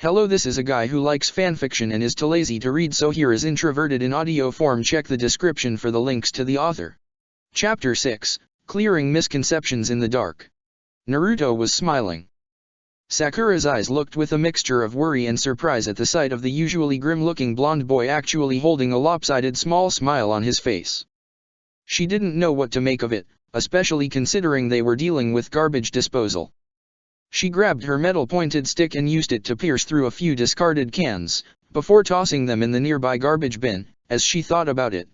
Hello, this is a guy who likes fanfiction and is too lazy to read, so here is Introverted in audio form. Check the description for the links to the author. Chapter 6, Clearing Misconceptions in the Dark. Naruto was smiling. Sakura's eyes looked with a mixture of worry and surprise at the sight of the usually grim-looking blonde boy actually holding a lopsided small smile on his face. She didn't know what to make of it, especially considering they were dealing with garbage disposal. She grabbed her metal-pointed stick and used it to pierce through a few discarded cans, before tossing them in the nearby garbage bin, as she thought about it.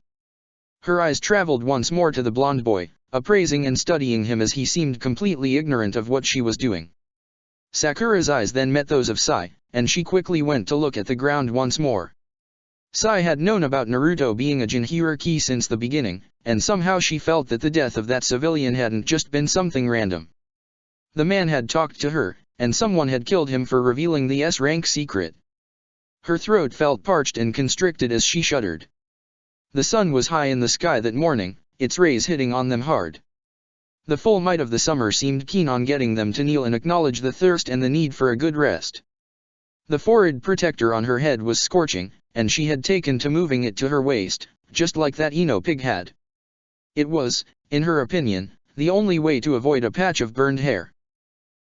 Her eyes traveled once more to the blonde boy, appraising and studying him as he seemed completely ignorant of what she was doing. Sakura's eyes then met those of Sai, and she quickly went to look at the ground once more. Sai had known about Naruto being a Jinhuriki since the beginning, and somehow she felt that the death of that civilian hadn't just been something random. The man had talked to her, and someone had killed him for revealing the S-rank secret. Her throat felt parched and constricted as she shuddered. The sun was high in the sky that morning, its rays hitting on them hard. The full might of the summer seemed keen on getting them to kneel and acknowledge the thirst and the need for a good rest. The forehead protector on her head was scorching, and she had taken to moving it to her waist, just like that Ino pig had. It was, in her opinion, the only way to avoid a patch of burned hair.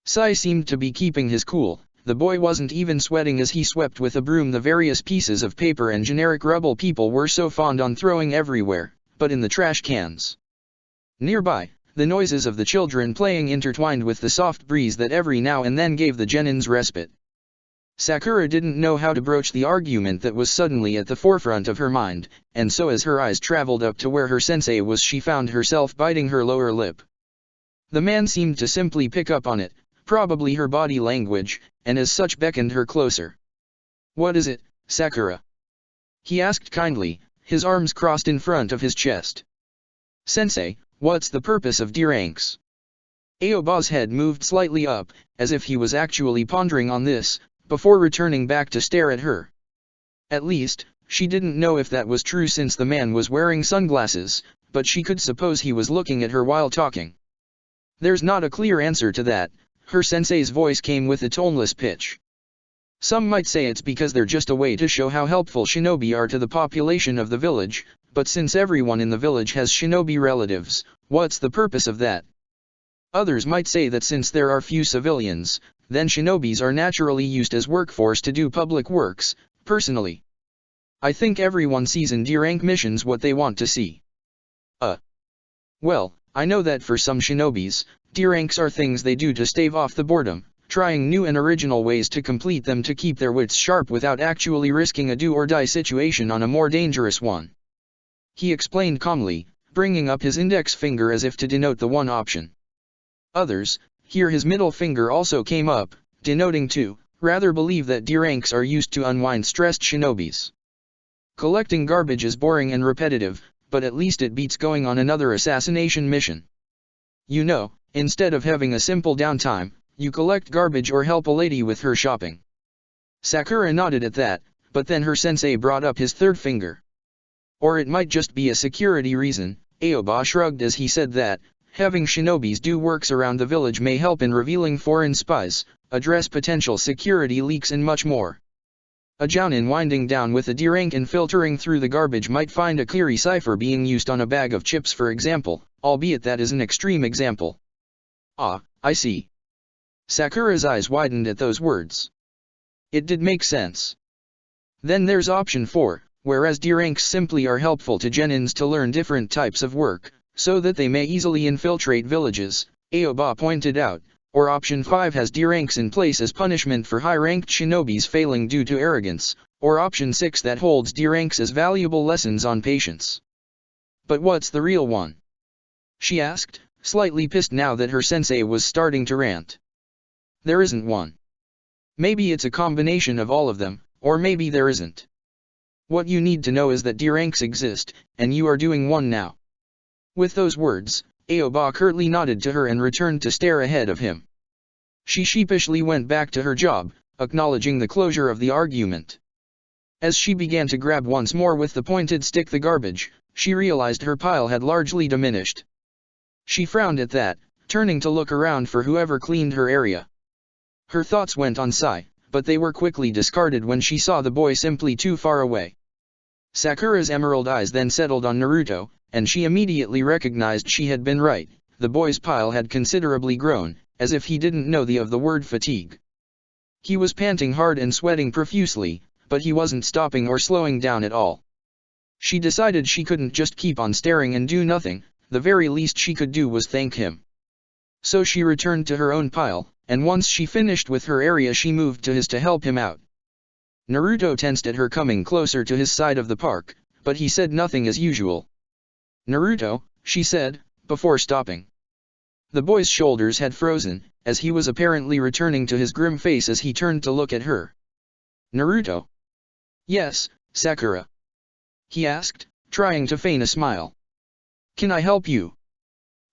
Sai seemed to be keeping his cool. The boy wasn't even sweating as he swept with a broom the various pieces of paper and generic rubble people were so fond on throwing everywhere, but in the trash cans. Nearby, the noises of the children playing intertwined with the soft breeze that every now and then gave the genins respite. Sakura didn't know how to broach the argument that was suddenly at the forefront of her mind, and so as her eyes traveled up to where her sensei was, she found herself biting her lower lip. The man seemed to simply pick up on it, probably her body language, and as such beckoned her closer. "What is it, Sakura?" he asked kindly, his arms crossed in front of his chest. "Sensei, what's the purpose of D-ranks?" Aoba's head moved slightly up, as if he was actually pondering on this, before returning back to stare at her. At least, she didn't know if that was true since the man was wearing sunglasses, but she could suppose he was looking at her while talking. "There's not a clear answer to that," her sensei's voice came with a toneless pitch. "Some might say it's because they're just a way to show how helpful shinobi are to the population of the village, but since everyone in the village has shinobi relatives, what's the purpose of that? Others might say that since there are few civilians, then shinobis are naturally used as workforce to do public works. Personally, I think everyone sees in D-rank missions what they want to see. Well, I know that for some shinobis, D-ranks are things they do to stave off the boredom, trying new and original ways to complete them to keep their wits sharp without actually risking a do-or-die situation on a more dangerous one," he explained calmly, bringing up his index finger as if to denote the one option. Others, here his middle finger also came up, denoting two, rather believe that D-ranks are used to unwind stressed shinobis. Collecting garbage is boring and repetitive, but at least it beats going on another assassination mission. You know, instead of having a simple downtime, you collect garbage or help a lady with her shopping. Sakura nodded at that, but then her sensei brought up his third finger. "Or it might just be a security reason," Aoba shrugged as he said that. "Having shinobis do works around the village may help in revealing foreign spies, address potential security leaks and much more. A jounin winding down with a D-rank and filtering through the garbage might find a Kiri cipher being used on a bag of chips, for example, albeit that is an extreme example." "Ah, I see." Sakura's eyes widened at those words. It did make sense. "Then there's option 4, whereas D-ranks simply are helpful to genins to learn different types of work, so that they may easily infiltrate villages," Aoba pointed out, "or option 5 has D-ranks in place as punishment for high-ranked shinobis failing due to arrogance, or option 6 that holds D-ranks as valuable lessons on patience." "But what's the real one?" she asked, slightly pissed now that her sensei was starting to rant. "There isn't one. Maybe it's a combination of all of them, or maybe there isn't. What you need to know is that D-ranks exist, and you are doing one now." With those words, Aoba curtly nodded to her and returned to stare ahead of him. She sheepishly went back to her job, acknowledging the closure of the argument. As she began to grab once more with the pointed stick the garbage, she realized her pile had largely diminished. She frowned at that, turning to look around for whoever cleaned her area. Her thoughts went on Sai, but they were quickly discarded when she saw the boy simply too far away. Sakura's emerald eyes then settled on Naruto, and she immediately recognized she had been right. The boy's pile had considerably grown, as if he didn't know the word fatigue. He was panting hard and sweating profusely, but he wasn't stopping or slowing down at all. She decided she couldn't just keep on staring and do nothing. The very least she could do was thank him. So she returned to her own pile, and once she finished with her area she moved to his to help him out. Naruto tensed at her coming closer to his side of the park, but he said nothing as usual. "Naruto," she said, before stopping. The boy's shoulders had frozen, as he was apparently returning to his grim face as he turned to look at her. "Naruto?" "Yes, Sakura?" he asked, trying to feign a smile. "Can I help you?"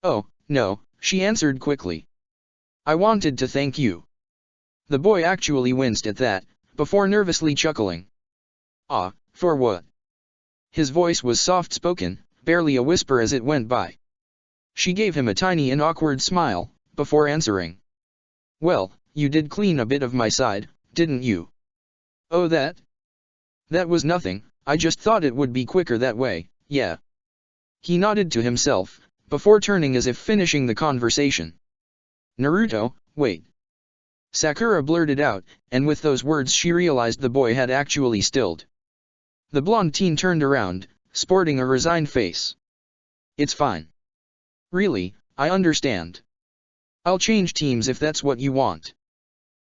"Oh, no," she answered quickly. "I wanted to thank you." The boy actually winced at that, before nervously chuckling. "Ah, for what?" His voice was soft-spoken, barely a whisper as it went by. She gave him a tiny and awkward smile, before answering. "Well, you did clean a bit of my side, didn't you?" "Oh, that? That was nothing, I just thought it would be quicker that way, yeah." He nodded to himself, before turning as if finishing the conversation. "Naruto, wait." Sakura blurted out, and with those words she realized the boy had actually stilled. The blonde teen turned around, sporting a resigned face. "It's fine. Really, I understand. I'll change teams if that's what you want."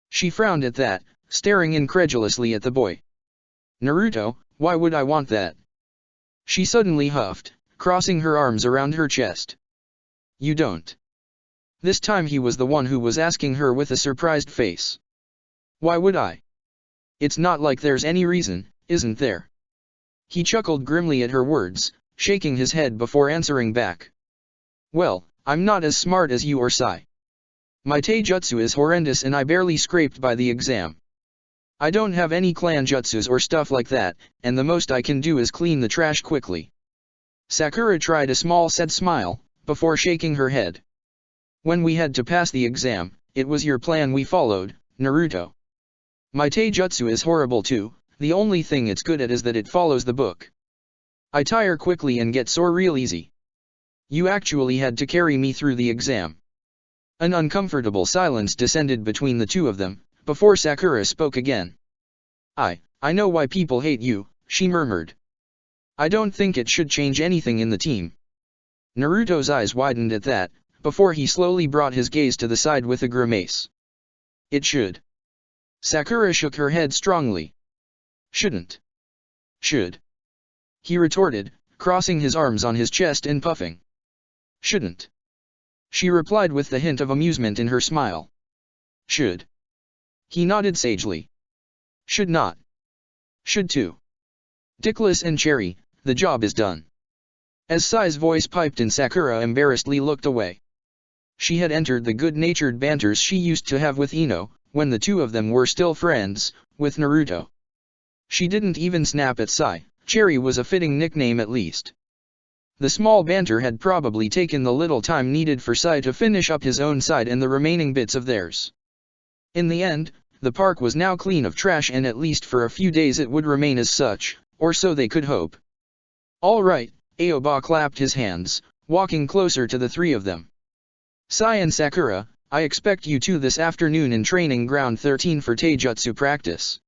She frowned at that, staring incredulously at the boy. "Naruto, why would I want that?" She suddenly huffed, crossing her arms around her chest. "You don't." This time he was the one who was asking her with a surprised face. "Why would I? It's not like there's any reason, isn't there?" He chuckled grimly at her words, shaking his head before answering back. "Well, I'm not as smart as you or Sai. My taijutsu is horrendous and I barely scraped by the exam. I don't have any clan jutsus or stuff like that, and the most I can do is clean the trash quickly." Sakura tried a small sad smile, before shaking her head. "When we had to pass the exam, it was your plan we followed, Naruto. My taijutsu is horrible too, the only thing it's good at is that it follows the book. I tire quickly and get sore real easy. You actually had to carry me through the exam." An uncomfortable silence descended between the two of them, before Sakura spoke again. I know why people hate you," she murmured. "I don't think it should change anything in the team." Naruto's eyes widened at that, before he slowly brought his gaze to the side with a grimace. "It should." Sakura shook her head strongly. "Shouldn't." "Should," he retorted, crossing his arms on his chest and puffing. "Shouldn't," she replied with the hint of amusement in her smile. "Should." He nodded sagely. "Should not." "Should too. Dickless and Cherry, the job is done." As Sai's voice piped in, Sakura embarrassedly looked away. She had entered the good-natured banters she used to have with Ino, when the two of them were still friends, with Naruto. She didn't even snap at Sai. Cherry was a fitting nickname at least. The small banter had probably taken the little time needed for Sai to finish up his own side and the remaining bits of theirs. In the end, the park was now clean of trash, and at least for a few days it would remain as such, or so they could hope. "All right," Aoba clapped his hands, walking closer to the three of them. "Sai and Sakura, I expect you two this afternoon in Training Ground 13 for taijutsu practice."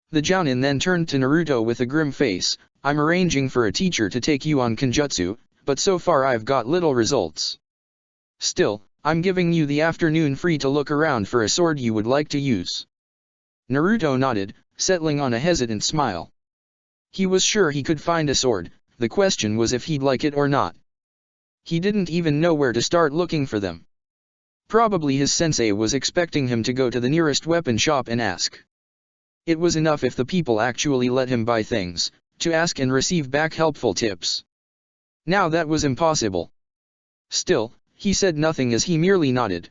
The Jounin then turned to Naruto with a grim face. "I'm arranging for a teacher to take you on Kenjutsu, but so far I've got little results. Still, I'm giving you the afternoon free to look around for a sword you would like to use." Naruto nodded, settling on a hesitant smile. He was sure he could find a sword, the question was if he'd like it or not. He didn't even know where to start looking for them. Probably his sensei was expecting him to go to the nearest weapon shop and ask. It was enough if the people actually let him buy things, to ask and receive back helpful tips. Now that was impossible. Still, he said nothing as he merely nodded.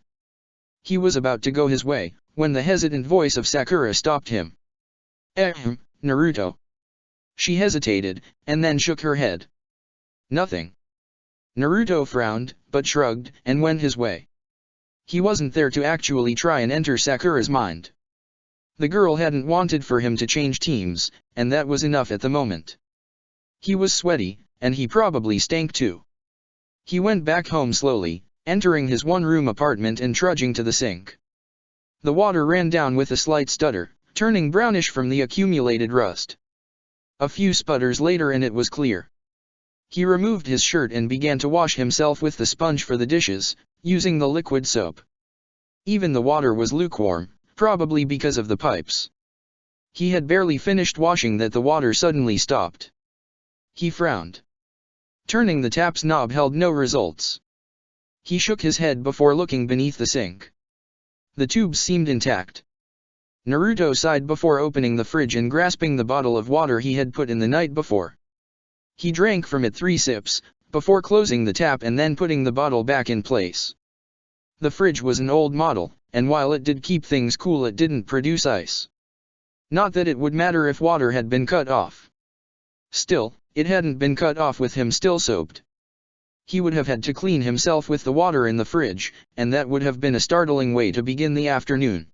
He was about to go his way, when the hesitant voice of Sakura stopped him. Naruto." She hesitated, and then shook her head. "Nothing." Naruto frowned, but shrugged, and went his way. He wasn't there to actually try and enter Sakura's mind. The girl hadn't wanted for him to change teams, and that was enough at the moment. He was sweaty, and he probably stank too. He went back home slowly, entering his one-room apartment and trudging to the sink. The water ran down with a slight stutter, turning brownish from the accumulated rust. A few sputters later and it was clear. He removed his shirt and began to wash himself with the sponge for the dishes, using the liquid soap. Even the water was lukewarm, probably because of the pipes. He had barely finished washing that the water suddenly stopped. He frowned. Turning the tap's knob held no results. He shook his head before looking beneath the sink. The tubes seemed intact. Naruto sighed before opening the fridge and grasping the bottle of water he had put in the night before. He drank from it 3 sips, before closing the tap and then putting the bottle back in place. The fridge was an old model, and while it did keep things cool it didn't produce ice. Not that it would matter if water had been cut off. Still, it hadn't been cut off with him still soaped. He would have had to clean himself with the water in the fridge, and that would have been a startling way to begin the afternoon.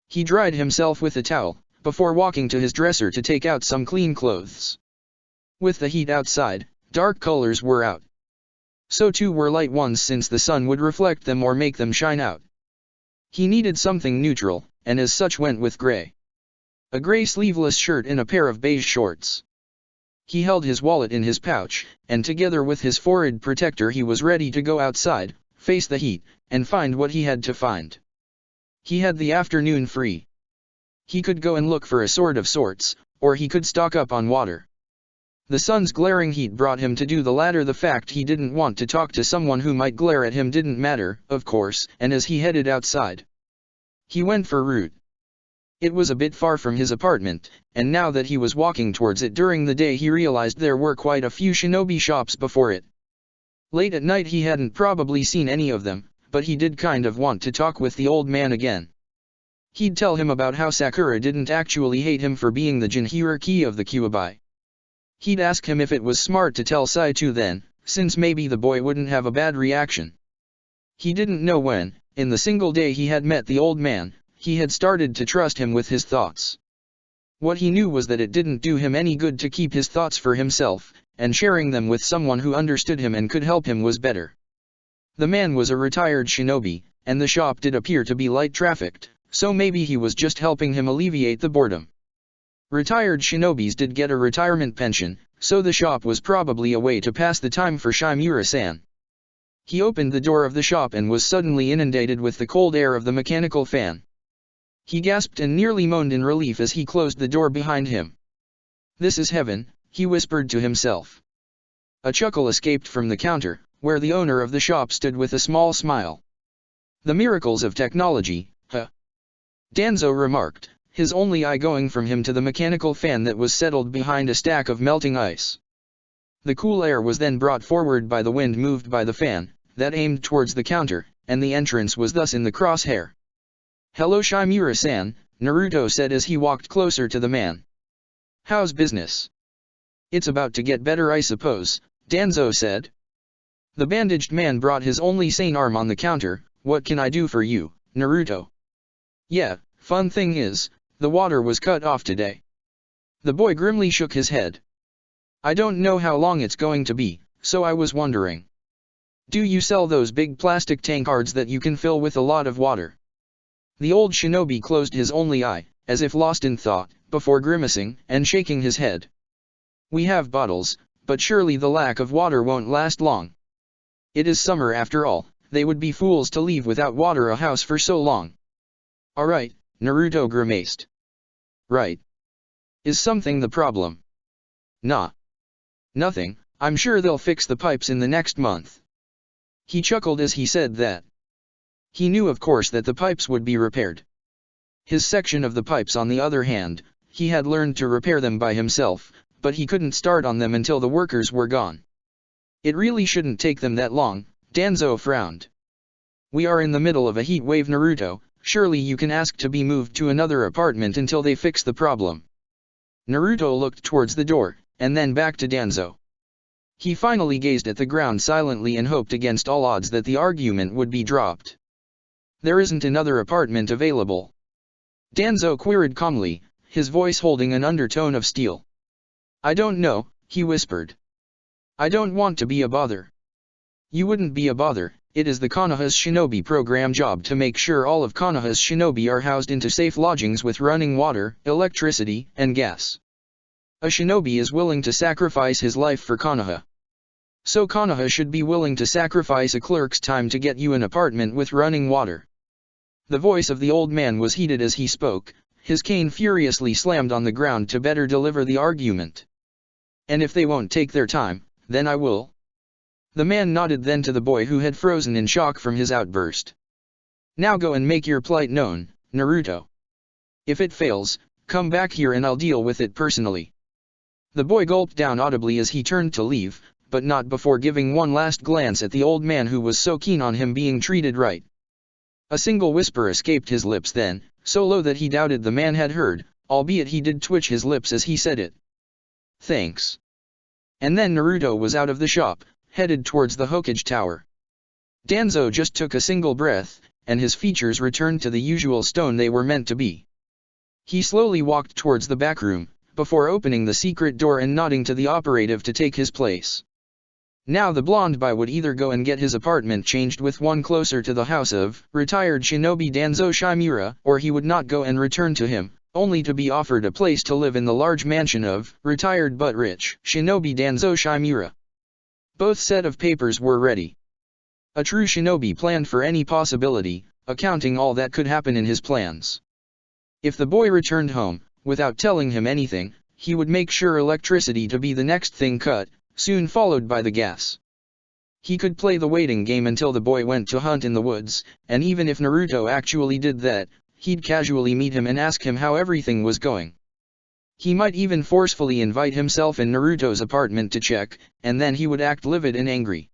He dried himself with a towel, before walking to his dresser to take out some clean clothes. With the heat outside, dark colors were out. So too were light ones since the sun would reflect them or make them shine out. He needed something neutral, and as such went with gray. A gray sleeveless shirt and a pair of beige shorts. He held his wallet in his pouch, and together with his forehead protector he was ready to go outside, face the heat, and find what he had to find. He had the afternoon free. He could go and look for a sword of sorts, or he could stock up on water. The sun's glaring heat brought him to do the latter. The fact he didn't want to talk to someone who might glare at him didn't matter, of course, and as he headed outside, he went for route. It was a bit far from his apartment, and now that he was walking towards it during the day he realized there were quite a few shinobi shops before it. Late at night he hadn't probably seen any of them, but he did kind of want to talk with the old man again. He'd tell him about how Sakura didn't actually hate him for being the Jinhiriki of the Kyuubi. He'd ask him if it was smart to tell Saito then, since maybe the boy wouldn't have a bad reaction. He didn't know when, in the single day he had met the old man, he had started to trust him with his thoughts. What he knew was that it didn't do him any good to keep his thoughts for himself, and sharing them with someone who understood him and could help him was better. The man was a retired shinobi, and the shop did appear to be light-trafficked, so maybe he was just helping him alleviate the boredom. Retired shinobis did get a retirement pension, so the shop was probably a way to pass the time for Shimura-san. He opened the door of the shop and was suddenly inundated with the cold air of the mechanical fan. He gasped and nearly moaned in relief as he closed the door behind him. "This is heaven," he whispered to himself. A chuckle escaped from the counter, where the owner of the shop stood with a small smile. "The miracles of technology, huh?" Danzo remarked, his only eye going from him to the mechanical fan that was settled behind a stack of melting ice. The cool air was then brought forward by the wind moved by the fan, that aimed towards the counter, and the entrance was thus in the crosshair. "Hello Shimura-san," Naruto said as he walked closer to the man. "How's business?" "It's about to get better I suppose," Danzo said. The bandaged man brought his only sane arm on the counter. "What can I do for you, Naruto?" "Yeah, fun thing is, the water was cut off today." The boy grimly shook his head. "I don't know how long it's going to be, so I was wondering. Do you sell those big plastic tankards that you can fill with a lot of water?" The old shinobi closed his only eye, as if lost in thought, before grimacing and shaking his head. "We have bottles, but surely the lack of water won't last long. It is summer after all, they would be fools to leave without water a house for so long." "Alright," Naruto grimaced. "Right. Is something the problem?" "Nah. Nothing, I'm sure they'll fix the pipes in the next month." He chuckled as he said that. He knew of course that the pipes would be repaired. His section of the pipes on the other hand, he had learned to repair them by himself, but he couldn't start on them until the workers were gone. "It really shouldn't take them that long," Danzo frowned. "We are in the middle of a heat wave Naruto, surely you can ask to be moved to another apartment until they fix the problem." Naruto looked towards the door, and then back to Danzo. He finally gazed at the ground silently and hoped against all odds that the argument would be dropped. "There isn't another apartment available." Danzo queried calmly, his voice holding an undertone of steel. I don't know, he whispered. I don't want to be a bother. You wouldn't be a bother. It is the Konoha's shinobi program job to make sure all of Konoha's shinobi are housed into safe lodgings with running water, electricity, and gas. A shinobi is willing to sacrifice his life for Konoha. So Konoha should be willing to sacrifice a clerk's time to get you an apartment with running water. The voice of the old man was heated as he spoke, his cane furiously slammed on the ground to better deliver the argument. And if they won't take their time, then I will. The man nodded then to the boy who had frozen in shock from his outburst. Now go and make your plight known, Naruto. If it fails, come back here and I'll deal with it personally. The boy gulped down audibly as he turned to leave, but not before giving one last glance at the old man who was so keen on him being treated right. A single whisper escaped his lips then, so low that he doubted the man had heard, albeit he did twitch his lips as he said it. Thanks. And then Naruto was out of the shop, headed towards the Hokage Tower. Danzo just took a single breath, and his features returned to the usual stone they were meant to be. He slowly walked towards the back room, before opening the secret door and nodding to the operative to take his place. Now the blonde boy would either go and get his apartment changed with one closer to the house of retired shinobi Danzo Shimura, or he would not go and return to him, only to be offered a place to live in the large mansion of retired but rich shinobi Danzo Shimura. Both set of papers were ready. A true shinobi planned for any possibility, accounting all that could happen in his plans. If the boy returned home, without telling him anything, he would make sure electricity to be the next thing cut, soon followed by the gas. He could play the waiting game until the boy went to hunt in the woods, and even if Naruto actually did that, he'd casually meet him and ask him how everything was going. He might even forcefully invite himself in Naruto's apartment to check, and then he would act livid and angry.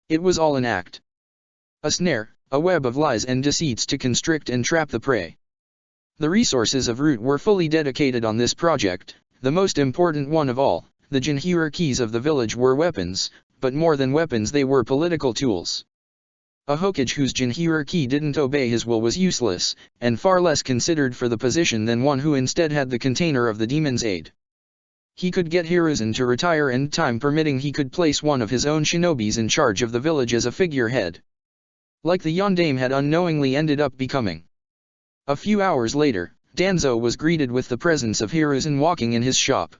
It was all an act. A snare, a web of lies and deceits to constrict and trap the prey. The resources of Root were fully dedicated on this project. The most important one of all, the Jinhira keys of the village were weapons, but more than weapons they were political tools. A Hokage whose Jinhira key didn't obey his will was useless, and far less considered for the position than one who instead had the container of the demon's aid. He could get Hiruzen to retire and time permitting he could place one of his own shinobis in charge of the village as a figurehead. Like the Yondaime had unknowingly ended up becoming. A few hours later, Danzo was greeted with the presence of Hiruzen walking in his shop.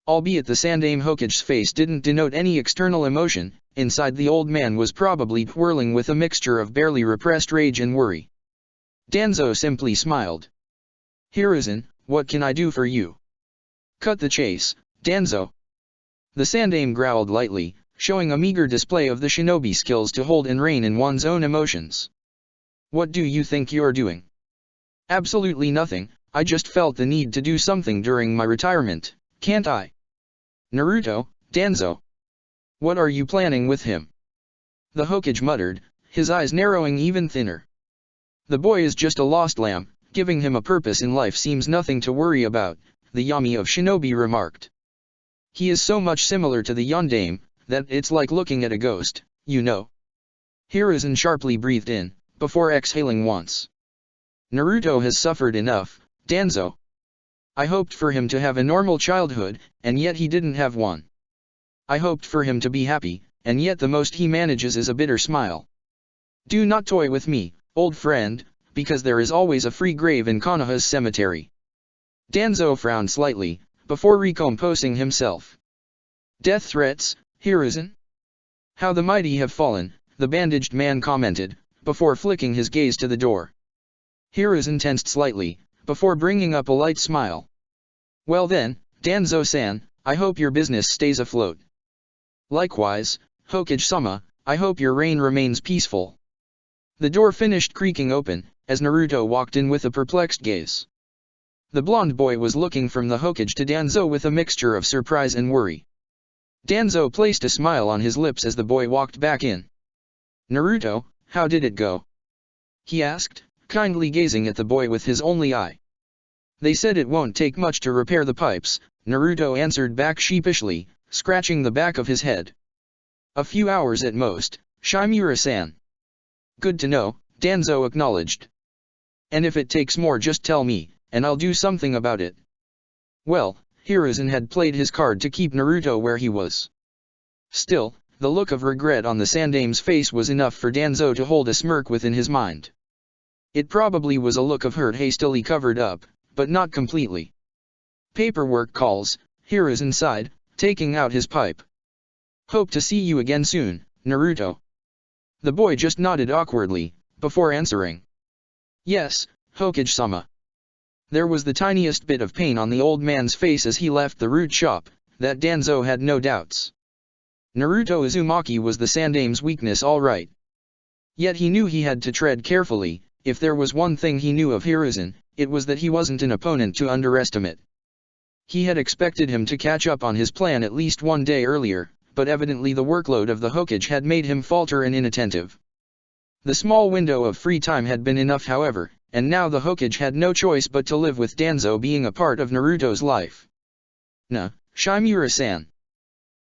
Albeit the Sandaime Hokage's face didn't denote any external emotion, inside the old man was probably whirling with a mixture of barely repressed rage and worry. Danzo simply smiled. Hiruzen, what can I do for you? Cut the chase, Danzo. The Sandaime growled lightly, showing a meager display of the shinobi skills to hold and rein in one's own emotions. What do you think you're doing? Absolutely nothing, I just felt the need to do something during my retirement, can't I? Naruto, Danzo. What are you planning with him? The Hokage muttered, his eyes narrowing even thinner. The boy is just a lost lamb, giving him a purpose in life seems nothing to worry about, the Yami of Shinobi remarked. He is so much similar to the Yondaime, that it's like looking at a ghost, you know. Hiruzen sharply breathed in, before exhaling once. Naruto has suffered enough, Danzo. I hoped for him to have a normal childhood, and yet he didn't have one. I hoped for him to be happy, and yet the most he manages is a bitter smile. Do not toy with me, old friend, because there is always a free grave in Konoha's cemetery. Danzo frowned slightly, before recomposing himself. Death threats, Hiruzen? How the mighty have fallen, the bandaged man commented, before flicking his gaze to the door. Hiruzen tensed slightly, before bringing up a light smile. Well then, Danzo-san, I hope your business stays afloat. Likewise, Hokage-sama, I hope your reign remains peaceful. The door finished creaking open, as Naruto walked in with a perplexed gaze. The blonde boy was looking from the Hokage to Danzo with a mixture of surprise and worry. Danzo placed a smile on his lips as the boy walked back in. Naruto, how did it go? He asked, kindly gazing at the boy with his only eye. They said it won't take much to repair the pipes, Naruto answered back sheepishly, scratching the back of his head. A few hours at most, Shimura-san. Good to know, Danzo acknowledged. And if it takes more, just tell me, and I'll do something about it. Well, Hiruzen had played his card to keep Naruto where he was. Still, the look of regret on the Sandame's face was enough for Danzo to hold a smirk within his mind. It probably was a look of hurt hastily covered up, but not completely. Paperwork calls, Hiruzen sighed, taking out his pipe. Hope to see you again soon, Naruto. The boy just nodded awkwardly, before answering. Yes, Hokage-sama. There was the tiniest bit of pain on the old man's face as he left the root shop, that Danzo had no doubts. Naruto Uzumaki was the Sandame's weakness all right. Yet he knew he had to tread carefully. If there was one thing he knew of Hiruzen, it was that he wasn't an opponent to underestimate. He had expected him to catch up on his plan at least one day earlier, but evidently the workload of the Hokage had made him falter and inattentive. The small window of free time had been enough however, and now the Hokage had no choice but to live with Danzo being a part of Naruto's life. Shimura-san?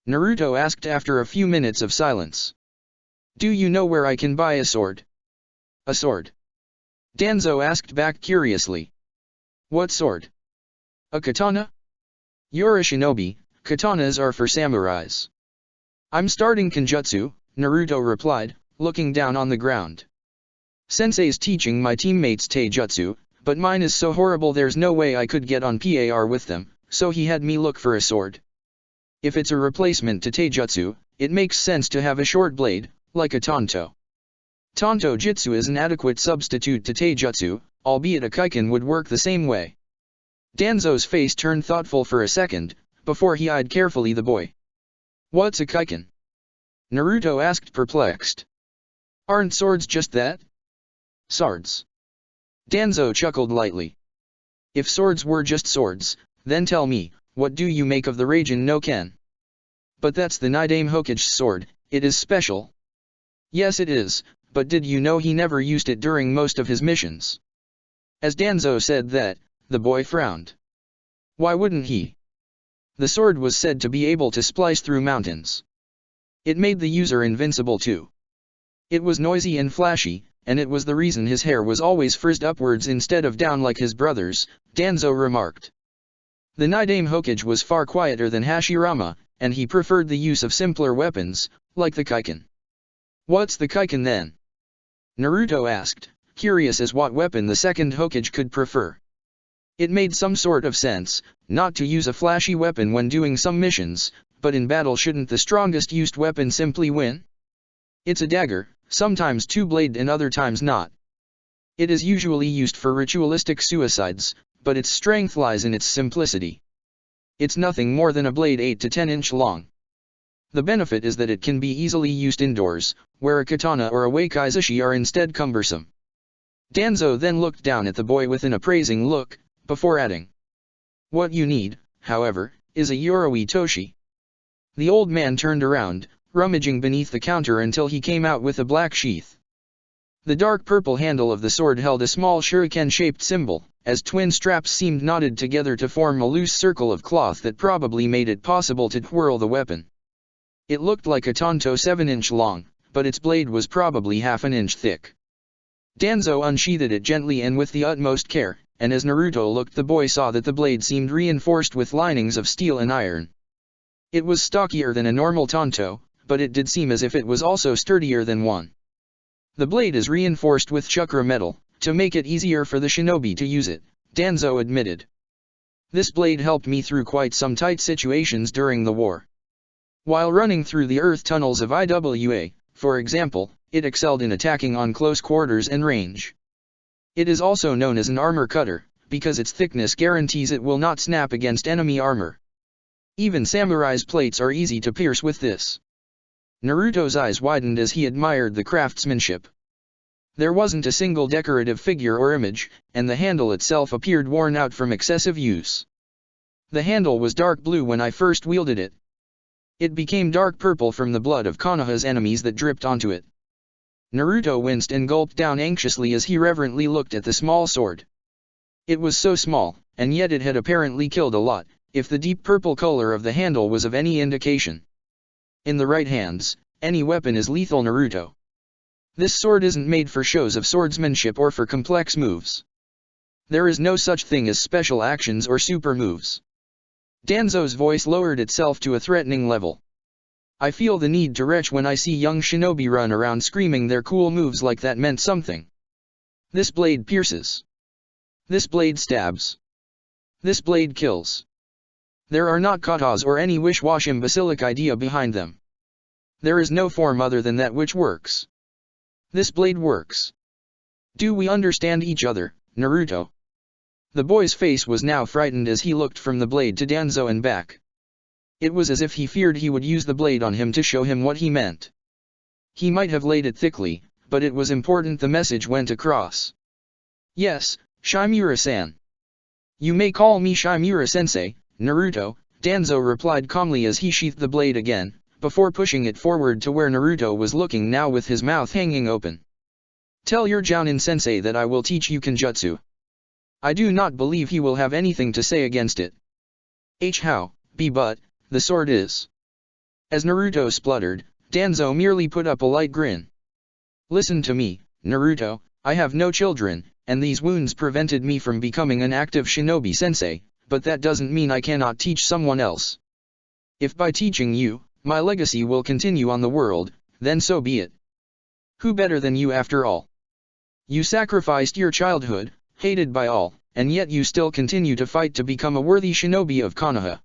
Naruto asked after a few minutes of silence. Do you know where I can buy a sword? A sword? Danzo asked back curiously. What sword? A katana? You're a shinobi, katanas are for samurais. I'm starting Kenjutsu, Naruto replied, looking down on the ground. Sensei's teaching my teammates taijutsu, but mine is so horrible there's no way I could get on par with them, so he had me look for a sword. If it's a replacement to taijutsu, it makes sense to have a short blade, like a tanto. Tanto Jitsu is an adequate substitute to taijutsu, albeit a kaiken would work the same way. Danzo's face turned thoughtful for a second, before he eyed carefully the boy. What's a kaiken? Naruto asked perplexed. Aren't swords just that? Swords. Danzo chuckled lightly. If swords were just swords, then tell me, what do you make of the Raijin no Ken? But that's the Nidame Hokage's sword, it is special. Yes it is, but did you know he never used it during most of his missions? As Danzo said that, the boy frowned. Why wouldn't he? The sword was said to be able to splice through mountains. It made the user invincible too. It was noisy and flashy, and it was the reason his hair was always frizzed upwards instead of down like his brother's, Danzo remarked. The Nidame Hokage was far quieter than Hashirama, and he preferred the use of simpler weapons, like the kaiken. What's the kaiken then? Naruto asked, curious as what weapon the second Hokage could prefer. It made some sort of sense, not to use a flashy weapon when doing some missions, but in battle shouldn't the strongest used weapon simply win? It's a dagger, sometimes two-bladed and other times not. It is usually used for ritualistic suicides, but its strength lies in its simplicity. It's nothing more than a blade 8 to 10 inch long. The benefit is that it can be easily used indoors, where a katana or a wakaizushi are instead cumbersome. Danzo then looked down at the boy with an appraising look, before adding. What you need, however, is a Yoroi Toshi. The old man turned around, rummaging beneath the counter until he came out with a black sheath. The dark purple handle of the sword held a small shuriken-shaped symbol, as twin straps seemed knotted together to form a loose circle of cloth that probably made it possible to twirl the weapon. It looked like a tanto 7-inch long, but its blade was probably half an inch thick. Danzo unsheathed it gently and with the utmost care, and as Naruto looked the boy saw that the blade seemed reinforced with linings of steel and iron. It was stockier than a normal tanto, but it did seem as if it was also sturdier than one. The blade is reinforced with chakra metal, to make it easier for the shinobi to use it, Danzo admitted. This blade helped me through quite some tight situations during the war. While running through the earth tunnels of IWA, for example, it excelled in attacking on close quarters and range. It is also known as an armor cutter, because its thickness guarantees it will not snap against enemy armor. Even samurai's plates are easy to pierce with this. Naruto's eyes widened as he admired the craftsmanship. There wasn't a single decorative figure or image, and the handle itself appeared worn out from excessive use. The handle was dark blue when I first wielded it. It became dark purple from the blood of Konoha's enemies that dripped onto it. Naruto winced and gulped down anxiously as he reverently looked at the small sword. It was so small, and yet it had apparently killed a lot, if the deep purple color of the handle was of any indication. In the right hands, any weapon is lethal, Naruto. This sword isn't made for shows of swordsmanship or for complex moves. There is no such thing as special actions or super moves. Danzo's voice lowered itself to a threatening level. I feel the need to retch when I see young shinobi run around screaming their cool moves like that meant something. This blade pierces. This blade stabs. This blade kills. There are not katas or any wish-wash imbecilic idea behind them. There is no form other than that which works. This blade works. Do we understand each other, Naruto? The boy's face was now frightened as he looked from the blade to Danzo and back. It was as if he feared he would use the blade on him to show him what he meant. He might have laid it thickly, but it was important the message went across. Yes, Shimura-san. You may call me Shimura-sensei, Naruto, Danzo replied calmly as he sheathed the blade again, before pushing it forward to where Naruto was looking now with his mouth hanging open. Tell your Jounin-sensei that I will teach you Kenjutsu. I do not believe he will have anything to say against it. How, but, the sword is. As Naruto spluttered, Danzo merely put up a light grin. Listen to me, Naruto, I have no children, and these wounds prevented me from becoming an active shinobi sensei, but that doesn't mean I cannot teach someone else. If by teaching you, my legacy will continue on the world, then so be it. Who better than you after all? You sacrificed your childhood, hated by all, and yet you still continue to fight to become a worthy shinobi of Konoha.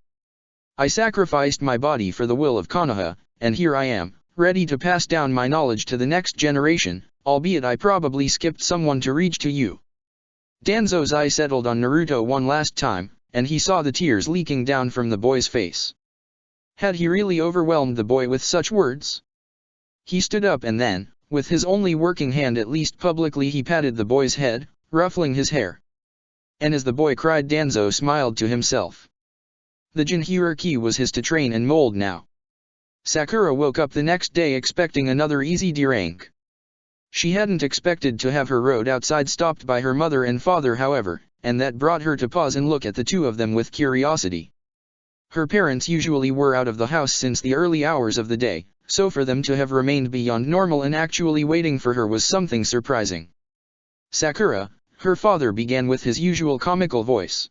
I sacrificed my body for the will of Konoha, and here I am, ready to pass down my knowledge to the next generation, albeit I probably skipped someone to reach to you. Danzo's eye settled on Naruto one last time, and he saw the tears leaking down from the boy's face. Had he really overwhelmed the boy with such words? He stood up and then, with his only working hand at least publicly he patted the boy's head, ruffling his hair. And as the boy cried Danzo smiled to himself. The Jinhuriki was his to train and mold now. Sakura woke up the next day expecting another easy D rank. She hadn't expected to have her road outside stopped by her mother and father however, and that brought her to pause and look at the two of them with curiosity. Her parents usually were out of the house since the early hours of the day, so for them to have remained beyond normal and actually waiting for her was something surprising. Sakura, her father began with his usual comical voice.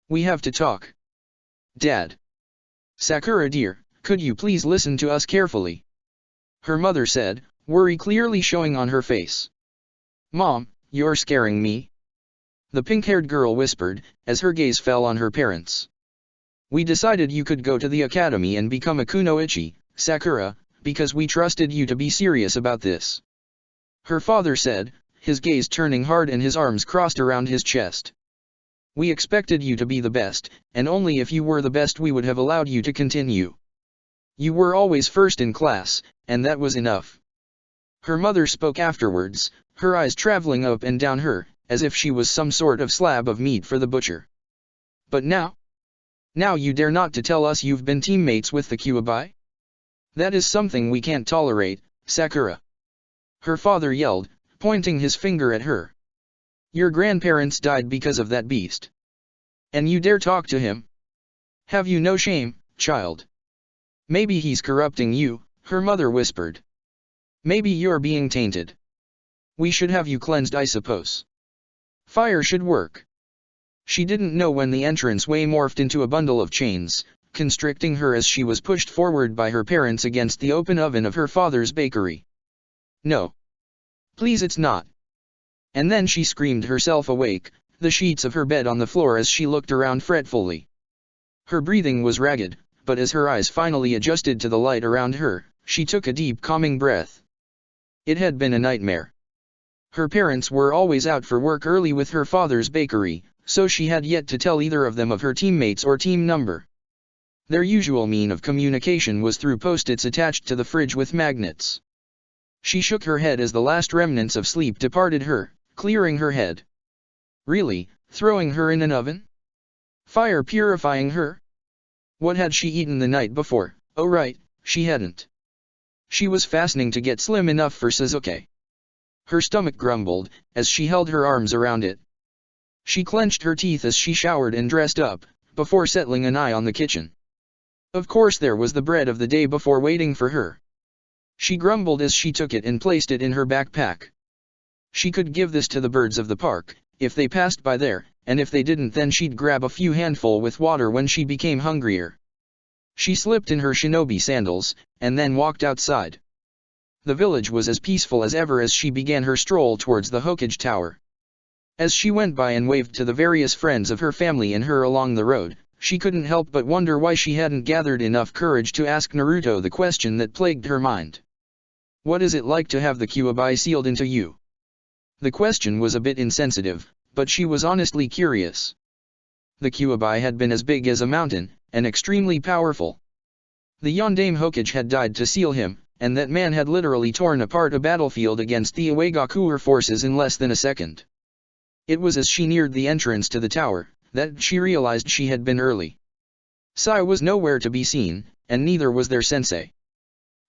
We have to talk. Dad. Sakura dear, could you please listen to us carefully? Her mother said, worry clearly showing on her face. Mom, you're scaring me. The pink-haired girl whispered, as her gaze fell on her parents. We decided you could go to the academy and become a kunoichi, Sakura, because we trusted you to be serious about this. Her father said, his gaze turning hard and his arms crossed around his chest. We expected you to be the best, and only if you were the best we would have allowed you to continue. You were always first in class, and that was enough. Her mother spoke afterwards, her eyes traveling up and down her, as if she was some sort of slab of meat for the butcher. But now? Now you dare not to tell us you've been teammates with the Kyuubi? That is something we can't tolerate, Sakura. Her father yelled, pointing his finger at her. Your grandparents died because of that beast. And you dare talk to him? Have you no shame, child? Maybe he's corrupting you, her mother whispered. Maybe you're being tainted. We should have you cleansed I suppose. Fire should work. She didn't know when the entranceway morphed into a bundle of chains, constricting her as she was pushed forward by her parents against the open oven of her father's bakery. No. Please it's not. And then she screamed herself awake, the sheets of her bed on the floor as she looked around fretfully. Her breathing was ragged, but as her eyes finally adjusted to the light around her, she took a deep calming breath. It had been a nightmare. Her parents were always out for work early with her father's bakery, so she had yet to tell either of them of her teammates or team number. Their usual mean of communication was through post-its attached to the fridge with magnets. She shook her head as the last remnants of sleep departed her, clearing her head. Really, throwing her in an oven? Fire purifying her? What had she eaten the night before? Oh right, she hadn't. She was fastening to get slim enough for Sasuke. Her stomach grumbled, as she held her arms around it. She clenched her teeth as she showered and dressed up, before settling an eye on the kitchen. Of course there was the bread of the day before waiting for her. She grumbled as she took it and placed it in her backpack. She could give this to the birds of the park, if they passed by there, and if they didn't then she'd grab a few handful with water when she became hungrier. She slipped in her shinobi sandals, and then walked outside. The village was as peaceful as ever as she began her stroll towards the Hokage Tower. As she went by and waved to the various friends of her family and her along the road, she couldn't help but wonder why she hadn't gathered enough courage to ask Naruto the question that plagued her mind. What is it like to have the Kyuubi sealed into you? The question was a bit insensitive, but she was honestly curious. The Kyuubi had been as big as a mountain, and extremely powerful. The Yondaime Hokage had died to seal him, and that man had literally torn apart a battlefield against the Uegakuer forces in less than a second. It was as she neared the entrance to the tower, that she realized she had been early. Sai was nowhere to be seen, and neither was their sensei.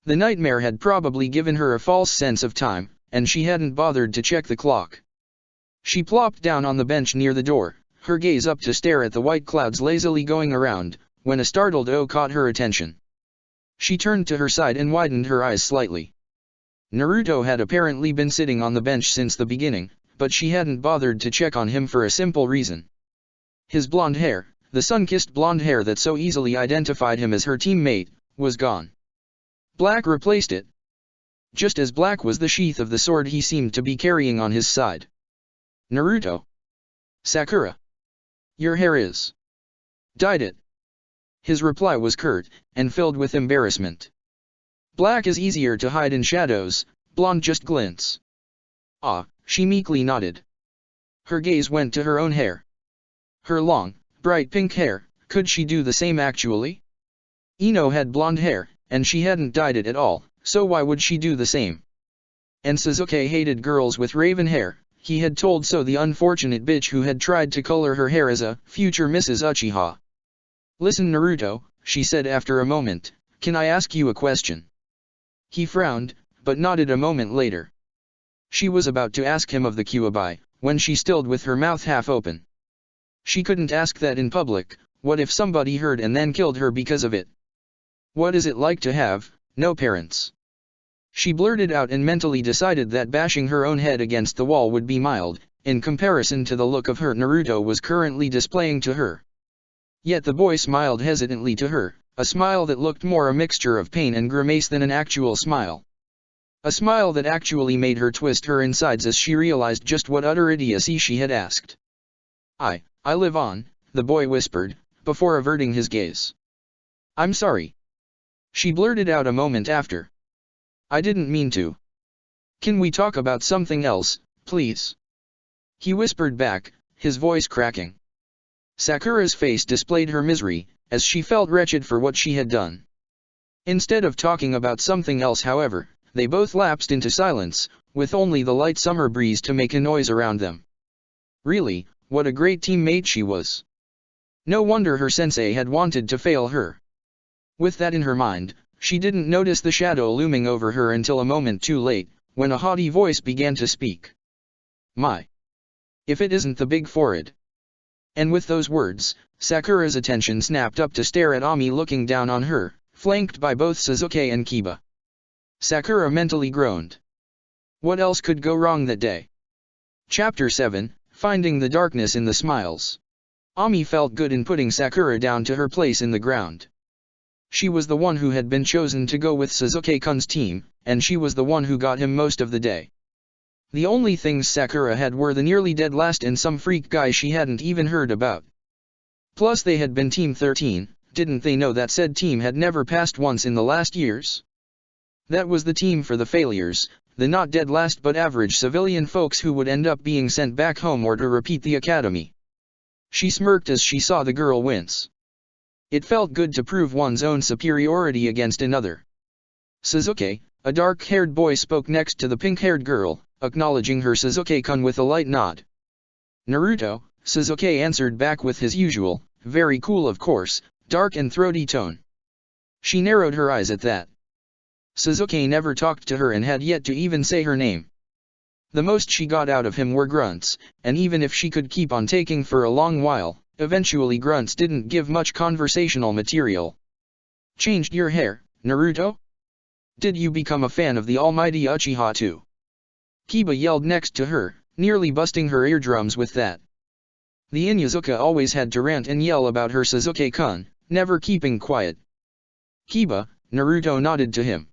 The nightmare had probably given her a false sense of time, and she hadn't bothered to check the clock. She plopped down on the bench near the door, her gaze up to stare at the white clouds lazily going around, when a startled "oh" caught her attention. She turned to her side and widened her eyes slightly. Naruto had apparently been sitting on the bench since the beginning, but she hadn't bothered to check on him for a simple reason. His blonde hair, the sun-kissed blonde hair that so easily identified him as her teammate, was gone. Black replaced it. Just as black was the sheath of the sword he seemed to be carrying on his side. Naruto. Sakura. Your hair is. Dyed it. His reply was curt, and filled with embarrassment. Black is easier to hide in shadows, blonde just glints. Ah, she meekly nodded. Her gaze went to her own hair. Her long, bright pink hair, could she do the same actually? Ino had blonde hair, and she hadn't dyed it at all, so why would she do the same? And Sasuke hated girls with raven hair, he had told so the unfortunate bitch who had tried to color her hair as a future Mrs. Uchiha. Listen Naruto, she said after a moment, can I ask you a question? He frowned, but nodded a moment later. She was about to ask him of the Kyuubi, when she stilled with her mouth half open. She couldn't ask that in public, what if somebody heard and then killed her because of it? What is it like to have no parents? She blurted out and mentally decided that bashing her own head against the wall would be mild, in comparison to the look of hurt Naruto was currently displaying to her. Yet the boy smiled hesitantly to her, a smile that looked more a mixture of pain and grimace than an actual smile. A smile that actually made her twist her insides as she realized just what utter idiocy she had asked. I live on, the boy whispered, before averting his gaze. I'm sorry. She blurted out a moment after. I didn't mean to. Can we talk about something else, please? He whispered back, his voice cracking. Sakura's face displayed her misery, as she felt wretched for what she had done. Instead of talking about something else however, they both lapsed into silence, with only the light summer breeze to make a noise around them. Really, what a great teammate she was. No wonder her sensei had wanted to fail her. With that in her mind, she didn't notice the shadow looming over her until a moment too late, when a haughty voice began to speak. My! If it isn't the big forehead. And with those words, Sakura's attention snapped up to stare at Ami looking down on her, flanked by both Sasuke and Kiba. Sakura mentally groaned. What else could go wrong that day? Chapter 7, Finding the Darkness in the Smiles. Ami felt good in putting Sakura down to her place in the ground. She was the one who had been chosen to go with Sasuke-kun's team, and she was the one who got him most of the day. The only things Sakura had were the nearly dead last and some freak guy she hadn't even heard about. Plus they had been Team 13, didn't they know that said team had never passed once in the last years? That was the team for the failures, the not dead last but average civilian folks who would end up being sent back home or to repeat the academy. She smirked as she saw the girl wince. It felt good to prove one's own superiority against another. Sasuke, a dark-haired boy, spoke next to the pink-haired girl, acknowledging her Sasuke-kun with a light nod. Naruto, Sasuke answered back with his usual, very cool of course, dark and throaty tone. She narrowed her eyes at that. Sasuke never talked to her and had yet to even say her name. The most she got out of him were grunts, and even if she could keep on taking for a long while, eventually grunts didn't give much conversational material. Changed your hair, Naruto? Did you become a fan of the almighty Uchiha too? Kiba yelled next to her, nearly busting her eardrums with that. The Inyazuka always had to rant and yell about her Sasuke-kun, never keeping quiet. Kiba, Naruto nodded to him.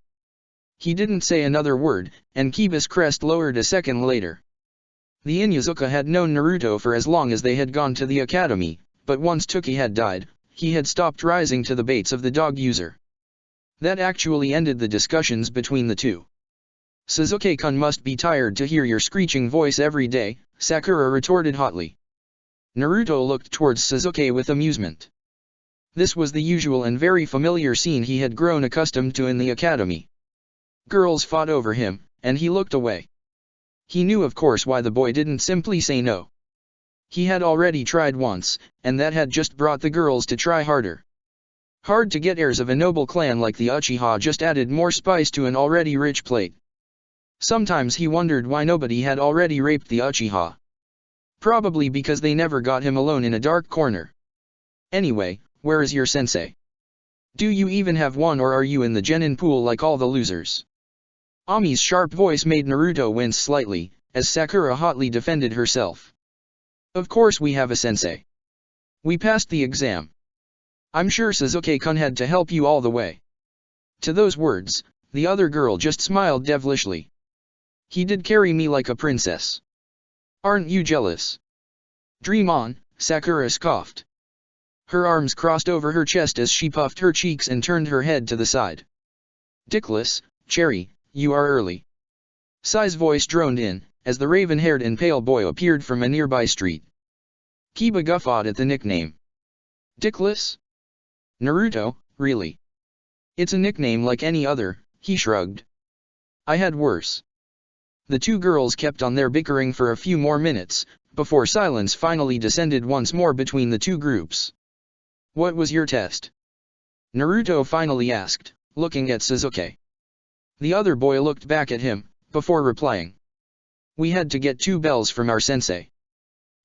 He didn't say another word, and Kiba's crest lowered a second later. The Inyazuka had known Naruto for as long as they had gone to the academy, but once Toki had died, he had stopped rising to the baits of the dog user. That actually ended the discussions between the two. Sasuke-kun must be tired to hear your screeching voice every day, Sakura retorted hotly. Naruto looked towards Sasuke with amusement. This was the usual and very familiar scene he had grown accustomed to in the academy. Girls fought over him, and he looked away. He knew of course why the boy didn't simply say no. He had already tried once, and that had just brought the girls to try harder. Hard to get heirs of a noble clan like the Uchiha just added more spice to an already rich plate. Sometimes he wondered why nobody had already raped the Uchiha. Probably because they never got him alone in a dark corner. Anyway, where is your sensei? Do you even have one, or are you in the genin pool like all the losers? Ami's sharp voice made Naruto wince slightly, as Sakura hotly defended herself. Of course we have a sensei. We passed the exam. I'm sure Sasuke-kun had to help you all the way. To those words, the other girl just smiled devilishly. He did carry me like a princess. Aren't you jealous? Dream on, Sakura scoffed. Her arms crossed over her chest as she puffed her cheeks and turned her head to the side. Dickless, Cherry, you are early. Sai's voice droned in, as the raven-haired and pale boy appeared from a nearby street. Kiba guffawed at the nickname. Dickless? Naruto, really? It's a nickname like any other, he shrugged. I had worse. The two girls kept on their bickering for a few more minutes, before silence finally descended once more between the two groups. What was your test? Naruto finally asked, looking at Sasuke. The other boy looked back at him, before replying. We had to get 2 bells from our sensei.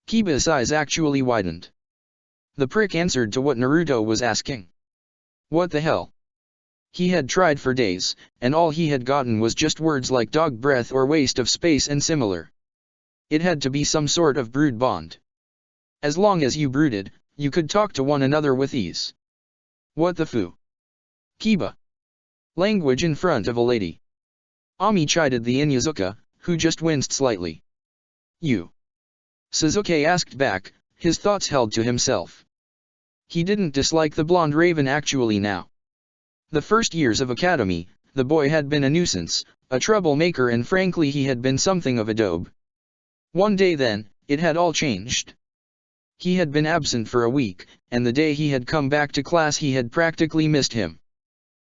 Kiba's eyes actually widened. The prick answered to what Naruto was asking. What the hell? He had tried for days, and all he had gotten was just words like dog breath or waste of space and similar. It had to be some sort of brood bond. As long as you brooded, you could talk to one another with ease. What the foo? Kiba. Language in front of a lady. Ami chided the Inyazuka, who just winced slightly. You. Sasuke asked back, his thoughts held to himself. He didn't dislike the blonde raven actually now. The first years of academy, the boy had been a nuisance, a troublemaker, and frankly he had been something of a dope. One day then, it had all changed. He had been absent for a week, and the day he had come back to class he had practically missed him.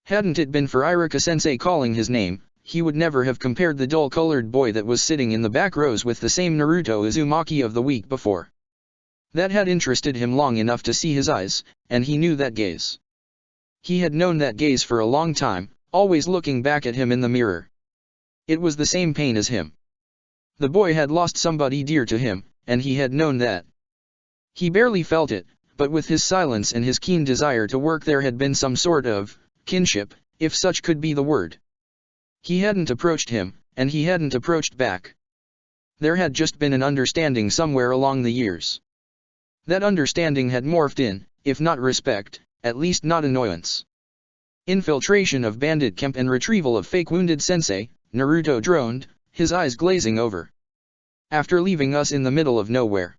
Hadn't it been for Iruka-sensei calling his name, he would never have compared the dull-colored boy that was sitting in the back rows with the same Naruto Uzumaki of the week before. That had interested him long enough to see his eyes, and he knew that gaze. He had known that gaze for a long time, always looking back at him in the mirror. It was the same pain as him. The boy had lost somebody dear to him, and he had known that. He barely felt it, but with his silence and his keen desire to work there had been some sort of kinship, if such could be the word. He hadn't approached him, and he hadn't approached back. There had just been an understanding somewhere along the years. That understanding had morphed in, if not respect, at least not annoyance. Infiltration of bandit camp and retrieval of fake wounded sensei, Naruto droned, his eyes glazing over. After leaving us in the middle of nowhere.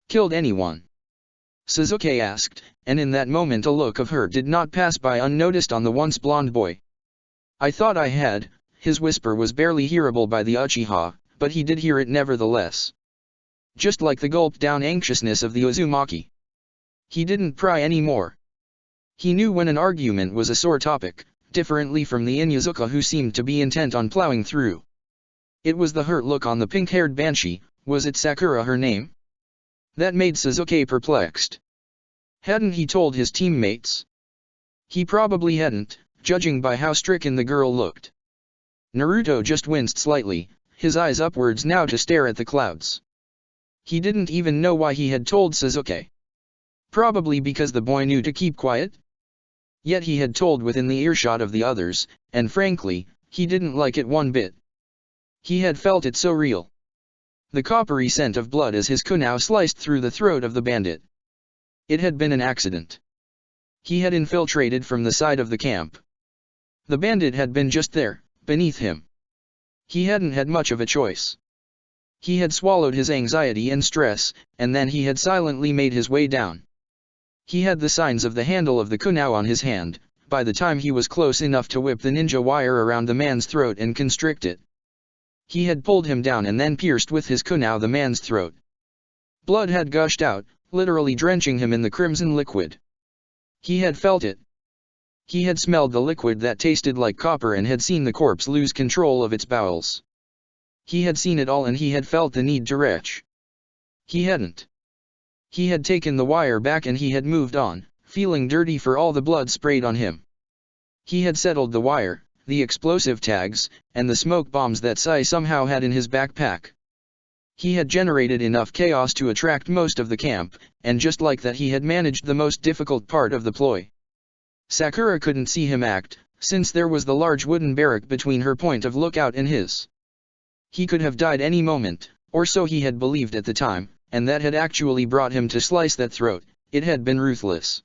Killed anyone? Sasuke asked, and in that moment a look of hurt did not pass by unnoticed on the once blonde boy. I thought I had, his whisper was barely hearable by the Uchiha, but he did hear it nevertheless. Just like the gulped-down anxiousness of the Uzumaki. He didn't pry anymore. He knew when an argument was a sore topic, differently from the Inyazuka who seemed to be intent on plowing through. It was the hurt look on the pink-haired banshee. Was it Sakura her name? That made Sasuke perplexed. Hadn't he told his teammates? He probably hadn't, judging by how stricken the girl looked. Naruto just winced slightly, his eyes upwards now to stare at the clouds. He didn't even know why he had told Sasuke. Probably because the boy knew to keep quiet? Yet he had told within the earshot of the others, and frankly, he didn't like it one bit. He had felt it so real. the coppery scent of blood as his kunai sliced through the throat of the bandit. It had been an accident. He had infiltrated from the side of the camp. The bandit had been just there, beneath him. He hadn't had much of a choice. He had swallowed his anxiety and stress, and then he had silently made his way down. He had the signs of the handle of the kunai on his hand. By the time he was close enough to whip the ninja wire around the man's throat and constrict it, he had pulled him down and then pierced with his kunai the man's throat. Blood had gushed out, literally drenching him in the crimson liquid. He had felt it. He had smelled the liquid that tasted like copper and had seen the corpse lose control of its bowels. He had seen it all and he had felt the need to retch. He hadn't. He had taken the wire back and he had moved on, feeling dirty for all the blood sprayed on him. He had settled the wire, the explosive tags, and the smoke bombs that Sai somehow had in his backpack. He had generated enough chaos to attract most of the camp, and just like that he had managed the most difficult part of the ploy. Sakura couldn't see him act, since there was the large wooden barrack between her point of lookout and his. He could have died any moment, or so he had believed at the time, and that had actually brought him to slice that throat. It had been ruthless.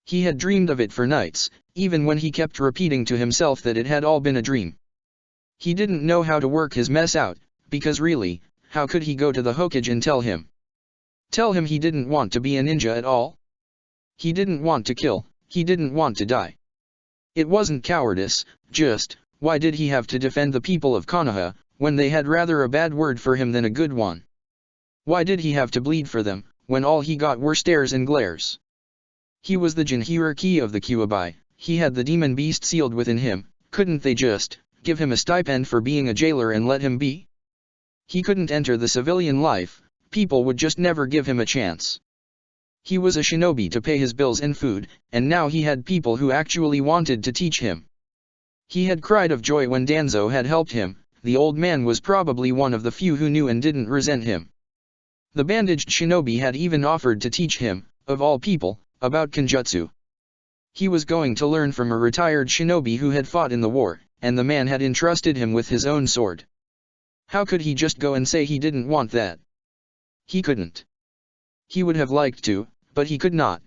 He had dreamed of it for nights, even when he kept repeating to himself that it had all been a dream. He didn't know how to work his mess out, because really, how could he go to the Hokage and tell him? Tell him he didn't want to be a ninja at all? He didn't want to kill, he didn't want to die. It wasn't cowardice, just, why did he have to defend the people of Konoha, when they had rather a bad word for him than a good one? Why did he have to bleed for them, when all he got were stares and glares? He was the Jinhiriki of the Kyuubi, he had the demon beast sealed within him. Couldn't they just give him a stipend for being a jailer and let him be? He couldn't enter the civilian life, people would just never give him a chance. He was a shinobi to pay his bills and food, and now he had people who actually wanted to teach him. He had cried of joy when Danzo had helped him. The old man was probably one of the few who knew and didn't resent him. The bandaged shinobi had even offered to teach him, of all people, about kenjutsu. He was going to learn from a retired shinobi who had fought in the war, and the man had entrusted him with his own sword. How could he just go and say he didn't want that? He couldn't. He would have liked to, but he could not.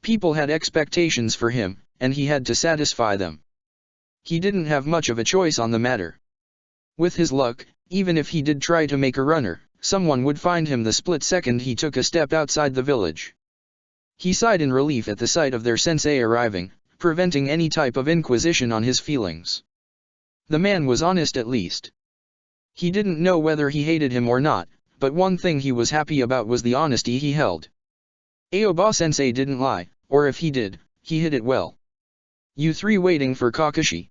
People had expectations for him, and he had to satisfy them. He didn't have much of a choice on the matter. With his luck, even if he did try to make a runner, someone would find him the split second he took a step outside the village. He sighed in relief at the sight of their sensei arriving, preventing any type of inquisition on his feelings. The man was honest at least. He didn't know whether he hated him or not, but one thing he was happy about was the honesty he held. Aoba-sensei didn't lie, or if he did, he hid it well. You three waiting for Kakashi?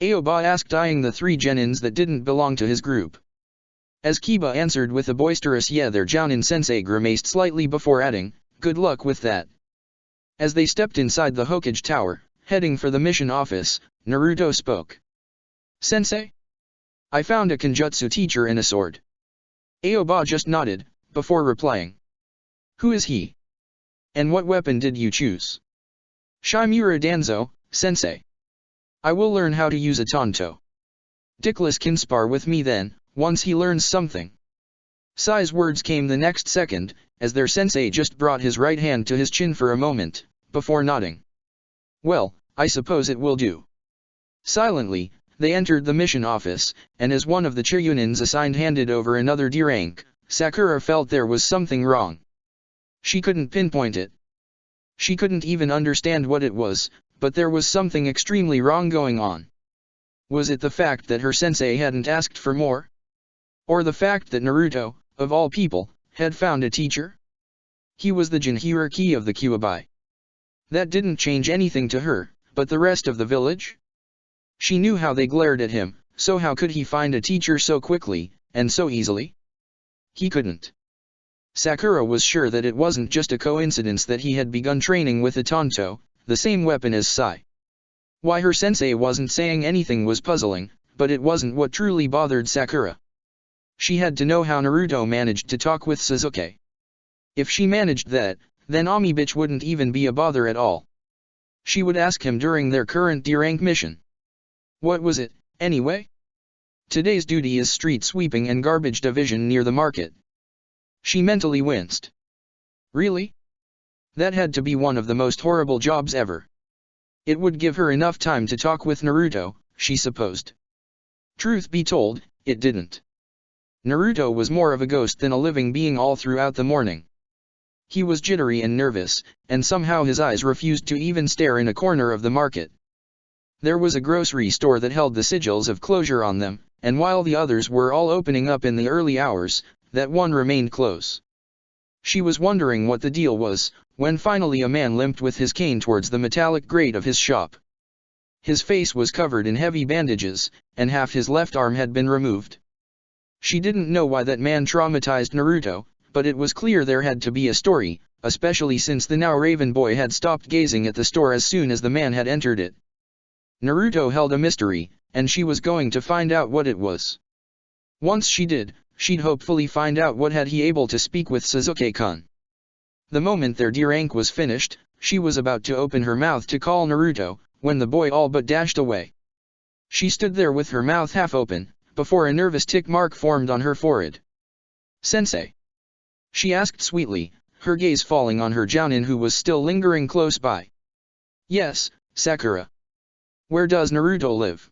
Aoba asked, eyeing the three genins that didn't belong to his group. As Kiba answered with a boisterous yeah, their Jounin-sensei grimaced slightly before adding, good luck with that. As they stepped inside the Hokage Tower, heading for the mission office, Naruto spoke. Sensei? I found a kenjutsu teacher and a sword. Aoba just nodded, before replying. Who is he? And what weapon did you choose? Shimura Danzo, sensei. I will learn how to use a tanto. Dickless can spar with me then, once he learns something. Sai's words came the next second, as their sensei just brought his right hand to his chin for a moment, before nodding. Well, I suppose it will do. Silently, they entered the mission office, and as one of the Chiryunins assigned handed over another D rank, Sakura felt there was something wrong. She couldn't pinpoint it. She couldn't even understand what it was, but there was something extremely wrong going on. Was it the fact that her sensei hadn't asked for more? Or the fact that Naruto, of all people, had found a teacher? He was the Jinhiriki of the Kyuubi. That didn't change anything to her, but the rest of the village? She knew how they glared at him, so how could he find a teacher so quickly, and so easily? He couldn't. Sakura was sure that it wasn't just a coincidence that he had begun training with a tanto, the same weapon as Sai. Why her sensei wasn't saying anything was puzzling, but it wasn't what truly bothered Sakura. She had to know how Naruto managed to talk with Sasuke. If she managed that, then Amibitch wouldn't even be a bother at all. She would ask him during their current D-rank mission. What was it, anyway? Today's duty is street sweeping and garbage division near the market. She mentally winced. Really? That had to be one of the most horrible jobs ever. It would give her enough time to talk with Naruto, she supposed. Truth be told, it didn't. Naruto was more of a ghost than a living being all throughout the morning. He was jittery and nervous, and somehow his eyes refused to even stare in a corner of the market. There was a grocery store that held the sigils of closure on them, and while the others were all opening up in the early hours, that one remained closed. She was wondering what the deal was, when finally a man limped with his cane towards the metallic grate of his shop. His face was covered in heavy bandages, and half his left arm had been removed. She didn't know why that man traumatized Naruto, but it was clear there had to be a story, especially since the now Raven boy had stopped gazing at the store as soon as the man had entered it. Naruto held a mystery, and she was going to find out what it was. Once she did, she'd hopefully find out what had he able to speak with Sasuke-kun. The moment their drink was finished, she was about to open her mouth to call Naruto, when the boy all but dashed away. She stood there with her mouth half open, before a nervous tick mark formed on her forehead. "Sensei?" she asked sweetly, her gaze falling on her Jounin who was still lingering close by. "Yes, Sakura. Where does Naruto live?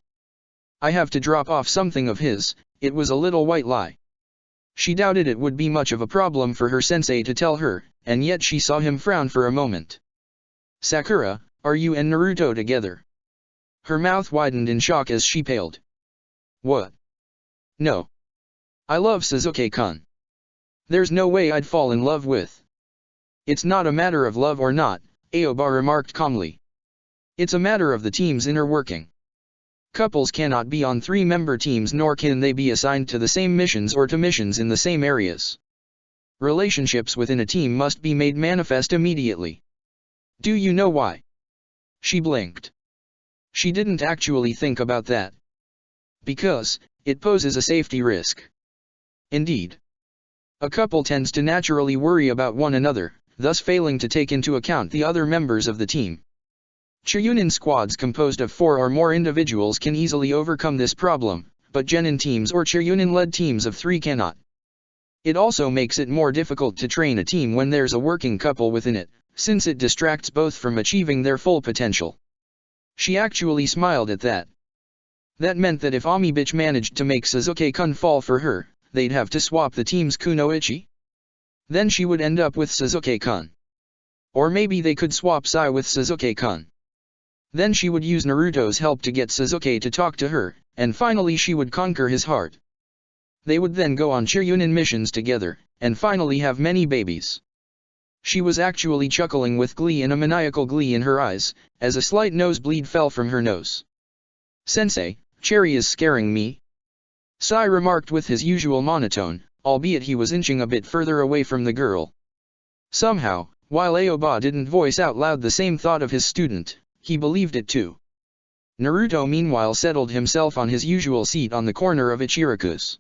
I have to drop off something of his." It was a little white lie. She doubted it would be much of a problem for her sensei to tell her, and yet she saw him frown for a moment. "Sakura, are you and Naruto together?" Her mouth widened in shock as she paled. "What? No. I love Sasuke-kun. There's no way I'd fall in love with." "It's not a matter of love or not," Aoba remarked calmly. "It's a matter of the team's inner working. Couples cannot be on 3-member teams nor can they be assigned to the same missions or to missions in the same areas. Relationships within a team must be made manifest immediately. Do you know why?" She blinked. She didn't actually think about that. Because it poses a safety risk. Indeed. A couple tends to naturally worry about one another, thus failing to take into account the other members of the team. Chunin squads composed of 4 or more individuals can easily overcome this problem, but Genin teams or Chunin-led teams of 3 cannot. It also makes it more difficult to train a team when there's a working couple within it, since it distracts both from achieving their full potential. She actually smiled at that. That meant that if Ami bitch managed to make Sasuke-kun fall for her, they'd have to swap the team's kunoichi? Then she would end up with Sasuke-kun. Or maybe they could swap Sai with Sasuke-kun. Then she would use Naruto's help to get Sasuke to talk to her, and finally she would conquer his heart. They would then go on Chunin missions together, and finally have many babies. She was actually chuckling with glee and a maniacal glee in her eyes, as a slight nosebleed fell from her nose. "Sensei, Cherry is scaring me," Sai remarked with his usual monotone, albeit he was inching a bit further away from the girl. Somehow, while Aoba didn't voice out loud the same thought of his student, he believed it too. Naruto meanwhile settled himself on his usual seat on the corner of Ichiraku's.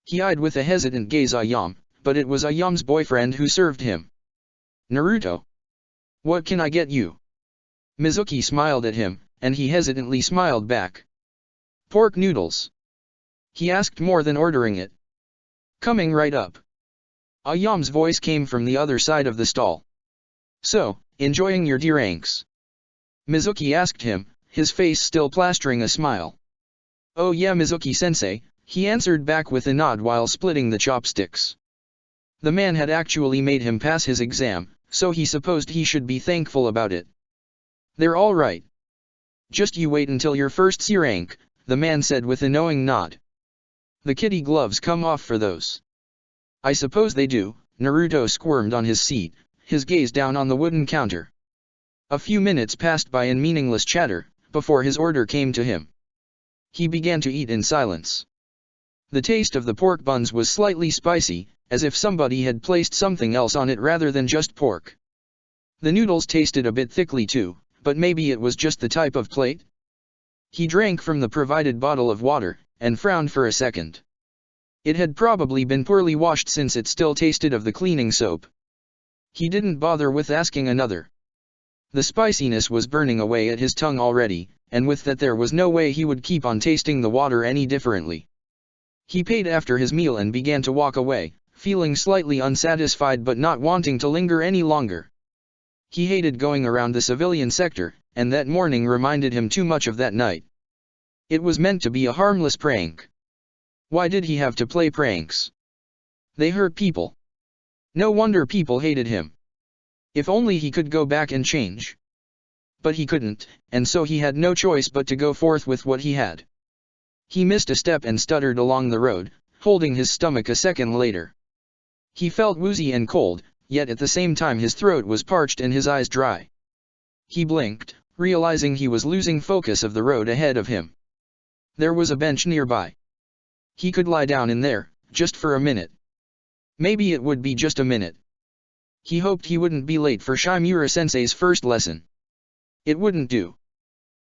He eyed with a hesitant gaze Ayame, but it was Ayame's boyfriend who served him. "Naruto? What can I get you?" Mizuki smiled at him, and he hesitantly smiled back. "Pork noodles," he asked more than ordering it. "Coming right up." Ayame's voice came from the other side of the stall. "So, enjoying your drinks?" Mizuki asked him, his face still plastering a smile. "Oh yeah Mizuki-sensei," he answered back with a nod while splitting the chopsticks. The man had actually made him pass his exam, so he supposed he should be thankful about it. "They're all right. Just you wait until your first C rank," the man said with a knowing nod. "The kitty gloves come off for those." "I suppose they do," Naruto squirmed on his seat, his gaze down on the wooden counter. A few minutes passed by in meaningless chatter, before his order came to him. He began to eat in silence. The taste of the pork buns was slightly spicy, as if somebody had placed something else on it rather than just pork. The noodles tasted a bit thickly too, but maybe it was just the type of plate? He drank from the provided bottle of water, and frowned for a second. It had probably been poorly washed since it still tasted of the cleaning soap. He didn't bother with asking another. The spiciness was burning away at his tongue already, and with that there was no way he would keep on tasting the water any differently. He paid after his meal and began to walk away, feeling slightly unsatisfied but not wanting to linger any longer. He hated going around the civilian sector, and that morning reminded him too much of that night. It was meant to be a harmless prank. Why did he have to play pranks? They hurt people. No wonder people hated him. If only he could go back and change. But he couldn't, and so he had no choice but to go forth with what he had. He missed a step and stuttered along the road, holding his stomach a second later. He felt woozy and cold, yet at the same time his throat was parched and his eyes dry. He blinked, realizing he was losing focus of the road ahead of him. There was a bench nearby. He could lie down in there, just for a minute. Maybe it would be just a minute. He hoped he wouldn't be late for Shimura-sensei's first lesson. It wouldn't do.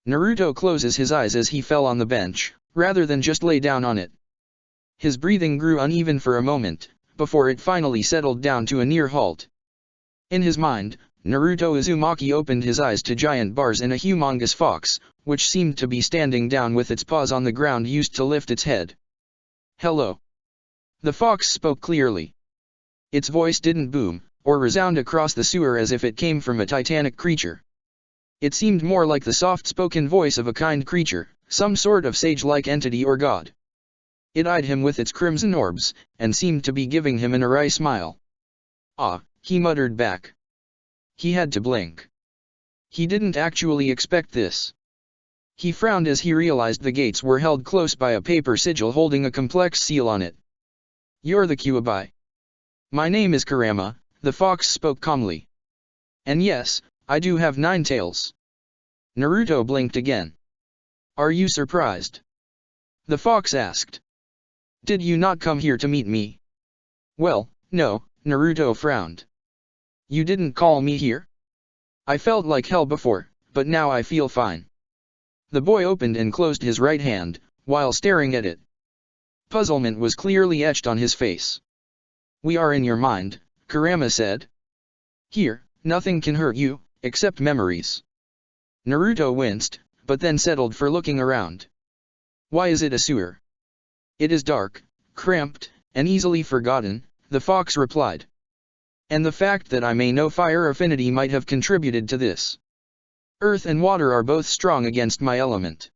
Naruto closes his eyes as he fell on the bench, rather than just lay down on it. His breathing grew uneven for a moment, before it finally settled down to a near halt. In his mind, Naruto Uzumaki opened his eyes to giant bars and a humongous fox, which seemed to be standing down with its paws on the ground used to lift its head. "Hello." The fox spoke clearly. Its voice didn't boom, or resound across the sewer as if it came from a titanic creature. It seemed more like the soft-spoken voice of a kind creature, some sort of sage-like entity or god. It eyed him with its crimson orbs, and seemed to be giving him an awry smile. "Ah," he muttered back. He had to blink. He didn't actually expect this. He frowned as he realized the gates were held close by a paper sigil holding a complex seal on it. "You're the Kyuubi." "My name is Kurama," the fox spoke calmly. "And yes, I do have 9 tails." Naruto blinked again. "Are you surprised?" the fox asked. "Did you not come here to meet me?" "Well, no," Naruto frowned. "You didn't call me here?" "I felt like hell before, but now I feel fine." The boy opened and closed his right hand, while staring at it. Puzzlement was clearly etched on his face. "We are in your mind," Kurama said. "Here, nothing can hurt you, except memories." Naruto winced, but then settled for looking around. "Why is it a sewer?" "It is dark, cramped, and easily forgotten," the fox replied. "And the fact that I may know fire affinity might have contributed to this. Earth and water are both strong against my element.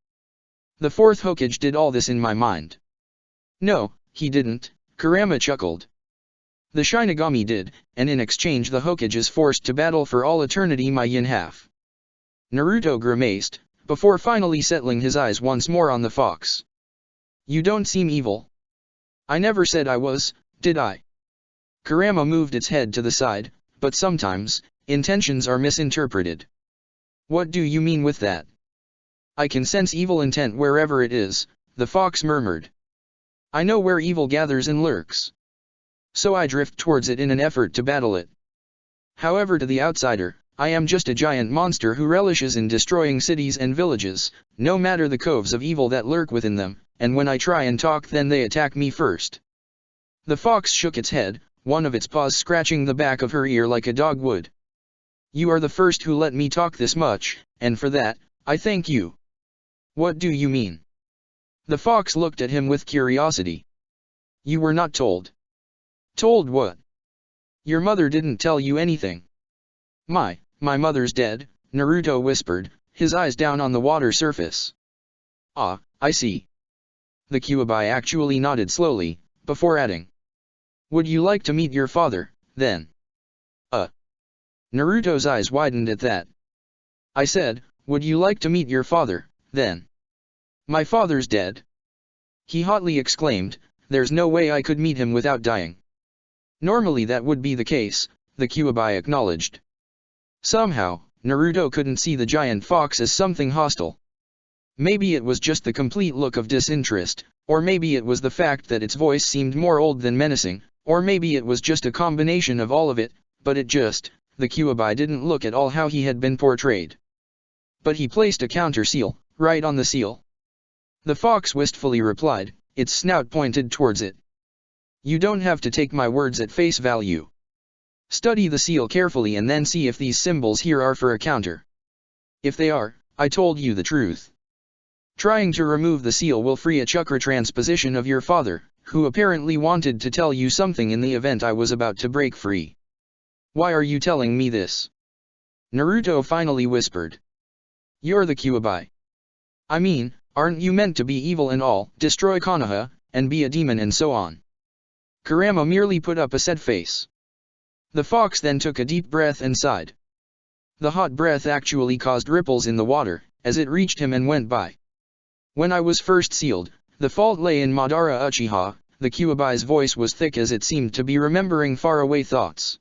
The 4th Hokage did all this in my mind." "No, he didn't," Kurama chuckled. "The Shinigami did, and in exchange the Hokage is forced to battle for all eternity my yin half." Naruto grimaced, before finally settling his eyes once more on the fox. "You don't seem evil." "I never said I was, did I?" Kurama moved its head to the side, "but sometimes, intentions are misinterpreted." "What do you mean with that?" "I can sense evil intent wherever it is," the fox murmured. "I know where evil gathers and lurks. So I drift towards it in an effort to battle it. However, to the outsider, I am just a giant monster who relishes in destroying cities and villages, no matter the coves of evil that lurk within them, and when I try and talk then they attack me first." The fox shook its head, one of its paws scratching the back of her ear like a dog would. "You are the first who let me talk this much, and for that, I thank you." "What do you mean?" The fox looked at him with curiosity. "You were not told." "Told what?" "Your mother didn't tell you anything." My mother's dead," Naruto whispered, his eyes down on the water surface. "Ah, I see." The Kyuubi actually nodded slowly, before adding. "Would you like to meet your father, then?" Naruto's eyes widened at that. "I said, would you like to meet your father, then?" "My father's dead?" he hotly exclaimed. "There's no way I could meet him without dying." "Normally that would be the case," the Kyuubi acknowledged. Somehow, Naruto couldn't see the giant fox as something hostile. Maybe it was just the complete look of disinterest, or maybe it was the fact that its voice seemed more old than menacing, or maybe it was just a combination of all of it, but the Kyuubi didn't look at all how he had been portrayed. But he placed a counter seal, right on the seal. The fox wistfully replied, its snout pointed towards it. "You don't have to take my words at face value. Study the seal carefully and then see if these symbols here are for a counter. If they are, I told you the truth. Trying to remove the seal will free a chakra transposition of your father, who apparently wanted to tell you something in the event I was about to break free. Why are you telling me this? Naruto finally whispered. You're the Kyuubi. I mean, aren't you meant to be evil and all, destroy Konoha, and be a demon and so on? Kurama merely put up a sad face. The fox then took a deep breath and sighed. The hot breath actually caused ripples in the water, as it reached him and went by. When I was first sealed, the fault lay in Madara Uchiha. The Kyuubi's voice was thick as it seemed to be remembering faraway thoughts.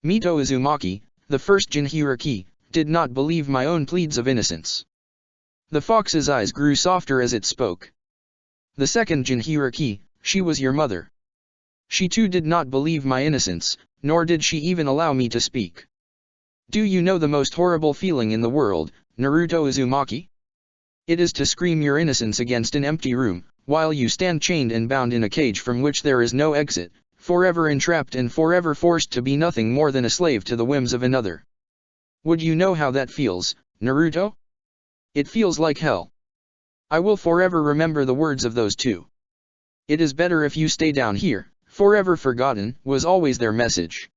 Mito Uzumaki, the first Jinchuriki, did not believe my own pleads of innocence. The fox's eyes grew softer as it spoke. The second Jinchuriki, she was your mother. She too did not believe my innocence, nor did she even allow me to speak. Do you know the most horrible feeling in the world, Naruto Uzumaki? It is to scream your innocence against an empty room, while you stand chained and bound in a cage from which there is no exit, forever entrapped and forever forced to be nothing more than a slave to the whims of another. Would you know how that feels, Naruto? It feels like hell. I will forever remember the words of those two. It is better if you stay down here, forever forgotten, was always their message.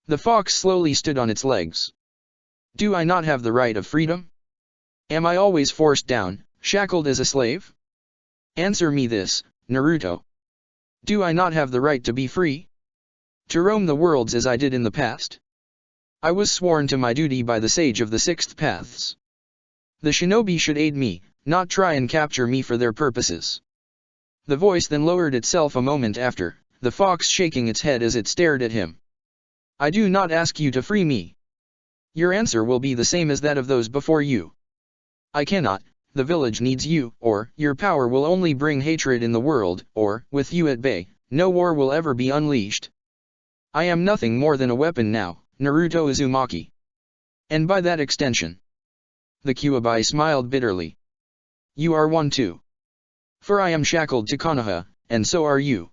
The fox slowly stood on its legs. Do I not have the right of freedom? Am I always forced down, shackled as a slave? Answer me this, Naruto. Do I not have the right to be free? To roam the worlds as I did in the past? I was sworn to my duty by the sage of the sixth paths. The shinobi should aid me, not try and capture me for their purposes. The voice then lowered itself a moment after, the fox shaking its head as it stared at him. I do not ask you to free me. Your answer will be the same as that of those before you. I cannot. The village needs you, or your power will only bring hatred in the world, or, with you at bay, no war will ever be unleashed. I am nothing more than a weapon now, Naruto Uzumaki. And by that extension. The Kyuubi smiled bitterly. You are one too. For I am shackled to Konoha, and so are you.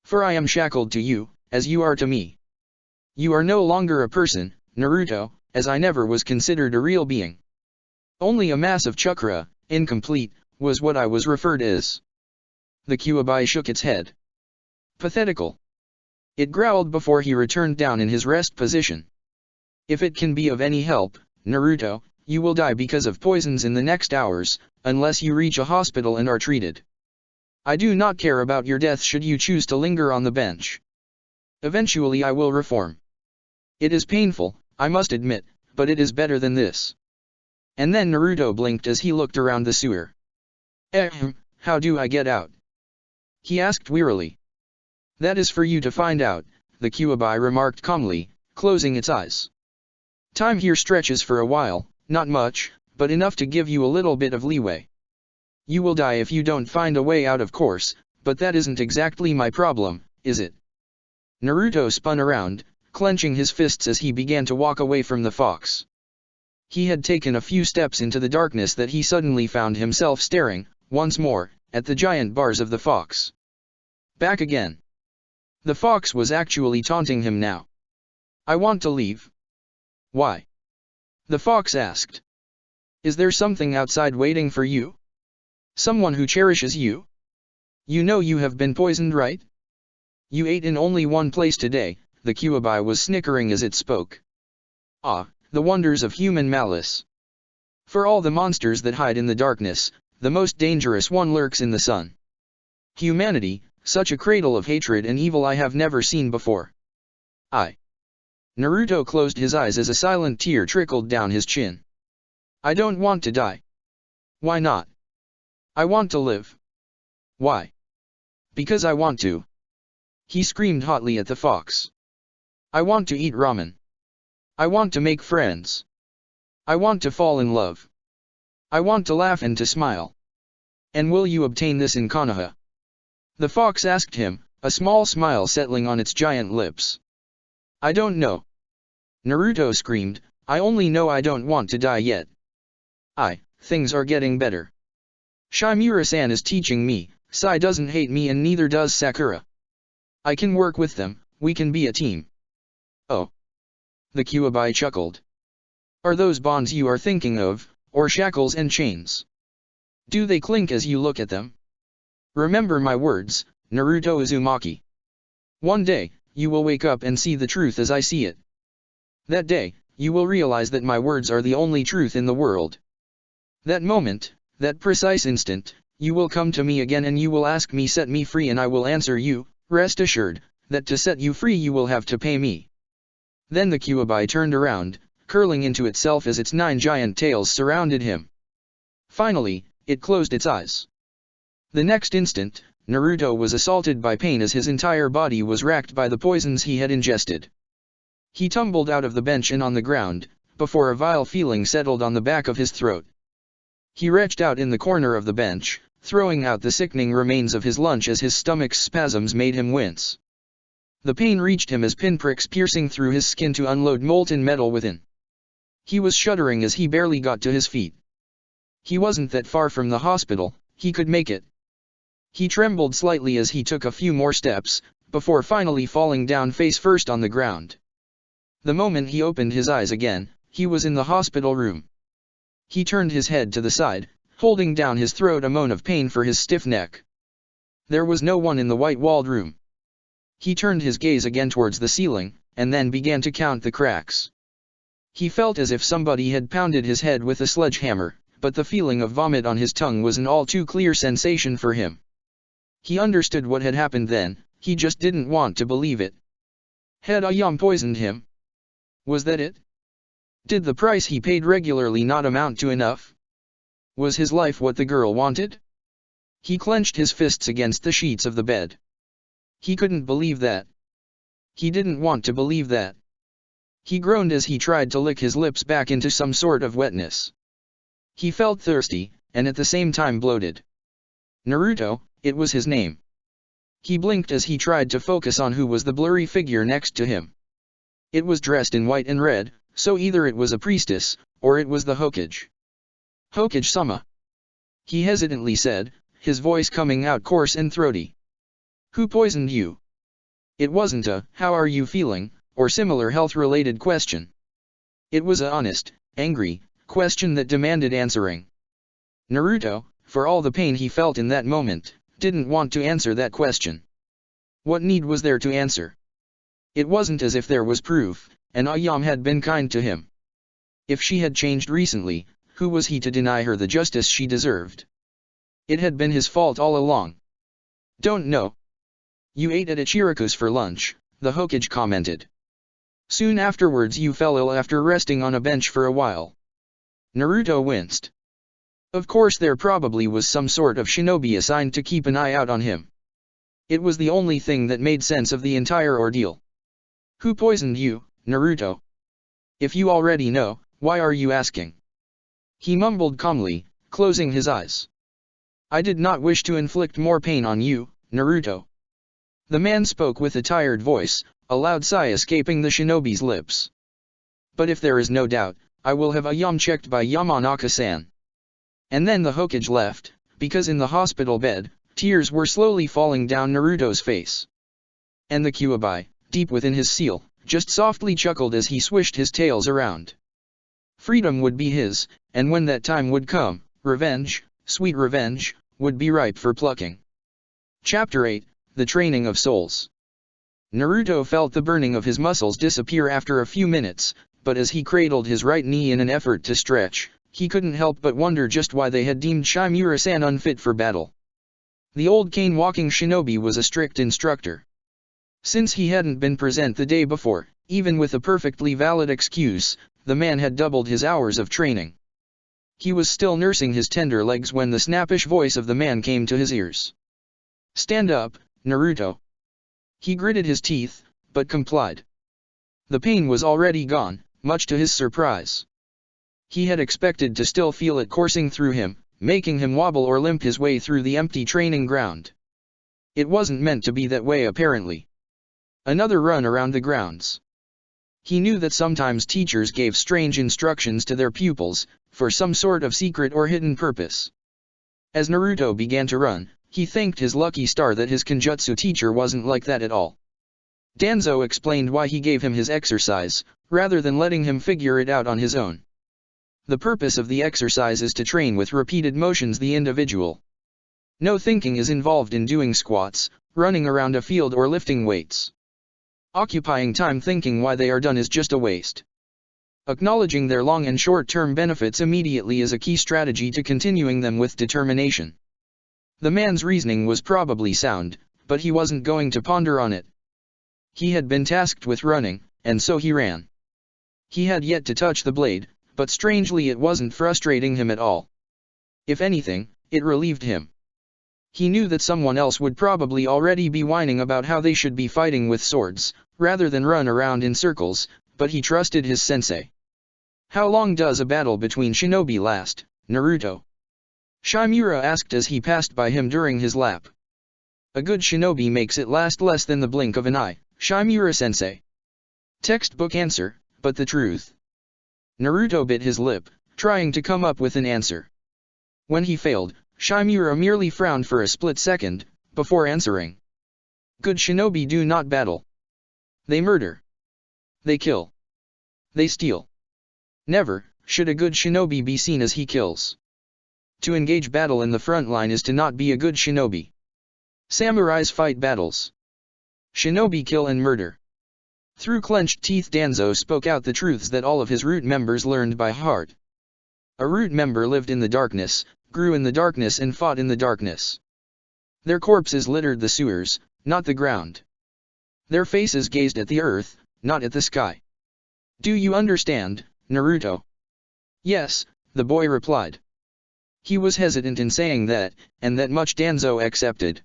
For I am shackled to you, as you are to me. You are no longer a person, Naruto, as I never was considered a real being. Only a mass of chakra, incomplete, was what I was referred as. The Kyuubi shook its head. Pathetical. It growled before he returned down in his rest position. If it can be of any help, Naruto, you will die because of poisons in the next hours, unless you reach a hospital and are treated. I do not care about your death should you choose to linger on the bench. Eventually I will reform. It is painful, I must admit, but it is better than this. And then Naruto blinked as he looked around the sewer. How do I get out? He asked wearily. That is for you to find out, the Kyuubi remarked calmly, closing its eyes. Time here stretches for a while, not much, but enough to give you a little bit of leeway. You will die if you don't find a way out of course, but that isn't exactly my problem, is it? Naruto spun around, clenching his fists as he began to walk away from the fox. He had taken a few steps into the darkness that he suddenly found himself staring, once more, at the giant bars of the fox. Back again. The fox was actually taunting him now. I want to leave. Why? The fox asked. Is there something outside waiting for you? Someone who cherishes you? You know you have been poisoned, right? You ate in only one place today, the Kyuubi was snickering as it spoke. Ah, the wonders of human malice. For all the monsters that hide in the darkness, the most dangerous one lurks in the sun. Humanity, such a cradle of hatred and evil I have never seen before. Naruto closed his eyes as a silent tear trickled down his chin. I don't want to die. Why not? I want to live. Why? Because I want to. He screamed hotly at the fox. I want to eat ramen. I want to make friends. I want to fall in love. I want to laugh and to smile. And will you obtain this in Konoha? The fox asked him, a small smile settling on its giant lips. I don't know. Naruto screamed, I only know I don't want to die yet. Things are getting better. Shimura-san is teaching me, Sai doesn't hate me and neither does Sakura. I can work with them, we can be a team. Oh. The Kyuubi chuckled. Are those bonds you are thinking of, or shackles and chains? Do they clink as you look at them? Remember my words, Naruto Uzumaki. One day, you will wake up and see the truth as I see it. That day, you will realize that my words are the only truth in the world. That moment, that precise instant, you will come to me again and you will ask me set me free and I will answer you, rest assured, that to set you free you will have to pay me. Then the Kyuubi turned around, curling into itself as its 9 giant tails surrounded him. Finally, it closed its eyes. The next instant, Naruto was assaulted by pain as his entire body was racked by the poisons he had ingested. He tumbled out of the bench and on the ground, before a vile feeling settled on the back of his throat. He retched out in the corner of the bench, throwing out the sickening remains of his lunch as his stomach's spasms made him wince. The pain reached him as pinpricks piercing through his skin to unload molten metal within. He was shuddering as he barely got to his feet. He wasn't that far from the hospital, he could make it. He trembled slightly as he took a few more steps, before finally falling down face first on the ground. The moment he opened his eyes again, he was in the hospital room. He turned his head to the side, holding down his throat a moan of pain for his stiff neck. There was no one in the white-walled room. He turned his gaze again towards the ceiling, and then began to count the cracks. He felt as if somebody had pounded his head with a sledgehammer, but the feeling of vomit on his tongue was an all-too-clear sensation for him. He understood what had happened then, he just didn't want to believe it. Had Ayam poisoned him? Was that it? Did the price he paid regularly not amount to enough? Was his life what the girl wanted? He clenched his fists against the sheets of the bed. He couldn't believe that. He didn't want to believe that. He groaned as he tried to lick his lips back into some sort of wetness. He felt thirsty, and at the same time bloated. Naruto, it was his name. He blinked as he tried to focus on who was the blurry figure next to him. It was dressed in white and red, so either it was a priestess, or it was the Hokage. Hokage-sama. He hesitantly said, his voice coming out coarse and throaty. Who poisoned you? It wasn't a, how are you feeling, or similar health-related question. It was a honest, angry, question that demanded answering. Naruto, for all the pain he felt in that moment, didn't want to answer that question. What need was there to answer? It wasn't as if there was proof, and Ayam had been kind to him. If she had changed recently, who was he to deny her the justice she deserved? It had been his fault all along. Don't know. You ate at Ichiraku's for lunch, the Hokage commented. Soon afterwards you fell ill after resting on a bench for a while. Naruto winced. Of course there probably was some sort of shinobi assigned to keep an eye out on him. It was the only thing that made sense of the entire ordeal. Who poisoned you, Naruto? If you already know, why are you asking? He mumbled calmly, closing his eyes. I did not wish to inflict more pain on you, Naruto. The man spoke with a tired voice, a loud sigh escaping the shinobi's lips. But if there is no doubt, I will have Ayam checked by Yamanaka-san. And then the Hokage left, because in the hospital bed, tears were slowly falling down Naruto's face. And the Kyuubi, deep within his seal, just softly chuckled as he swished his tails around. Freedom would be his, and when that time would come, revenge, sweet revenge, would be ripe for plucking. Chapter 8, The Training of Souls. Naruto felt the burning of his muscles disappear after a few minutes, but as he cradled his right knee in an effort to stretch, he couldn't help but wonder just why they had deemed Shimura-san unfit for battle. The old cane-walking shinobi was a strict instructor. Since he hadn't been present the day before, even with a perfectly valid excuse, the man had doubled his hours of training. He was still nursing his tender legs when the snappish voice of the man came to his ears. Stand up, Naruto. He gritted his teeth, but complied. The pain was already gone, much to his surprise. He had expected to still feel it coursing through him, making him wobble or limp his way through the empty training ground. It wasn't meant to be that way apparently. Another run around the grounds. He knew that sometimes teachers gave strange instructions to their pupils, for some sort of secret or hidden purpose. As Naruto began to run, he thanked his lucky star that his Kenjutsu teacher wasn't like that at all. Danzo explained why he gave him his exercise, rather than letting him figure it out on his own. The purpose of the exercise is to train with repeated motions the individual. No thinking is involved in doing squats, running around a field or lifting weights. Occupying time thinking why they are done is just a waste. Acknowledging their long and short-term benefits immediately is a key strategy to continuing them with determination. The man's reasoning was probably sound, but he wasn't going to ponder on it. He had been tasked with running, and so he ran. He had yet to touch the blade, but strangely it wasn't frustrating him at all. If anything, it relieved him. He knew that someone else would probably already be whining about how they should be fighting with swords, rather than run around in circles, but he trusted his sensei. How long does a battle between shinobi last, Naruto? Shimura asked as he passed by him during his lap. A good shinobi makes it last less than the blink of an eye, Shimura-sensei. Textbook answer, but the truth. Naruto bit his lip, trying to come up with an answer. When he failed, Shimura merely frowned for a split second, before answering. Good shinobi do not battle. They murder. They kill. They steal. Never should a good shinobi be seen as he kills. To engage battle in the front line is to not be a good shinobi. Samurais fight battles. Shinobi kill and murder. Through clenched teeth Danzo spoke out the truths that all of his root members learned by heart. A root member lived in the darkness, grew in the darkness and fought in the darkness. Their corpses littered the sewers, not the ground. Their faces gazed at the earth, not at the sky. Do you understand, Naruto? Yes, the boy replied. He was hesitant in saying that, and that much Danzo accepted.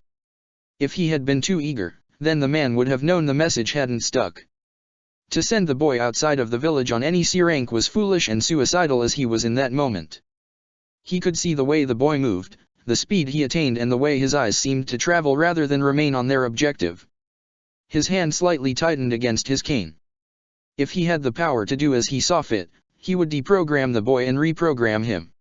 If he had been too eager, then the man would have known the message hadn't stuck. To send the boy outside of the village on any C rank was foolish and suicidal as he was in that moment. He could see the way the boy moved, the speed he attained and the way his eyes seemed to travel rather than remain on their objective. His hand slightly tightened against his cane. If he had the power to do as he saw fit, he would deprogram the boy and reprogram him.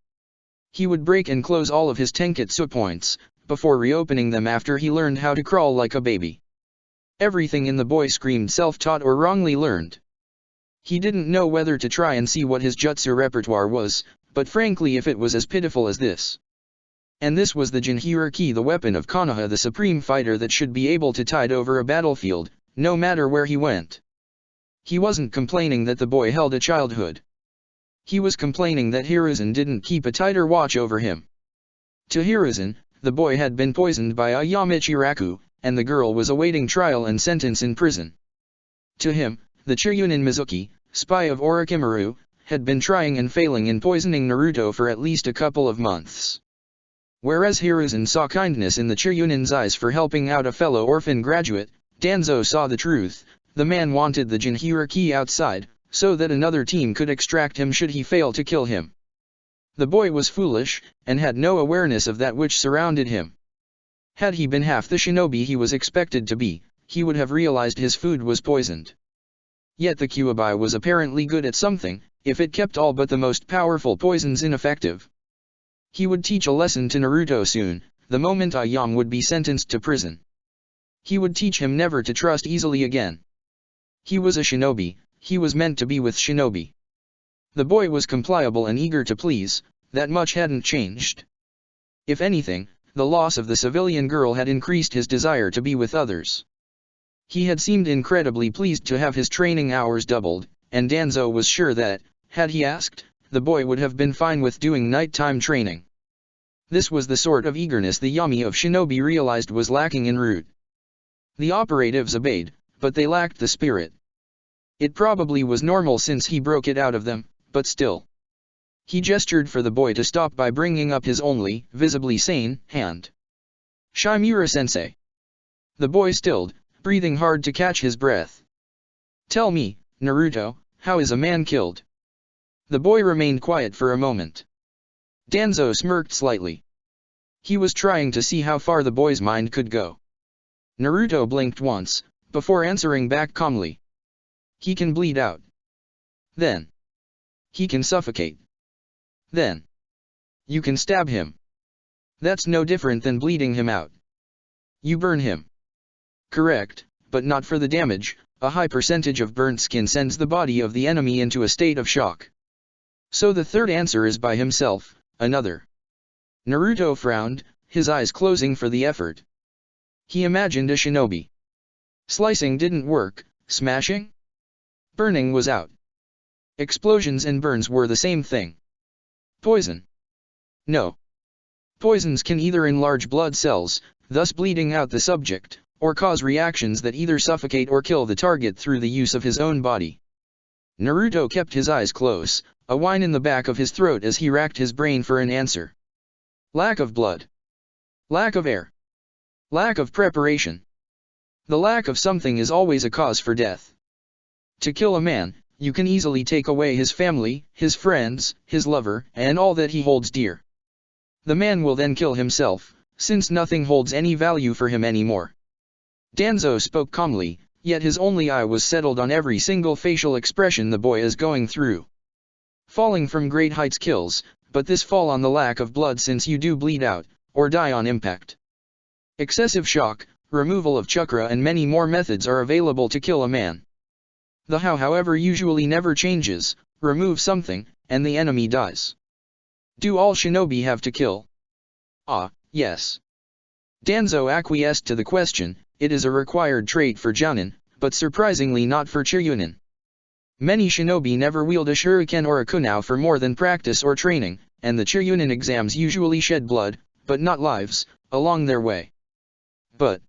He would break and close all of his tenketsu points, before reopening them after he learned how to crawl like a baby. Everything in the boy screamed self-taught or wrongly learned. He didn't know whether to try and see what his jutsu repertoire was, but frankly if it was as pitiful as this. And this was the Jinhiriki, the weapon of Konoha, the supreme fighter that should be able to tide over a battlefield, no matter where he went. He wasn't complaining that the boy held a childhood. He was complaining that Hiruzen didn't keep a tighter watch over him. To Hiruzen, the boy had been poisoned by a Yamichiraku, and the girl was awaiting trial and sentence in prison. To him, the Chiryunin Mizuki, spy of Orochimaru, had been trying and failing in poisoning Naruto for at least a couple of months. Whereas Hiruzen saw kindness in the Chiryunin's eyes for helping out a fellow orphan graduate, Danzo saw the truth. The man wanted the Jinhiriki outside, so that another team could extract him should he fail to kill him. The boy was foolish, and had no awareness of that which surrounded him. Had he been half the shinobi he was expected to be, he would have realized his food was poisoned. Yet the Kyuubi was apparently good at something, if it kept all but the most powerful poisons ineffective. He would teach a lesson to Naruto soon, the moment Ayam would be sentenced to prison. He would teach him never to trust easily again. He was a shinobi, he was meant to be with shinobi. The boy was compliable and eager to please, that much hadn't changed. If anything, the loss of the civilian girl had increased his desire to be with others. He had seemed incredibly pleased to have his training hours doubled, and Danzo was sure that, had he asked, the boy would have been fine with doing nighttime training. This was the sort of eagerness the Yami of shinobi realized was lacking in Root. The operatives obeyed, but they lacked the spirit. It probably was normal since he broke it out of them, but still. He gestured for the boy to stop by bringing up his only, visibly sane, hand. Shimura-sensei. The boy stilled, breathing hard to catch his breath. Tell me, Naruto, how is a man killed? The boy remained quiet for a moment. Danzo smirked slightly. He was trying to see how far the boy's mind could go. Naruto blinked once, before answering back calmly. He can bleed out. Then. He can suffocate. Then. You can stab him. That's no different than bleeding him out. You burn him. Correct, but not for the damage. A high percentage of burnt skin sends the body of the enemy into a state of shock. So the third answer is by himself, another. Naruto frowned, his eyes closing for the effort. He imagined a shinobi. Slicing didn't work, smashing? Burning was out. Explosions and burns were the same thing. Poison? No. Poisons can either enlarge blood cells, thus bleeding out the subject, or cause reactions that either suffocate or kill the target through the use of his own body. Naruto kept his eyes close, a whine in the back of his throat as he racked his brain for an answer. Lack of blood. Lack of air. Lack of preparation. The lack of something is always a cause for death. To kill a man, you can easily take away his family, his friends, his lover, and all that he holds dear. The man will then kill himself, since nothing holds any value for him anymore. Danzo spoke calmly, yet his only eye was settled on every single facial expression the boy is going through. Falling from great heights kills, but this fall on the lack of blood since you do bleed out, or die on impact. Excessive shock, removal of chakra and many more methods are available to kill a man. The how however usually never changes, remove something, and the enemy dies. Do all shinobi have to kill? Ah, yes. Danzo acquiesced to the question. It is a required trait for jounin, but surprisingly not for chiryunin. Many shinobi never wield a shuriken or a kunao for more than practice or training, and the chiryunin exams usually shed blood, but not lives, along their way. But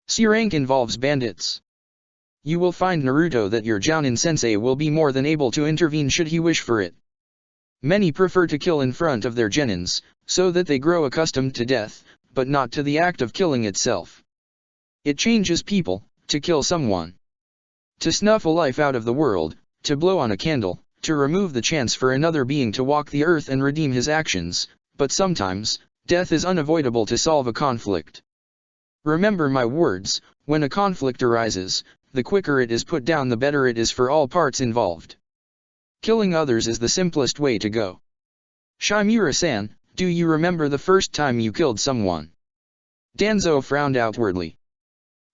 C rank involves bandits. You will find Naruto that your jounin sensei will be more than able to intervene should he wish for it. Many prefer to kill in front of their genins, so that they grow accustomed to death, but not to the act of killing itself. It changes people, to kill someone. To snuff a life out of the world, to blow on a candle, to remove the chance for another being to walk the earth and redeem his actions, but sometimes, death is unavoidable to solve a conflict. Remember my words, when a conflict arises, the quicker it is put down the better it is for all parts involved. Killing others is the simplest way to go. Shimura-san, do you remember the first time you killed someone? Danzo frowned outwardly.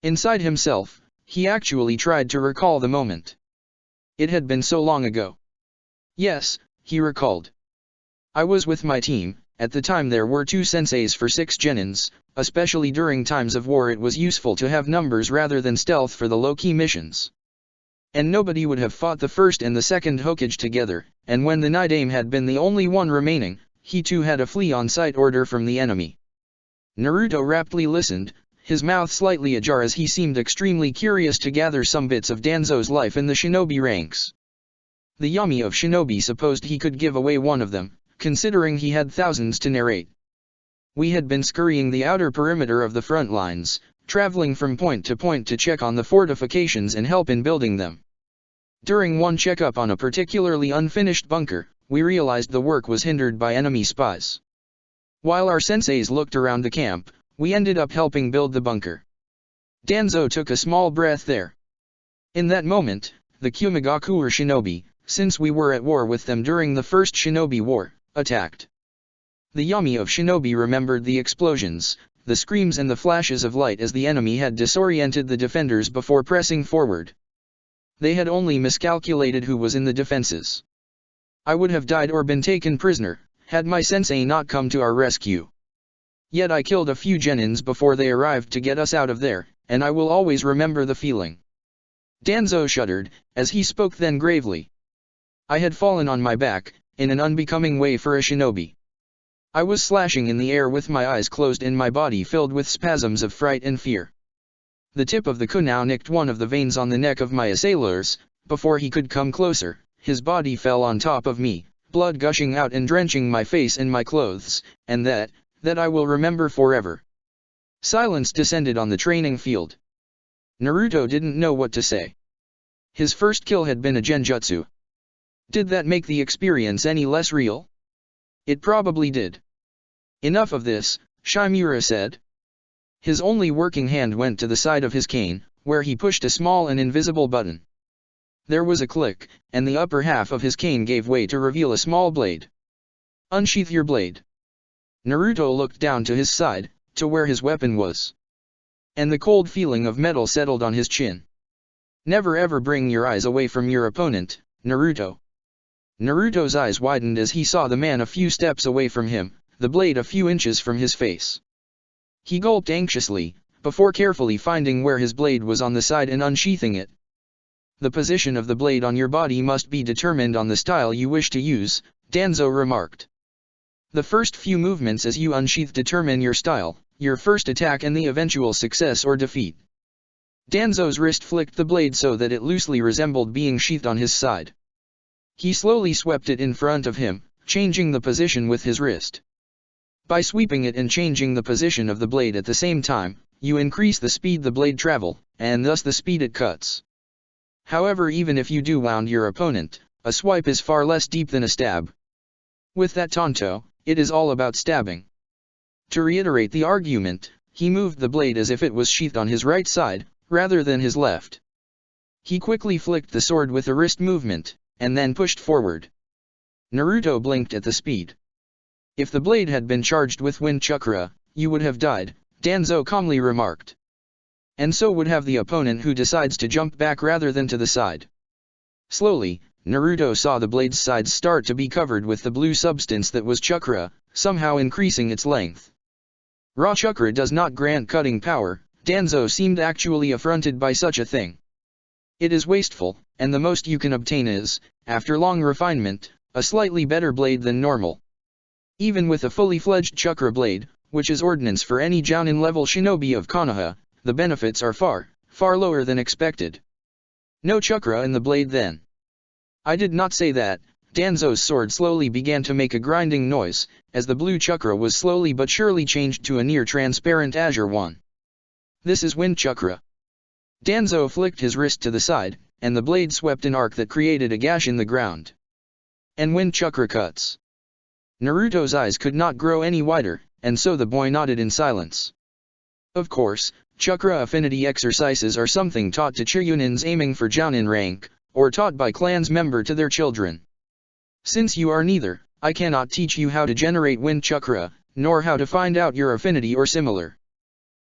Inside himself, he actually tried to recall the moment. It had been so long ago. Yes, he recalled. I was with my team. At the time there were 2 senseis for 6 genins, especially during times of war it was useful to have numbers rather than stealth for the low-key missions. And nobody would have fought the first and the second Hokage together, and when the Nidaime had been the only one remaining, he too had a flee-on-sight order from the enemy. Naruto raptly listened, his mouth slightly ajar as he seemed extremely curious to gather some bits of Danzo's life in the shinobi ranks. The Yami of shinobi supposed he could give away one of them, considering he had thousands to narrate. We had been scurrying the outer perimeter of the front lines, traveling from point to check on the fortifications and help in building them. During one checkup on a particularly unfinished bunker, we realized the work was hindered by enemy spies. While our senseis looked around the camp, we ended up helping build the bunker. Danzo took a small breath there. In that moment, the Kumigaku or shinobi, since we were at war with them during the first shinobi war, attacked. The Yami of shinobi remembered the explosions, the screams and the flashes of light as the enemy had disoriented the defenders before pressing forward. They had only miscalculated who was in the defenses. I would have died or been taken prisoner, had my sensei not come to our rescue. Yet I killed a few genins before they arrived to get us out of there, and I will always remember the feeling. Danzo shuddered, as he spoke then gravely. I had fallen on my back, in an unbecoming way for a shinobi. I was slashing in the air with my eyes closed and my body filled with spasms of fright and fear. The tip of the kunao nicked one of the veins on the neck of my assailers. Before he could come closer, his body fell on top of me, blood gushing out and drenching my face and my clothes, and that I will remember forever. Silence descended on the training field. Naruto didn't know what to say. His first kill had been a genjutsu. Did that make the experience any less real? It probably did. Enough of this, Shimura said. His only working hand went to the side of his cane, where he pushed a small and invisible button. There was a click, and the upper half of his cane gave way to reveal a small blade. Unsheath your blade. Naruto looked down to his side, to where his weapon was. And the cold feeling of metal settled on his chin. Never ever bring your eyes away from your opponent, Naruto. Naruto's eyes widened as he saw the man a few steps away from him, the blade a few inches from his face. He gulped anxiously, before carefully finding where his blade was on the side and unsheathing it. The position of the blade on your body must be determined on the style you wish to use, Danzo remarked. The first few movements as you unsheath determine your style, your first attack and the eventual success or defeat. Danzo's wrist flicked the blade so that it loosely resembled being sheathed on his side. He slowly swept it in front of him, changing the position with his wrist. By sweeping it and changing the position of the blade at the same time, you increase the speed the blade travel, and thus the speed it cuts. However, even if you do wound your opponent, a swipe is far less deep than a stab. With that tanto, it is all about stabbing. To reiterate the argument, he moved the blade as if it was sheathed on his right side, rather than his left. He quickly flicked the sword with a wrist movement, and then pushed forward. Naruto blinked at the speed. If the blade had been charged with wind chakra, you would have died, Danzo calmly remarked. And so would have the opponent who decides to jump back rather than to the side. Slowly, Naruto saw the blade's sides start to be covered with the blue substance that was chakra, somehow increasing its length. Raw chakra does not grant cutting power, Danzo seemed actually affronted by such a thing. It is wasteful, and the most you can obtain is, after long refinement, a slightly better blade than normal. Even with a fully fledged chakra blade, which is ordnance for any Jounin-level shinobi of Konoha, the benefits are far, far lower than expected. No chakra in the blade then. I did not say that. Danzo's sword slowly began to make a grinding noise, as the blue chakra was slowly but surely changed to a near-transparent azure one. This is wind chakra. Danzo flicked his wrist to the side, and the blade swept an arc that created a gash in the ground. And wind chakra cuts. Naruto's eyes could not grow any wider, and so the boy nodded in silence. Of course, chakra affinity exercises are something taught to Chiryunins aiming for Jounin rank, or taught by clans member to their children. Since you are neither, I cannot teach you how to generate wind chakra, nor how to find out your affinity or similar.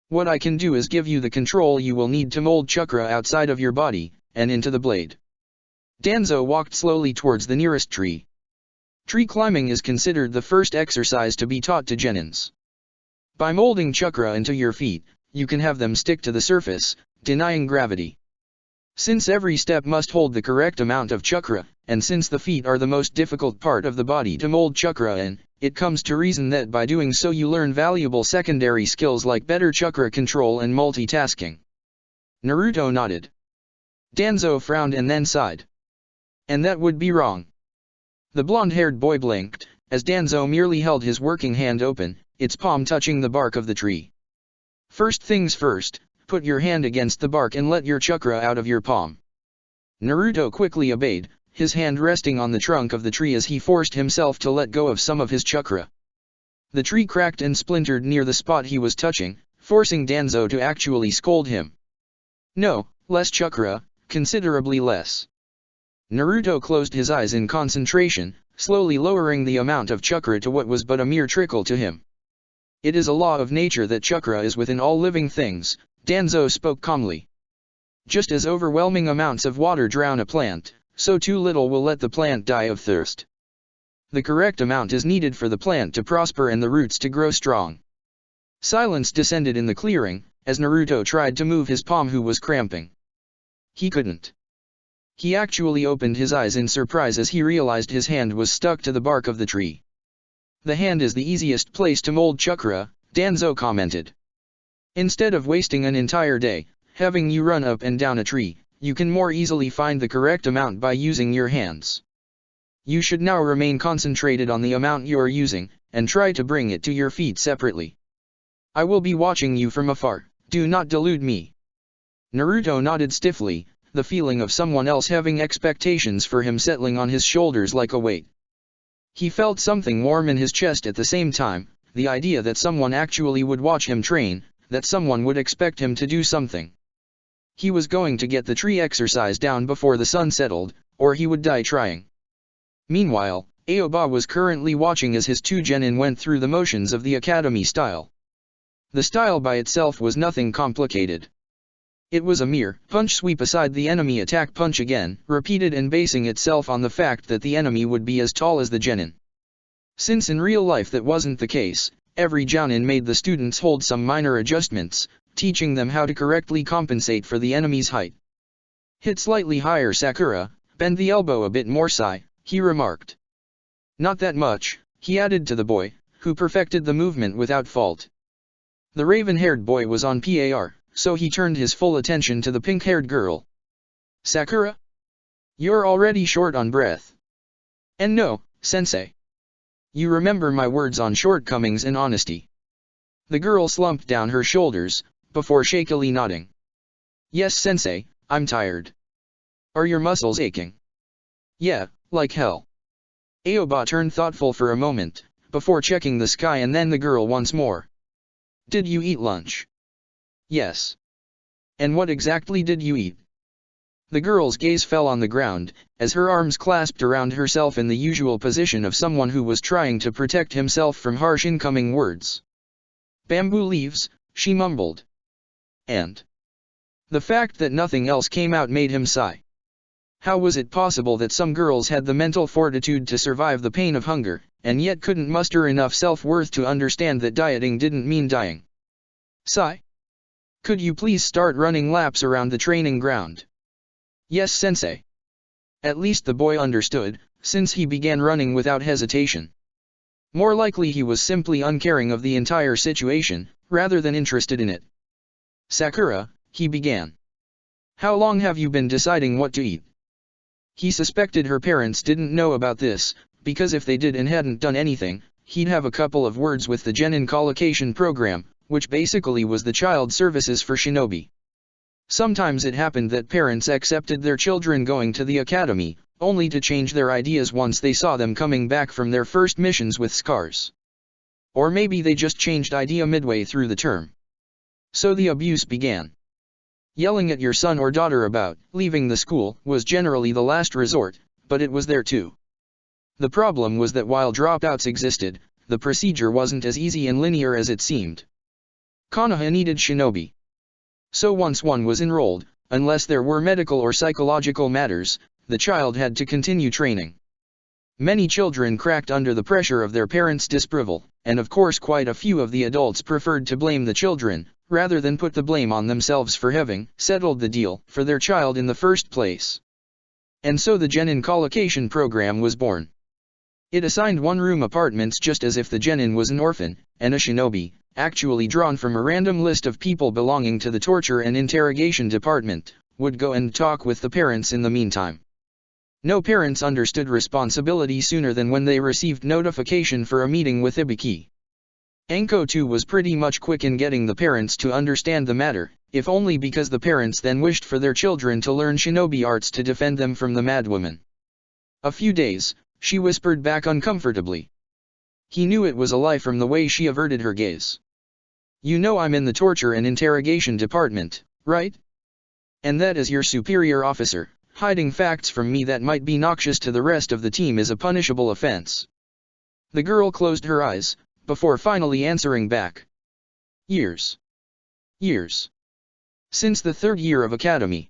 What I can do is give you the control you will need to mold chakra outside of your body, and into the blade. Danzo walked slowly towards the nearest tree. Tree climbing is considered the first exercise to be taught to genins. By molding chakra into your feet, you can have them stick to the surface, denying gravity. Since every step must hold the correct amount of chakra, and since the feet are the most difficult part of the body to mold chakra in, it comes to reason that by doing so you learn valuable secondary skills like better chakra control and multitasking. Naruto nodded. Danzo frowned and then sighed. And that would be wrong. The blonde-haired boy blinked, as Danzo merely held his working hand open, its palm touching the bark of the tree. First things first, put your hand against the bark and let your chakra out of your palm. Naruto quickly obeyed, his hand resting on the trunk of the tree as he forced himself to let go of some of his chakra. The tree cracked and splintered near the spot he was touching, forcing Danzo to actually scold him. No, less chakra, considerably less. Naruto closed his eyes in concentration, slowly lowering the amount of chakra to what was but a mere trickle to him. It is a law of nature that chakra is within all living things, Danzo spoke calmly. Just as overwhelming amounts of water drown a plant, so too little will let the plant die of thirst. The correct amount is needed for the plant to prosper and the roots to grow strong. Silence descended in the clearing, as Naruto tried to move his palm who was cramping. He couldn't. He actually opened his eyes in surprise as he realized his hand was stuck to the bark of the tree. The hand is the easiest place to mold chakra, Danzo commented. Instead of wasting an entire day, having you run up and down a tree, you can more easily find the correct amount by using your hands. You should now remain concentrated on the amount you are using, and try to bring it to your feet separately. I will be watching you from afar, do not delude me. Naruto nodded stiffly, the feeling of someone else having expectations for him settling on his shoulders like a weight. He felt something warm in his chest at the same time, the idea that someone actually would watch him train, that someone would expect him to do something. He was going to get the tree exercise down before the sun settled, or he would die trying. Meanwhile, Aoba was currently watching as his two genin went through the motions of the academy style. The style by itself was nothing complicated. It was a mere punch sweep aside the enemy attack punch again, repeated and basing itself on the fact that the enemy would be as tall as the genin. Since in real life that wasn't the case, every jounin made the students hold some minor adjustments, teaching them how to correctly compensate for the enemy's height. Hit slightly higher, Sakura, bend the elbow a bit more, Sai, he remarked. Not that much, he added to the boy, who perfected the movement without fault. The raven-haired boy was on par, so he turned his full attention to the pink-haired girl. Sakura? You're already short on breath. And no, sensei. You remember my words on shortcomings and honesty. The girl slumped down her shoulders, before shakily nodding. Yes, sensei, I'm tired. Are your muscles aching? Yeah, like hell. Aoba turned thoughtful for a moment, before checking the sky and then the girl once more. Did you eat lunch? Yes. And what exactly did you eat? The girl's gaze fell on the ground, as her arms clasped around herself in the usual position of someone who was trying to protect himself from harsh incoming words. Bamboo leaves, she mumbled. And the fact that nothing else came out made him sigh. How was it possible that some girls had the mental fortitude to survive the pain of hunger, and yet couldn't muster enough self-worth to understand that dieting didn't mean dying? Sigh. Could you please start running laps around the training ground? Yes, sensei. At least the boy understood, since he began running without hesitation. More likely he was simply uncaring of the entire situation, rather than interested in it. Sakura, he began. How long have you been deciding what to eat? He suspected her parents didn't know about this, because if they did and hadn't done anything, he'd have a couple of words with the Genin collocation program, which basically was the child services for shinobi. Sometimes it happened that parents accepted their children going to the academy, only to change their ideas once they saw them coming back from their first missions with scars. Or maybe they just changed idea midway through the term. So the abuse began. Yelling at your son or daughter about leaving the school was generally the last resort, but it was there too. The problem was that while dropouts existed, the procedure wasn't as easy and linear as it seemed. Konoha needed shinobi. So once one was enrolled, unless there were medical or psychological matters, the child had to continue training. Many children cracked under the pressure of their parents' disapproval, and of course quite a few of the adults preferred to blame the children, rather than put the blame on themselves for having settled the deal for their child in the first place. And so the Genin collocation program was born. It assigned one-room apartments just as if the Genin was an orphan, and a shinobi, actually drawn from a random list of people belonging to the torture and interrogation department, would go and talk with the parents in the meantime. No parents understood responsibility sooner than when they received notification for a meeting with Ibiki. Anko too was pretty much quick in getting the parents to understand the matter, if only because the parents then wished for their children to learn shinobi arts to defend them from the madwoman. A few days, she whispered back uncomfortably. He knew it was a lie from the way she averted her gaze. You know I'm in the torture and interrogation department, right? And that as your superior officer, hiding facts from me that might be noxious to the rest of the team is a punishable offense. The girl closed her eyes, before finally answering back. Years. Years. Since the third year of academy.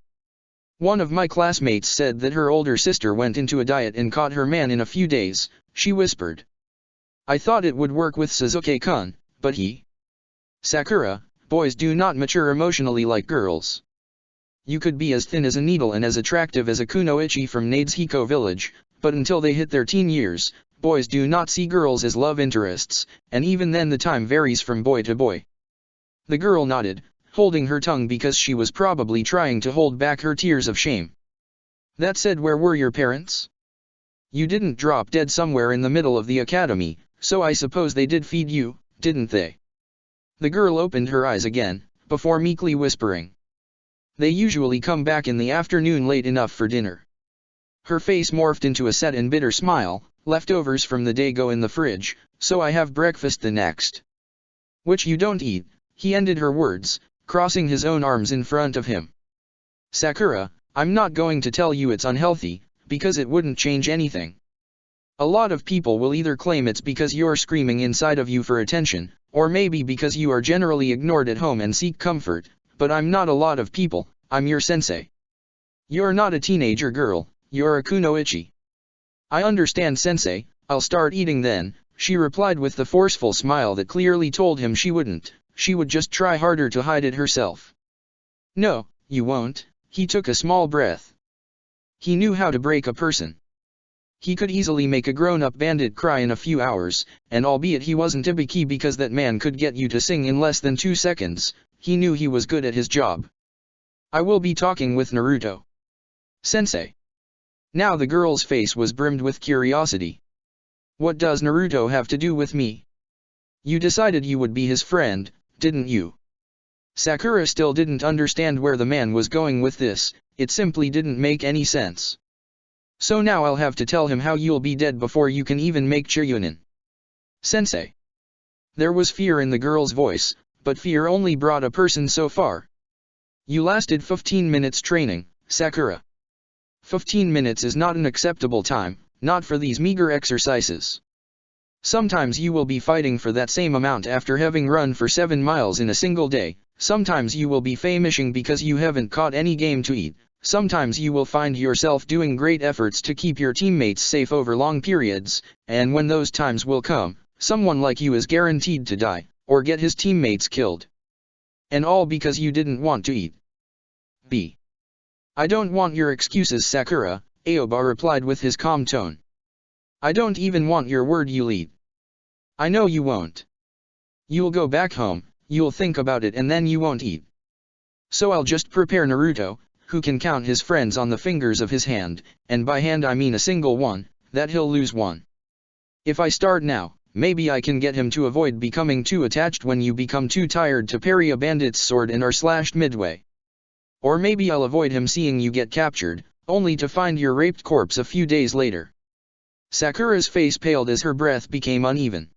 One of my classmates said that her older sister went into a diet and caught her man in a few days, she whispered. I thought it would work with Suzuki-kun, but he... Sakura, boys do not mature emotionally like girls. You could be as thin as a needle and as attractive as a kunoichi from Nadeshiko village, but until they hit their teen years, boys do not see girls as love interests, and even then the time varies from boy to boy. The girl nodded, holding her tongue because she was probably trying to hold back her tears of shame. That said, where were your parents? You didn't drop dead somewhere in the middle of the academy, so I suppose they did feed you, didn't they? The girl opened her eyes again, before meekly whispering. They usually come back in the afternoon late enough for dinner. Her face morphed into a sad and bitter smile. Leftovers from the day go in the fridge, so I have breakfast the next. Which you don't eat, he ended her words, crossing his own arms in front of him. Sakura, I'm not going to tell you it's unhealthy, because it wouldn't change anything. A lot of people will either claim it's because you're screaming inside of you for attention, or maybe because you are generally ignored at home and seek comfort, but I'm not a lot of people, I'm your sensei. You're not a teenager girl, you're a kunoichi. I understand, sensei, I'll start eating then, she replied with the forceful smile that clearly told him she wouldn't she would just try harder to hide it herself. No, you won't. He took a small breath. He knew how to break a person. He could easily make a grown-up bandit cry in a few hours, and albeit he wasn't Ibiki because that man could get you to sing in less than 2 seconds, he knew he was good at his job. I will be talking with Naruto. Sensei. Now the girl's face was brimmed with curiosity. What does Naruto have to do with me? You decided you would be his friend, didn't you? Sakura still didn't understand where the man was going with this, it simply didn't make any sense. So now I'll have to tell him how you'll be dead before you can even make Chiyunin. Sensei. There was fear in the girl's voice, but fear only brought a person so far. You lasted 15 minutes training, Sakura. 15 minutes is not an acceptable time, not for these meager exercises. Sometimes you will be fighting for that same amount after having run for 7 miles in a single day, sometimes you will be famishing because you haven't caught any game to eat. Sometimes you will find yourself doing great efforts to keep your teammates safe over long periods, and when those times will come, someone like you is guaranteed to die, or get his teammates killed. And all because you didn't want to eat. B. I don't want your excuses, Sakura, Aoba replied with his calm tone. I don't even want your word, you lead. I know you won't. You'll go back home, you'll think about it, and then you won't eat. So I'll just prepare Naruto, who can count his friends on the fingers of his hand, and by hand I mean a single one, that he'll lose one. If I start now, maybe I can get him to avoid becoming too attached when you become too tired to parry a bandit's sword and are slashed midway. Or maybe I'll avoid him seeing you get captured, only to find your raped corpse a few days later. Sakura's face paled as her breath became uneven.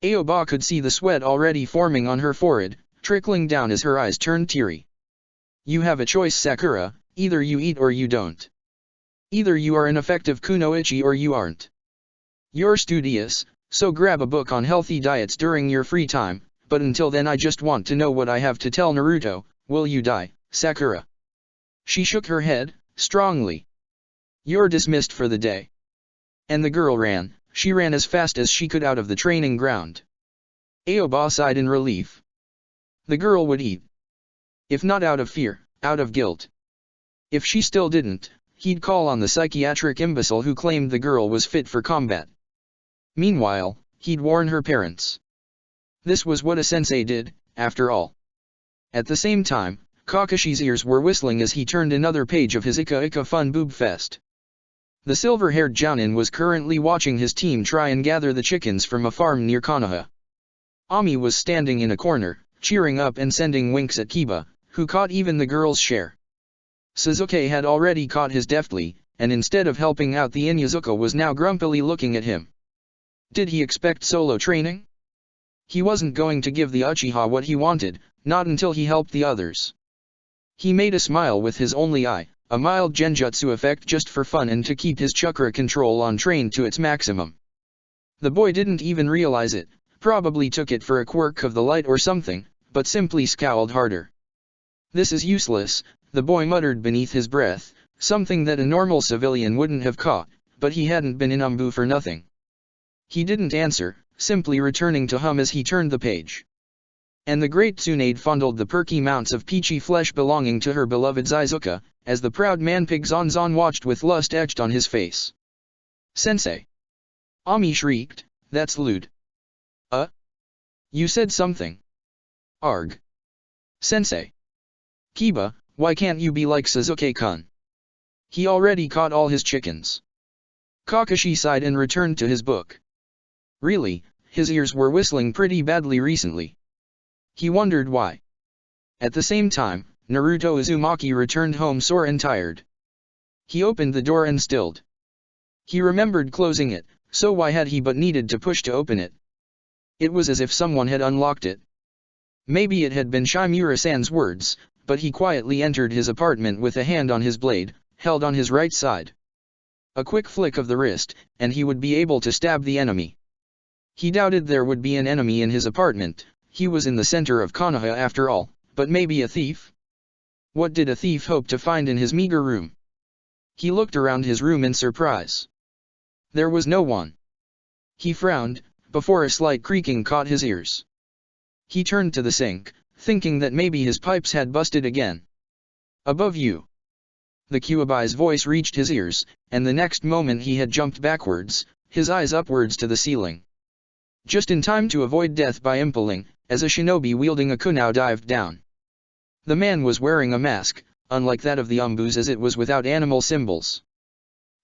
Aoba could see the sweat already forming on her forehead, trickling down as her eyes turned teary. You have a choice, Sakura, either you eat or you don't. Either you are an effective kunoichi or you aren't. You're studious, so grab a book on healthy diets during your free time, but until then I just want to know what I have to tell Naruto. Will you die, Sakura? She shook her head, strongly. You're dismissed for the day. And the girl ran. She ran as fast as she could out of the training ground. Aoba sighed in relief. The girl would eat. If not out of fear, out of guilt. If she still didn't, he'd call on the psychiatric imbecile who claimed the girl was fit for combat. Meanwhile, he'd warn her parents. This was what a sensei did, after all. At the same time, Kakashi's ears were whistling as he turned another page of his Ika Ika Fun Boob Fest. The silver-haired Jounin was currently watching his team try and gather the chickens from a farm near Konoha. Ami was standing in a corner, cheering up and sending winks at Kiba, who caught even the girl's share. Suzuki had already caught his deftly, and instead of helping out the Inyazuka was now grumpily looking at him. Did he expect solo training? He wasn't going to give the Uchiha what he wanted, not until he helped the others. He made a smile with his only eye, a mild genjutsu effect just for fun and to keep his chakra control on trained to its maximum. The boy didn't even realize it, probably took it for a quirk of the light or something, but simply scowled harder. This is useless, the boy muttered beneath his breath, something that a normal civilian wouldn't have caught, but he hadn't been in Umbu for nothing. He didn't answer, simply returning to hum as he turned the page. And the great Tsunade fondled the perky mounts of peachy flesh belonging to her beloved Shizuka, as the proud man-pig Zanzan watched with lust etched on his face. Sensei! Ami shrieked, that's lewd. You said something. Arg. Sensei. Kiba, why can't you be like Suzuki-kun? He already caught all his chickens. Kakashi sighed and returned to his book. Really, his ears were whistling pretty badly recently. He wondered why. At the same time, Naruto Uzumaki returned home sore and tired. He opened the door and stilled. He remembered closing it, so why had he but needed to push to open it? It was as if someone had unlocked it. Maybe it had been Shimura-san's words, but he quietly entered his apartment with a hand on his blade, held on his right side. A quick flick of the wrist, and he would be able to stab the enemy. He doubted there would be an enemy in his apartment, he was in the center of Konoha after all, but maybe a thief? What did a thief hope to find in his meager room? He looked around his room in surprise. There was no one. He frowned, before a slight creaking caught his ears. He turned to the sink, thinking that maybe his pipes had busted again. "Above you." The Kyuubi's voice reached his ears, and the next moment he had jumped backwards, his eyes upwards to the ceiling. Just in time to avoid death by impaling, as a shinobi wielding a kunai dived down. The man was wearing a mask, unlike that of the umbus as it was without animal symbols.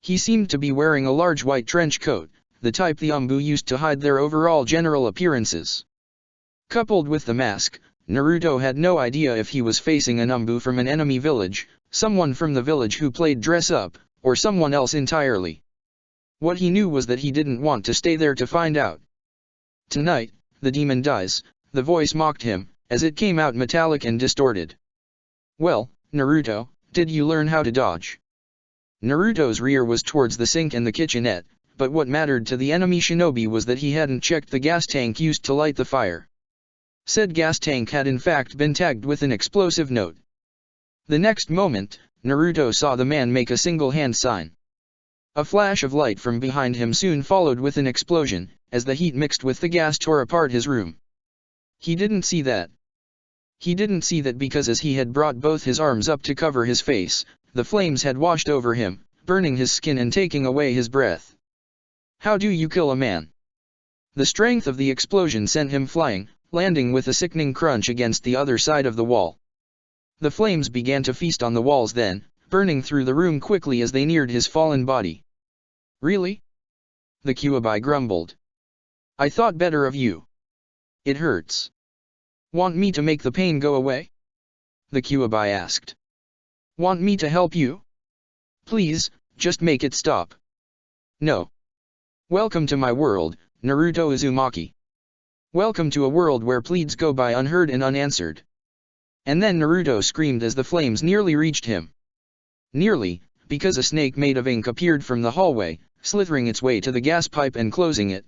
He seemed to be wearing a large white trench coat, the type the umbu used to hide their overall general appearances. Coupled with the mask, Naruto had no idea if he was facing an umbu from an enemy village, someone from the village who played dress-up, or someone else entirely. What he knew was that he didn't want to stay there to find out. "Tonight, the demon dies," the voice mocked him, as it came out metallic and distorted. "Well, Naruto, did you learn how to dodge?" Naruto's rear was towards the sink and the kitchenette, but what mattered to the enemy shinobi was that he hadn't checked the gas tank used to light the fire. Said gas tank had in fact been tagged with an explosive note. The next moment, Naruto saw the man make a single hand sign. A flash of light from behind him soon followed with an explosion, as the heat mixed with the gas tore apart his room. He didn't see that. He didn't see that because as he had brought both his arms up to cover his face, the flames had washed over him, burning his skin and taking away his breath. How do you kill a man? The strength of the explosion sent him flying, landing with a sickening crunch against the other side of the wall. The flames began to feast on the walls then, burning through the room quickly as they neared his fallen body. "Really?" the Kyuubi grumbled. "I thought better of you. It hurts. Want me to make the pain go away?" the Kyuubi asked. "Want me to help you? Please, just make it stop." "No. Welcome to my world, Naruto Uzumaki. Welcome to a world where pleads go by unheard and unanswered." And then Naruto screamed as the flames nearly reached him. Nearly, because a snake made of ink appeared from the hallway, slithering its way to the gas pipe and closing it.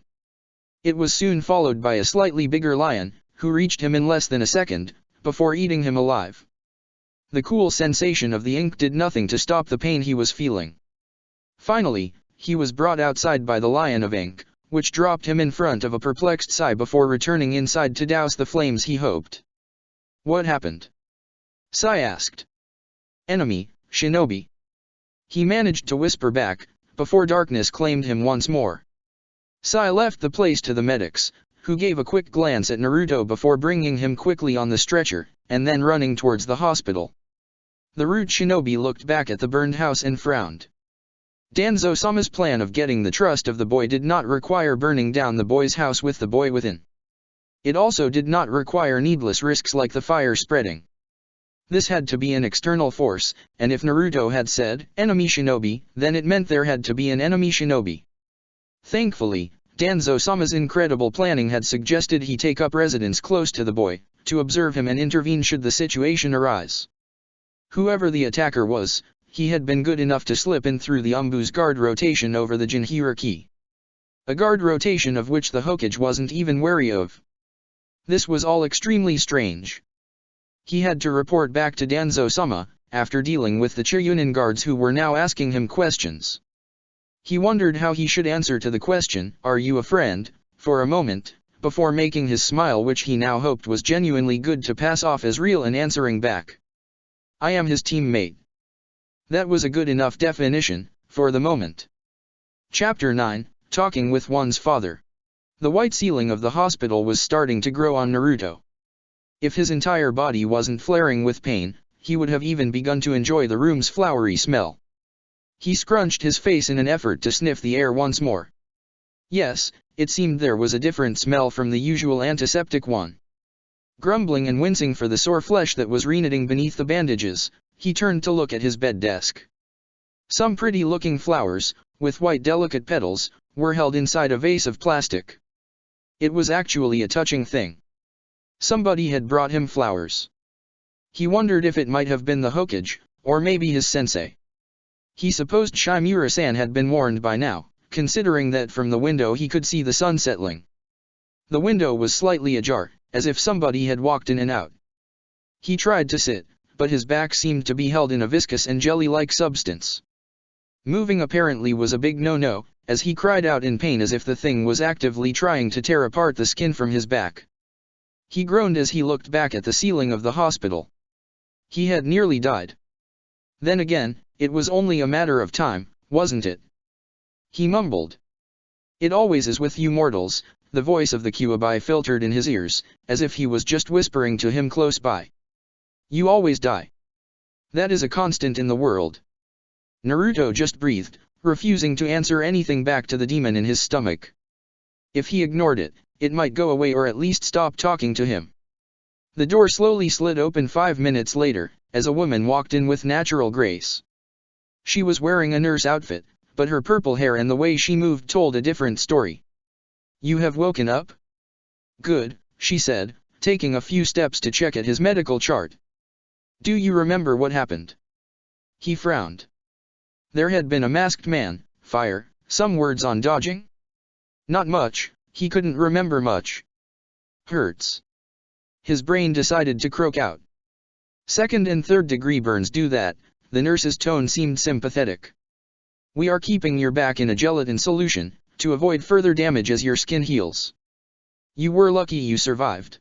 It was soon followed by a slightly bigger lion, who reached him in less than a second, before eating him alive. The cool sensation of the ink did nothing to stop the pain he was feeling. Finally, he was brought outside by the lion of ink, which dropped him in front of a perplexed Sai before returning inside to douse the flames he hoped. "What happened?" Sai asked. "Enemy, shinobi." He managed to whisper back, before darkness claimed him once more. Sai left the place to the medics, who gave a quick glance at Naruto before bringing him quickly on the stretcher, and then running towards the hospital. The rude shinobi looked back at the burned house and frowned. Danzo-sama's plan of getting the trust of the boy did not require burning down the boy's house with the boy within. It also did not require needless risks like the fire spreading. This had to be an external force, and if Naruto had said, "enemy shinobi," then it meant there had to be an enemy shinobi. Thankfully, Danzo-sama's incredible planning had suggested he take up residence close to the boy, to observe him and intervene should the situation arise. Whoever the attacker was, he had been good enough to slip in through the umbu's guard rotation over the Jinhiriki. A guard rotation of which the Hokage wasn't even wary of. This was all extremely strange. He had to report back to Danzo-sama, after dealing with the Chiryunin guards who were now asking him questions. He wondered how he should answer to the question, "Are you a friend?" for a moment, before making his smile, which he now hoped was genuinely good, to pass off as real, and answering back, "I am his teammate." That was a good enough definition, for the moment. Chapter 9, Talking with One's Father. The white ceiling of the hospital was starting to grow on Naruto. If his entire body wasn't flaring with pain, he would have even begun to enjoy the room's flowery smell. He scrunched his face in an effort to sniff the air once more. Yes, it seemed there was a different smell from the usual antiseptic one. Grumbling and wincing for the sore flesh that was reknitting beneath the bandages, he turned to look at his bed desk. Some pretty-looking flowers, with white delicate petals, were held inside a vase of plastic. It was actually a touching thing. Somebody had brought him flowers. He wondered if it might have been the Hokage, or maybe his sensei. He supposed Shimura-san had been warned by now, considering that from the window he could see the sun settling. The window was slightly ajar, as if somebody had walked in and out. He tried to sit, but his back seemed to be held in a viscous and jelly-like substance. Moving apparently was a big no-no, as he cried out in pain as if the thing was actively trying to tear apart the skin from his back. He groaned as he looked back at the ceiling of the hospital. He had nearly died. Then again, it was only a matter of time, wasn't it? He mumbled. It always is with you mortals, the voice of the Kyuubi filtered in his ears, as if he was just whispering to him close by. You always die. That is a constant in the world. Naruto just breathed, refusing to answer anything back to the demon in his stomach. If he ignored it, it might go away or at least stop talking to him. The door slowly slid open 5 minutes later, as a woman walked in with natural grace. She was wearing a nurse outfit, but her purple hair and the way she moved told a different story. You have woken up? Good, she said, taking a few steps to check at his medical chart. Do you remember what happened? He frowned. There had been a masked man, fire, some words on dodging? Not much, he couldn't remember much. Hurts. His brain decided to croak out. Second and third degree burns do that, the nurse's tone seemed sympathetic. We are keeping your back in a gelatin solution, to avoid further damage as your skin heals. You were lucky you survived.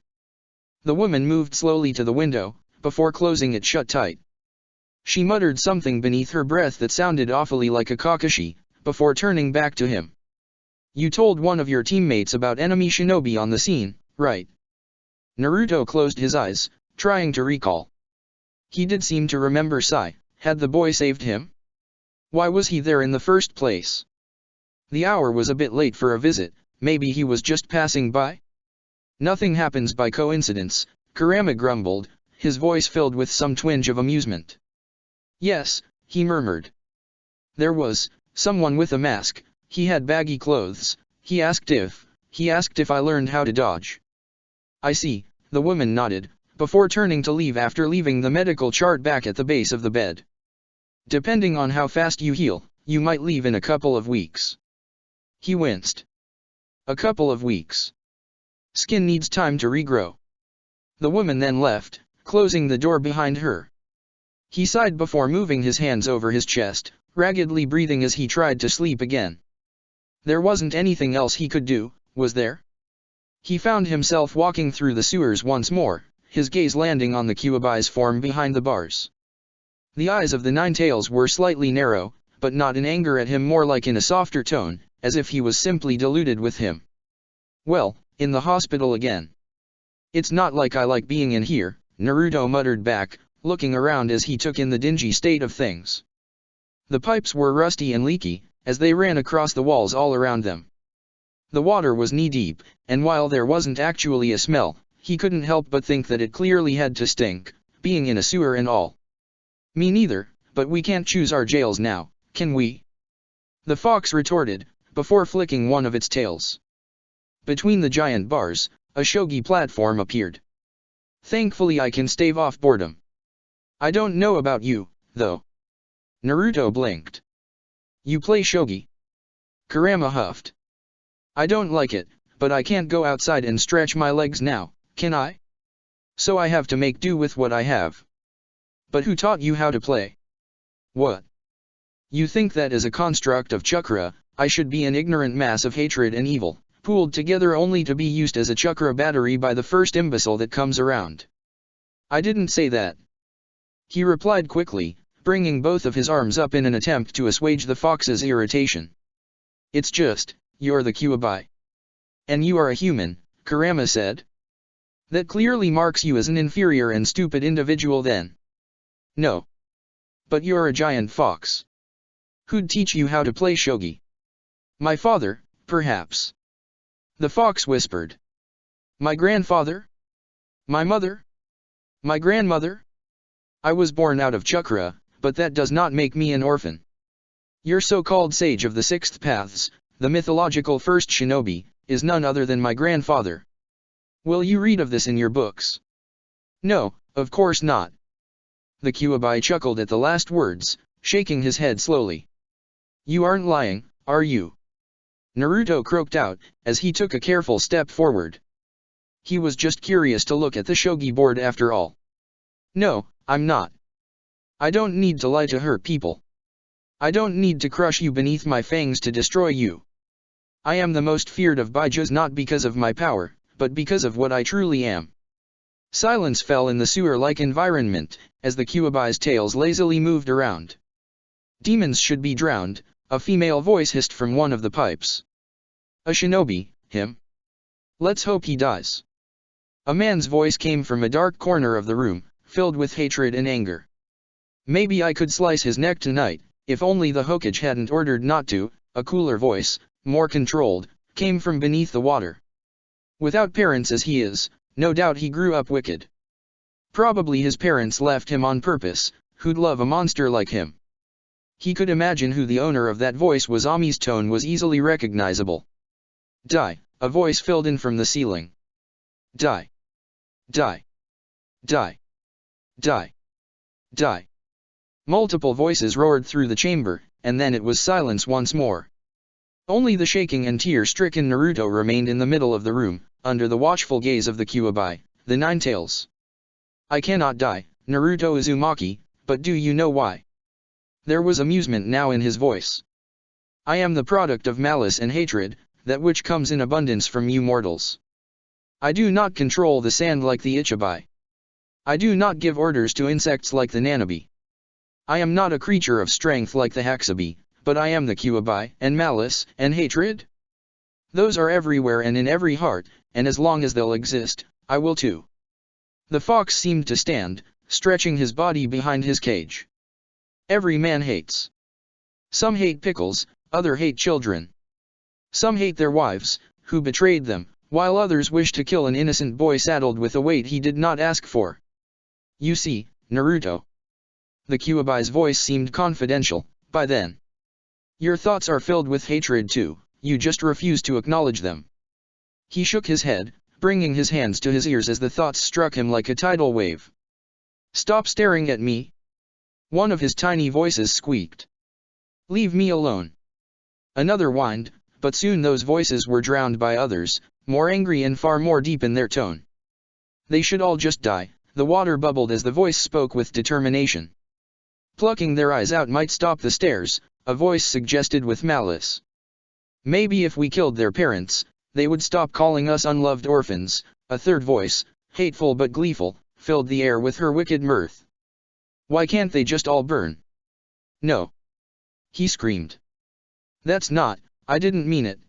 The woman moved slowly to the window, before closing it shut tight. She muttered something beneath her breath that sounded awfully like a kakashi, before turning back to him. You told one of your teammates about enemy shinobi on the scene, right? Naruto closed his eyes, trying to recall. He did seem to remember Sai. Had the boy saved him? Why was he there in the first place? The hour was a bit late for a visit, maybe he was just passing by? Nothing happens by coincidence, Kurama grumbled, his voice filled with some twinge of amusement. Yes, he murmured. There was someone with a mask, he had baggy clothes, he asked if I learned how to dodge. I see, the woman nodded, before turning to leave after leaving the medical chart back at the base of the bed. Depending on how fast you heal, you might leave in a couple of weeks. He winced. A couple of weeks. Skin needs time to regrow. The woman then left, closing the door behind her. He sighed before moving his hands over his chest, raggedly breathing as he tried to sleep again. There wasn't anything else he could do, was there? He found himself walking through the sewers once more, his gaze landing on the Kyuubi's form behind the bars. The eyes of the Ninetales were slightly narrow, but not in anger at him, more like in a softer tone, as if he was simply deluded with him. Well, in the hospital again. It's not like I like being in here, Naruto muttered back, looking around as he took in the dingy state of things. The pipes were rusty and leaky, as they ran across the walls all around them. The water was knee-deep, and while there wasn't actually a smell, he couldn't help but think that it clearly had to stink, being in a sewer and all. Me neither, but we can't choose our jails now, can we? The fox retorted, before flicking one of its tails. Between the giant bars, a shogi platform appeared. Thankfully I can stave off boredom. I don't know about you, though. Naruto blinked. You play shogi? Kurama huffed. I don't like it, but I can't go outside and stretch my legs now, can I? So I have to make do with what I have. But who taught you how to play? What? You think that as a construct of chakra, I should be an ignorant mass of hatred and evil, pooled together only to be used as a chakra battery by the first imbecile that comes around. I didn't say that. He replied quickly, bringing both of his arms up in an attempt to assuage the fox's irritation. It's just, you're the Kyuubi. And you are a human, Kurama said. That clearly marks you as an inferior and stupid individual then. No. But you're a giant fox. Who'd teach you how to play shogi? My father, perhaps. The fox whispered. My grandfather? My mother? My grandmother? I was born out of chakra, but that does not make me an orphan. Your so-called sage of the sixth paths, the mythological first shinobi, is none other than my grandfather. Will you read of this in your books? No, of course not. The Kyuubi chuckled at the last words, shaking his head slowly. You aren't lying, are you? Naruto croaked out, as he took a careful step forward. He was just curious to look at the shogi board after all. No, I'm not. I don't need to lie to hurt people. I don't need to crush you beneath my fangs to destroy you. I am the most feared of Baijus not because of my power, but because of what I truly am. Silence fell in the sewer-like environment, as the Kyuubi's tails lazily moved around. Demons should be drowned, a female voice hissed from one of the pipes. A shinobi, him? Let's hope he dies. A man's voice came from a dark corner of the room, filled with hatred and anger. Maybe I could slice his neck tonight, if only the Hokage hadn't ordered not to. A cooler voice, more controlled, came from beneath the water. Without parents as he is, no doubt he grew up wicked. Probably his parents left him on purpose. Who'd love a monster like him? He could imagine who the owner of that voice was. Ami's tone was easily recognizable. Die, a voice filled in from the ceiling. Die. Die. Die. Die. Die. Multiple voices roared through the chamber, and then it was silence once more. Only the shaking and tear-stricken Naruto remained in the middle of the room, under the watchful gaze of the Kyuubi, the Nine Tails. I cannot die, Naruto Uzumaki, but do you know why? There was amusement now in his voice. I am the product of malice and hatred, that which comes in abundance from you mortals. I do not control the sand like the Ichibai. I do not give orders to insects like the Nanabi. I am not a creature of strength like the Haxabi, but I am the Kyuubi, and malice, and hatred? Those are everywhere and in every heart, and as long as they'll exist, I will too. The fox seemed to stand, stretching his body behind his cage. Every man hates. Some hate pickles, others hate children. Some hate their wives, who betrayed them, while others wish to kill an innocent boy saddled with a weight he did not ask for. You see, Naruto. The Kyuubi's voice seemed confidential, by then. Your thoughts are filled with hatred too, you just refuse to acknowledge them. He shook his head, bringing his hands to his ears as the thoughts struck him like a tidal wave. Stop staring at me. One of his tiny voices squeaked. Leave me alone. Another whined, but soon those voices were drowned by others, more angry and far more deep in their tone. They should all just die, the water bubbled as the voice spoke with determination. Plucking their eyes out might stop the stares, a voice suggested with malice. Maybe if we killed their parents, they would stop calling us unloved orphans. A third voice, hateful but gleeful, filled the air with her wicked mirth. Why can't they just all burn? No. He screamed. That's not, I didn't mean it.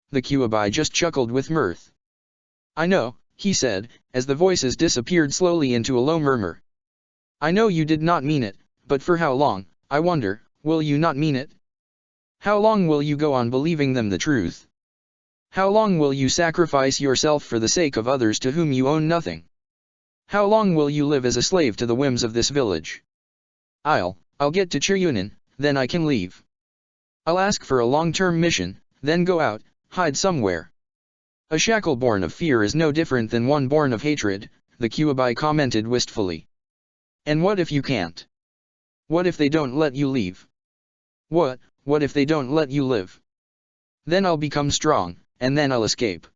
The Kyuubi just chuckled with mirth. I know, he said, as the voices disappeared slowly into a low murmur. I know you did not mean it, but for how long, I wonder, will you not mean it? How long will you go on believing them the truth? How long will you sacrifice yourself for the sake of others to whom you own nothing? How long will you live as a slave to the whims of this village? I'll get to Chiryunin, then I can leave. I'll ask for a long-term mission, then go out, hide somewhere. A shackle born of fear is no different than one born of hatred, the Kyuubi commented wistfully. And what if you can't? What if they don't let you leave? What if they don't let you live? Then I'll become strong, and then I'll escape.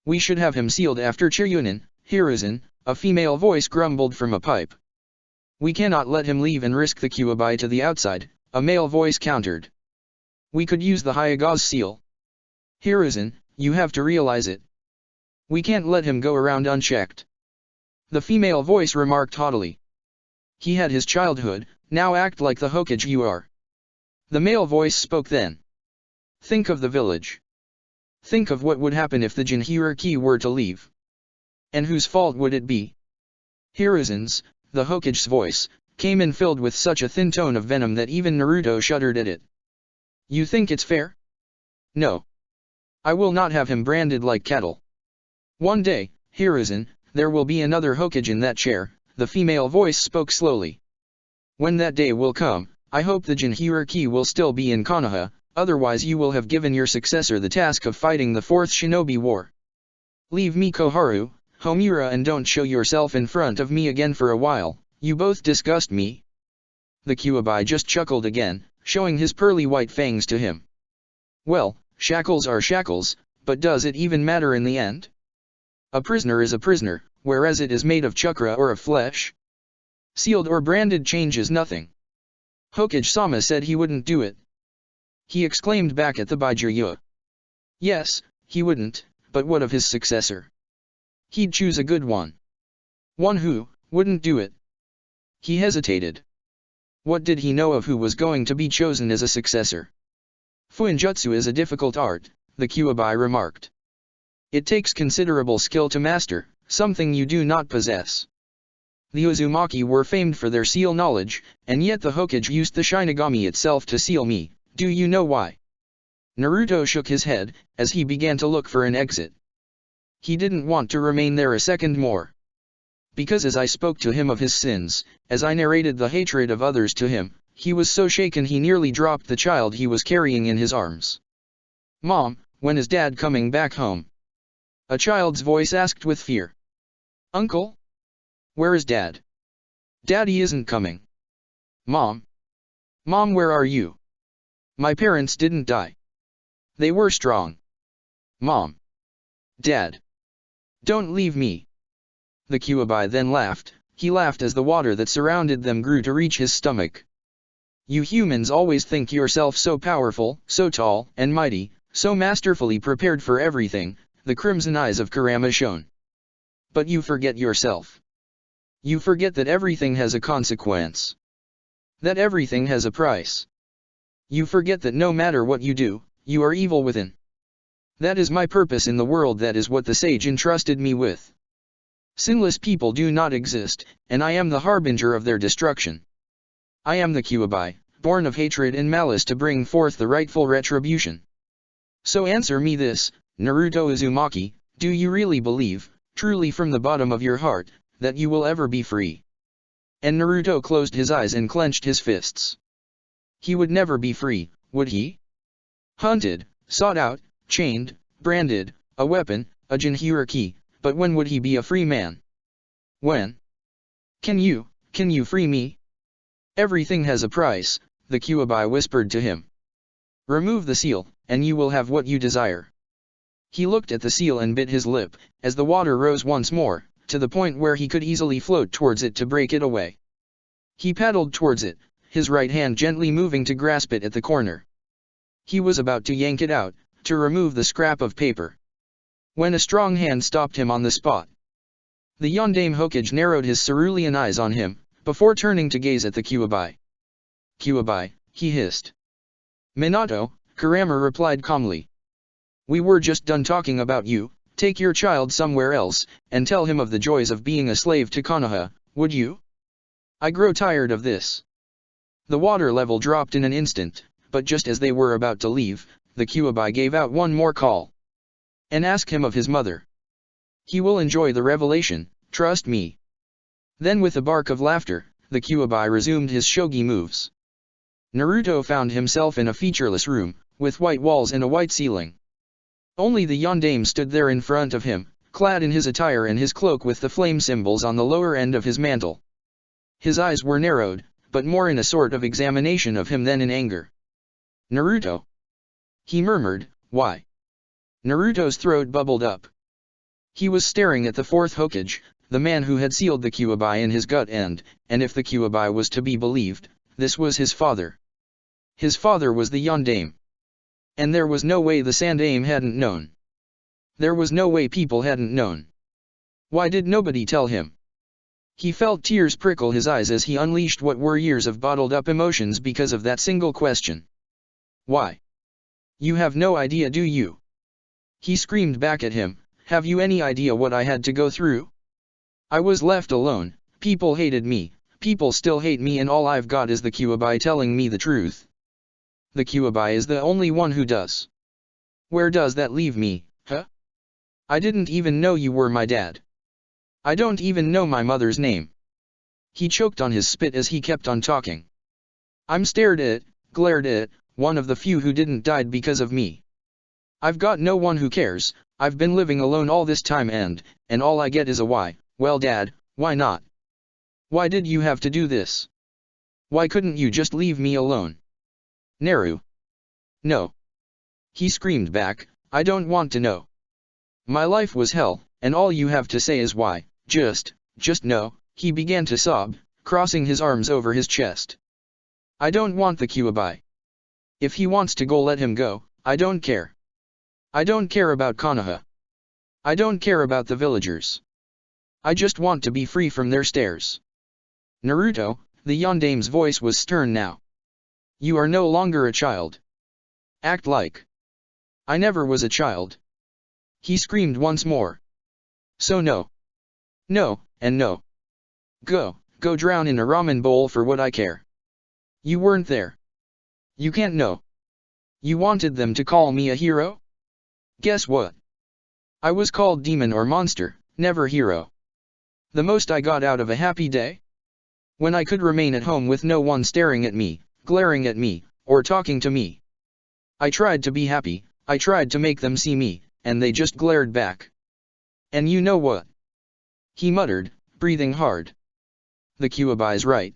We should have him sealed after Chiryunin, Hiruzen, a female voice grumbled from a pipe. We cannot let him leave and risk the Kyuubi to the outside, a male voice countered. We could use the Hyuga's seal. Hiruzen, you have to realize it. We can't let him go around unchecked. The female voice remarked haughtily. He had his childhood, now act like the Hokage you are. The male voice spoke then. Think of the village. Think of what would happen if the Jinhuriki were to leave. And whose fault would it be? Hiruzen's, the Hokage's voice, came in filled with such a thin tone of venom that even Naruto shuddered at it. You think it's fair? No. I will not have him branded like cattle. One day, Hiruzen, there will be another Hokage in that chair, the female voice spoke slowly. When that day will come, I hope the Jinhuriki will still be in Konoha, otherwise you will have given your successor the task of fighting the Fourth Shinobi War. Leave me Koharu, Homura, and don't show yourself in front of me again for a while, you both disgust me. The Kyuubi just chuckled again, showing his pearly white fangs to him. Well, shackles are shackles, but does it even matter in the end? A prisoner is a prisoner, whereas it is made of chakra or of flesh. Sealed or branded changes nothing. Hokage-sama said he wouldn't do it. He exclaimed back at the Baijiryu. Yes, he wouldn't, but what of his successor? He'd choose a good one. One who wouldn't do it. He hesitated. What did he know of who was going to be chosen as a successor? Fuinjutsu is a difficult art, the Kyuubi remarked. It takes considerable skill to master, something you do not possess. The Uzumaki were famed for their seal knowledge, and yet the Hokage used the Shinigami itself to seal me. Do you know why? Naruto shook his head, as he began to look for an exit. He didn't want to remain there a second more. Because as I spoke to him of his sins, as I narrated the hatred of others to him, he was so shaken he nearly dropped the child he was carrying in his arms. Mom, when is Dad coming back home? A child's voice asked with fear. Uncle? Where is Dad? Daddy isn't coming. Mom? Mom, where are you? My parents didn't die. They were strong. Mom. Dad. Don't leave me. The Kyuubi then laughed. He laughed as the water that surrounded them grew to reach his stomach. You humans always think yourself so powerful, so tall and mighty, so masterfully prepared for everything, the crimson eyes of Kurama shone. But you forget yourself. You forget that everything has a consequence. That everything has a price. You forget that no matter what you do, you are evil within. That is my purpose in the world, that is what the sage entrusted me with. Sinless people do not exist, and I am the harbinger of their destruction. I am the Kyuubi, born of hatred and malice to bring forth the rightful retribution. So answer me this, Naruto Uzumaki, do you really believe, truly from the bottom of your heart, that you will ever be free? And Naruto closed his eyes and clenched his fists. He would never be free, would he? Hunted, sought out, chained, branded, a weapon, a jinhuriki, but when would he be a free man? When? Can you free me? Everything has a price, the Kyuubi whispered to him. Remove the seal, and you will have what you desire. He looked at the seal and bit his lip, as the water rose once more, to the point where he could easily float towards it to break it away. He paddled towards it, his right hand gently moving to grasp it at the corner. He was about to yank it out, to remove the scrap of paper, when a strong hand stopped him on the spot. The Yondaime Hokage narrowed his cerulean eyes on him, before turning to gaze at the Kyuubi. Kyuubi, he hissed. Minato, Kurama replied calmly. We were just done talking about you. Take your child somewhere else, and tell him of the joys of being a slave to Konoha, would you? I grow tired of this. The water level dropped in an instant, but just as they were about to leave, the Kyuubi gave out one more call. And ask him of his mother. He will enjoy the revelation, trust me. Then with a bark of laughter, the Kyuubi resumed his shogi moves. Naruto found himself in a featureless room, with white walls and a white ceiling. Only the Yondaime stood there in front of him, clad in his attire and his cloak with the flame symbols on the lower end of his mantle. His eyes were narrowed, but more in a sort of examination of him than in anger. Naruto. He murmured, why? Naruto's throat bubbled up. He was staring at the fourth Hokage, the man who had sealed the Kyuubi in his gut and if the Kyuubi was to be believed, this was his father. His father was the Yondaime. And there was no way the Sandaime hadn't known. There was no way people hadn't known. Why did nobody tell him? He felt tears prickle his eyes as he unleashed what were years of bottled-up emotions because of that single question. Why? You have no idea, do you? He screamed back at him, have you any idea what I had to go through? I was left alone, people hated me, people still hate me, and all I've got is the Kyuubi telling me the truth. The Kyuubi is the only one who does. Where does that leave me, huh? I didn't even know you were my dad. I don't even know my mother's name. He choked on his spit as he kept on talking. I'm stared at, glared at, one of the few who didn't die because of me. I've got no one who cares, I've been living alone all this time and all I get is a why. Well Dad, why not? Why did you have to do this? Why couldn't you just leave me alone? Naru. No. He screamed back, I don't want to know. My life was hell, and all you have to say is why, just no. He began to sob, crossing his arms over his chest. I don't want the Kyuubi. If he wants to go, let him go, I don't care. I don't care about Konoha. I don't care about the villagers. I just want to be free from their stares. Naruto, the Yandame's voice was stern now. You are no longer a child. Act like. I never was a child. He screamed once more. So no. No, and no. Go drown in a ramen bowl for what I care. You weren't there. You can't know. You wanted them to call me a hero? Guess what? I was called demon or monster, never hero. The most I got out of a happy day? When I could remain at home with no one staring at me, glaring at me, or talking to me. I tried to be happy, I tried to make them see me, and they just glared back. And you know what? He muttered, breathing hard. The Kyuubi's right.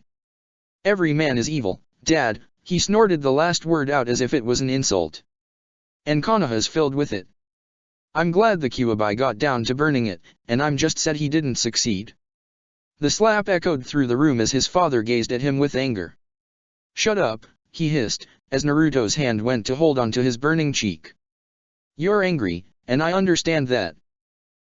Every man is evil, Dad, he snorted the last word out as if it was an insult. And Konoha's filled with it. I'm glad the Kyuubi got down to burning it, and I'm just sad he didn't succeed. The slap echoed through the room as his father gazed at him with anger. Shut up, he hissed, as Naruto's hand went to hold onto his burning cheek. You're angry, and I understand that.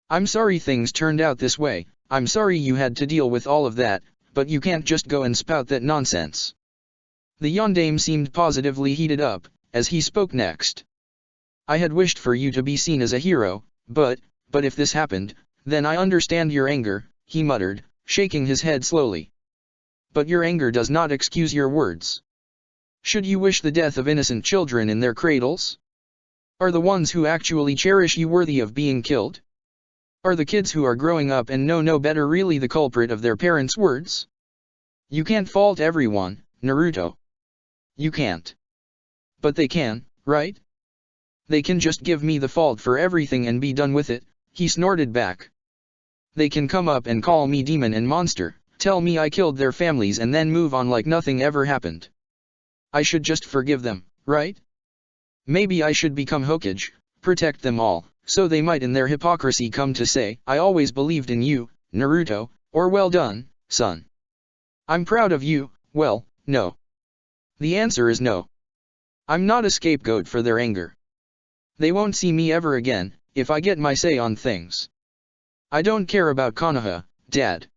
I'm sorry things turned out this way, I'm sorry you had to deal with all of that, but you can't just go and spout that nonsense. The Yondame seemed positively heated up, as he spoke next. I had wished for you to be seen as a hero, but if this happened, then I understand your anger, he muttered, shaking his head slowly. But your anger does not excuse your words. Should you wish the death of innocent children in their cradles? Are the ones who actually cherish you worthy of being killed? Are the kids who are growing up and know no better really the culprit of their parents' words? You can't fault everyone, Naruto. You can't. But they can, right? They can just give me the fault for everything and be done with it, he snorted back. They can come up and call me demon and monster, tell me I killed their families and then move on like nothing ever happened. I should just forgive them, right? Maybe I should become Hokage, protect them all, so they might in their hypocrisy come to say, I always believed in you, Naruto, or well done, son. I'm proud of you, well, no. The answer is no. I'm not a scapegoat for their anger. They won't see me ever again, if I get my say on things. I don't care about Konoha, Dad.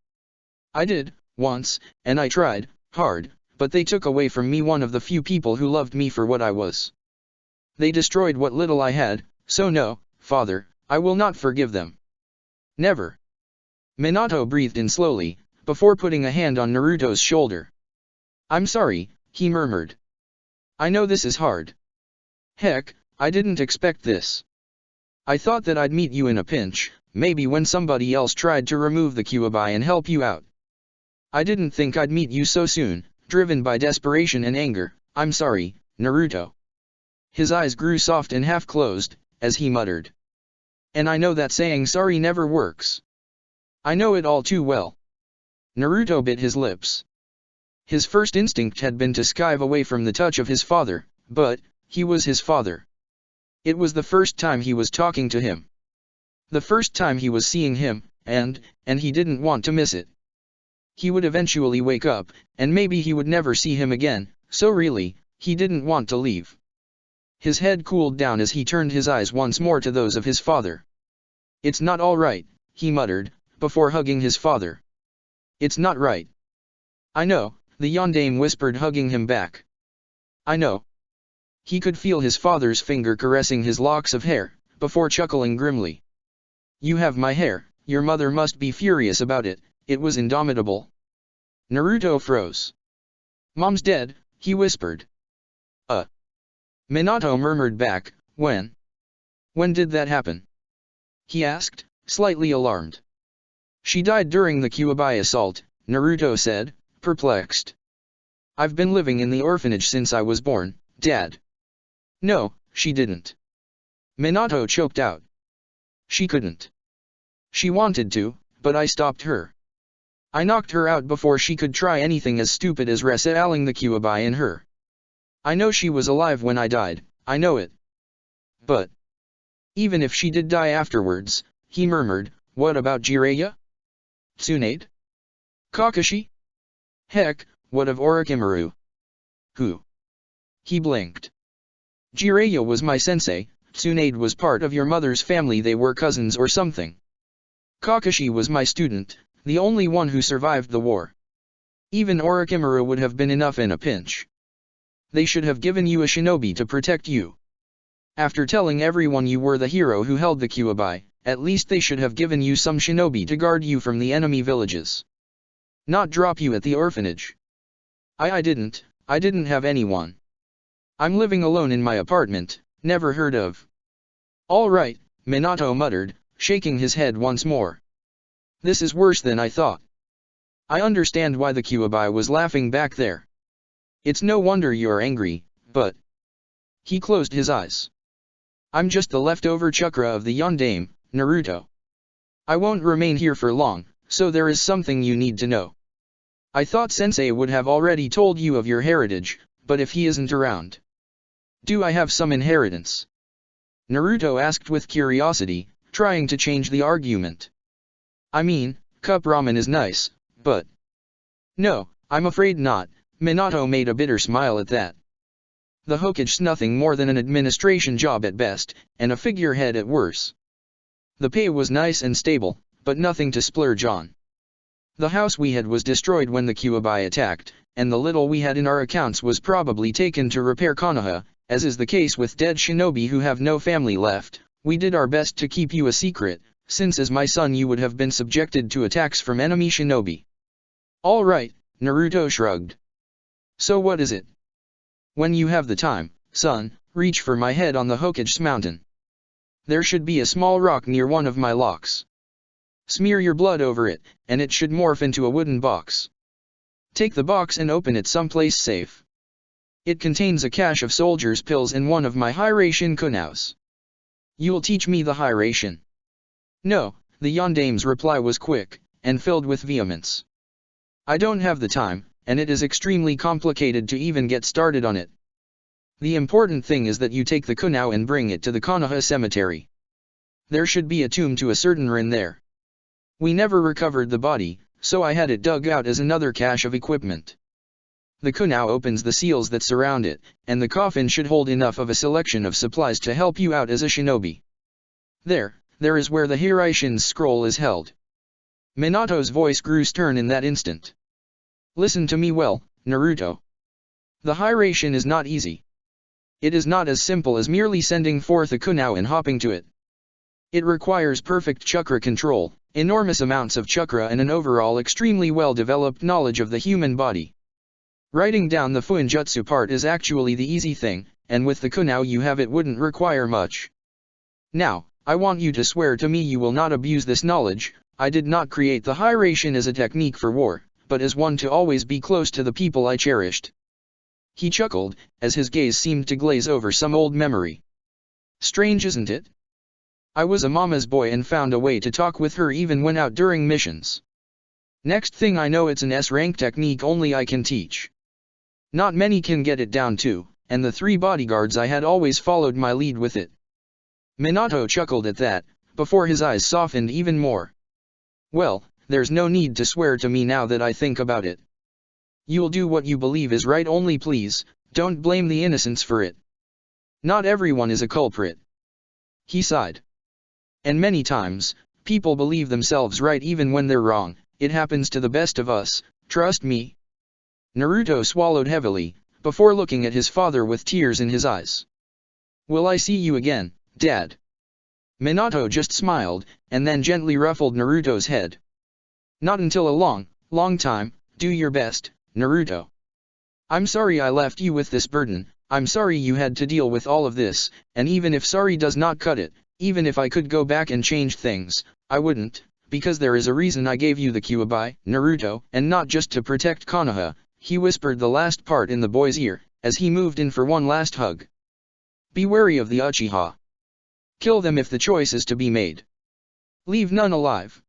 I did, once, and I tried, hard, but they took away from me one of the few people who loved me for what I was. They destroyed what little I had, so no, Father, I will not forgive them. Never. Minato breathed in slowly, before putting a hand on Naruto's shoulder. I'm sorry, he murmured. I know this is hard. Heck, I didn't expect this. I thought that I'd meet you in a pinch, maybe when somebody else tried to remove the Kyuubi and help you out. I didn't think I'd meet you so soon, driven by desperation and anger. I'm sorry, Naruto. His eyes grew soft and half-closed, as he muttered. And I know that saying sorry never works. I know it all too well. Naruto bit his lips. His first instinct had been to skive away from the touch of his father, but he was his father. It was the first time he was talking to him. The first time he was seeing him, and he didn't want to miss it. He would eventually wake up, and maybe he would never see him again, so really, he didn't want to leave. His head cooled down as he turned his eyes once more to those of his father. It's not all right, he muttered, before hugging his father. It's not right. I know, the Yondame whispered, hugging him back. I know. He could feel his father's finger caressing his locks of hair, before chuckling grimly. You have my hair, your mother must be furious about it, it was indomitable. Naruto froze. Mom's dead, he whispered. Minato murmured back, when? When did that happen? He asked, slightly alarmed. She died during the Kyuubi assault, Naruto said, perplexed. I've been living in the orphanage since I was born, Dad. No, she didn't. Minato choked out. She couldn't. She wanted to, but I stopped her. I knocked her out before she could try anything as stupid as resealing the Kyuubi in her. I know she was alive when I died, I know it. But even if she did die afterwards, he murmured, what about Jiraiya? Tsunade? Kakashi? Heck, what of Orochimaru? Who? He blinked. Jiraiya was my sensei, Tsunade was part of your mother's family, they were cousins or something. Kakashi was my student, the only one who survived the war. Even Orochimaru would have been enough in a pinch. They should have given you a shinobi to protect you. After telling everyone you were the hero who held the Kyuubi, at least they should have given you some shinobi to guard you from the enemy villages. Not drop you at the orphanage. I didn't have anyone. I'm living alone in my apartment, never heard of. All right, Minato muttered, shaking his head once more. This is worse than I thought. I understand why the Kyuubi was laughing back there. It's no wonder you're angry, but... He closed his eyes. I'm just the leftover chakra of the Yondaime, Naruto. I won't remain here for long, so there is something you need to know. I thought Sensei would have already told you of your heritage, but if he isn't around... Do I have some inheritance? Naruto asked with curiosity, trying to change the argument. I mean, cup ramen is nice, but... No, I'm afraid not. Minato made a bitter smile at that. The Hokage's nothing more than an administration job at best, and a figurehead at worst. The pay was nice and stable, but nothing to splurge on. The house we had was destroyed when the Kyuubi attacked, and the little we had in our accounts was probably taken to repair Konoha. As is the case with dead shinobi who have no family left. We did our best to keep you a secret, since as my son you would have been subjected to attacks from enemy shinobi. All right, Naruto shrugged. So what is it? When you have the time, son, reach for my head on the Hokage's mountain. There should be a small rock near one of my locks. Smear your blood over it, and it should morph into a wooden box. Take the box and open it someplace safe. It contains a cache of soldiers' pills and one of my high-ration kunaus. You'll teach me the high-ration? No, the Yondaime's reply was quick, and filled with vehemence. I don't have the time, and it is extremely complicated to even get started on it. The important thing is that you take the kunau and bring it to the Konoha cemetery. There should be a tomb to a certain Rin there. We never recovered the body, so I had it dug out as another cache of equipment. The kunau opens the seals that surround it, and the coffin should hold enough of a selection of supplies to help you out as a shinobi. There is where the Hiraishin's scroll is held. Minato's voice grew stern in that instant. Listen to me well, Naruto. The Hiraishin is not easy. It is not as simple as merely sending forth a kunau and hopping to it. It requires perfect chakra control, enormous amounts of chakra and an overall extremely well-developed knowledge of the human body. Writing down the Fuinjutsu part is actually the easy thing, and with the kunau you have it wouldn't require much. Now, I want you to swear to me you will not abuse this knowledge. I did not create the Hiraishin as a technique for war, but as one to always be close to the people I cherished. He chuckled, as his gaze seemed to glaze over some old memory. Strange, isn't it? I was a mama's boy and found a way to talk with her even when out during missions. Next thing I know it's an S-rank technique only I can teach. Not many can get it down too, and the 3 bodyguards I had always followed my lead with it. Minato chuckled at that, before his eyes softened even more. Well, there's no need to swear to me now that I think about it. You'll do what you believe is right, only please, don't blame the innocents for it. Not everyone is a culprit. He sighed. And many times, people believe themselves right even when they're wrong. It happens to the best of us, trust me. Naruto swallowed heavily, before looking at his father with tears in his eyes. Will I see you again, Dad? Minato just smiled, and then gently ruffled Naruto's head. Not until a long time. Do your best, Naruto. I'm sorry I left you with this burden. I'm sorry you had to deal with all of this, and even if sorry does not cut it, even if I could go back and change things, I wouldn't, because there is a reason I gave you the Kyuubi, Naruto, and not just to protect Konoha. He whispered the last part in the boy's ear, as he moved in for one last hug. Be wary of the Uchiha. Kill them if the choice is to be made. Leave none alive.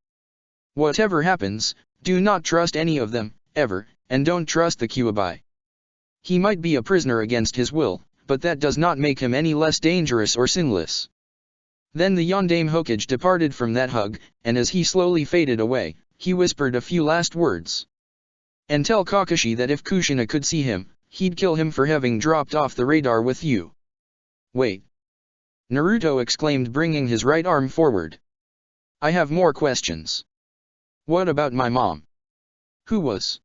Whatever happens, do not trust any of them, ever, and don't trust the Kyuubi. He might be a prisoner against his will, but that does not make him any less dangerous or sinless. Then the Yondaime Hokage departed from that hug, and as he slowly faded away, he whispered a few last words. And tell Kakashi that if Kushina could see him, he'd kill him for having dropped off the radar with you. Wait! Naruto exclaimed, bringing his right arm forward. I have more questions. What about my mom? Who was?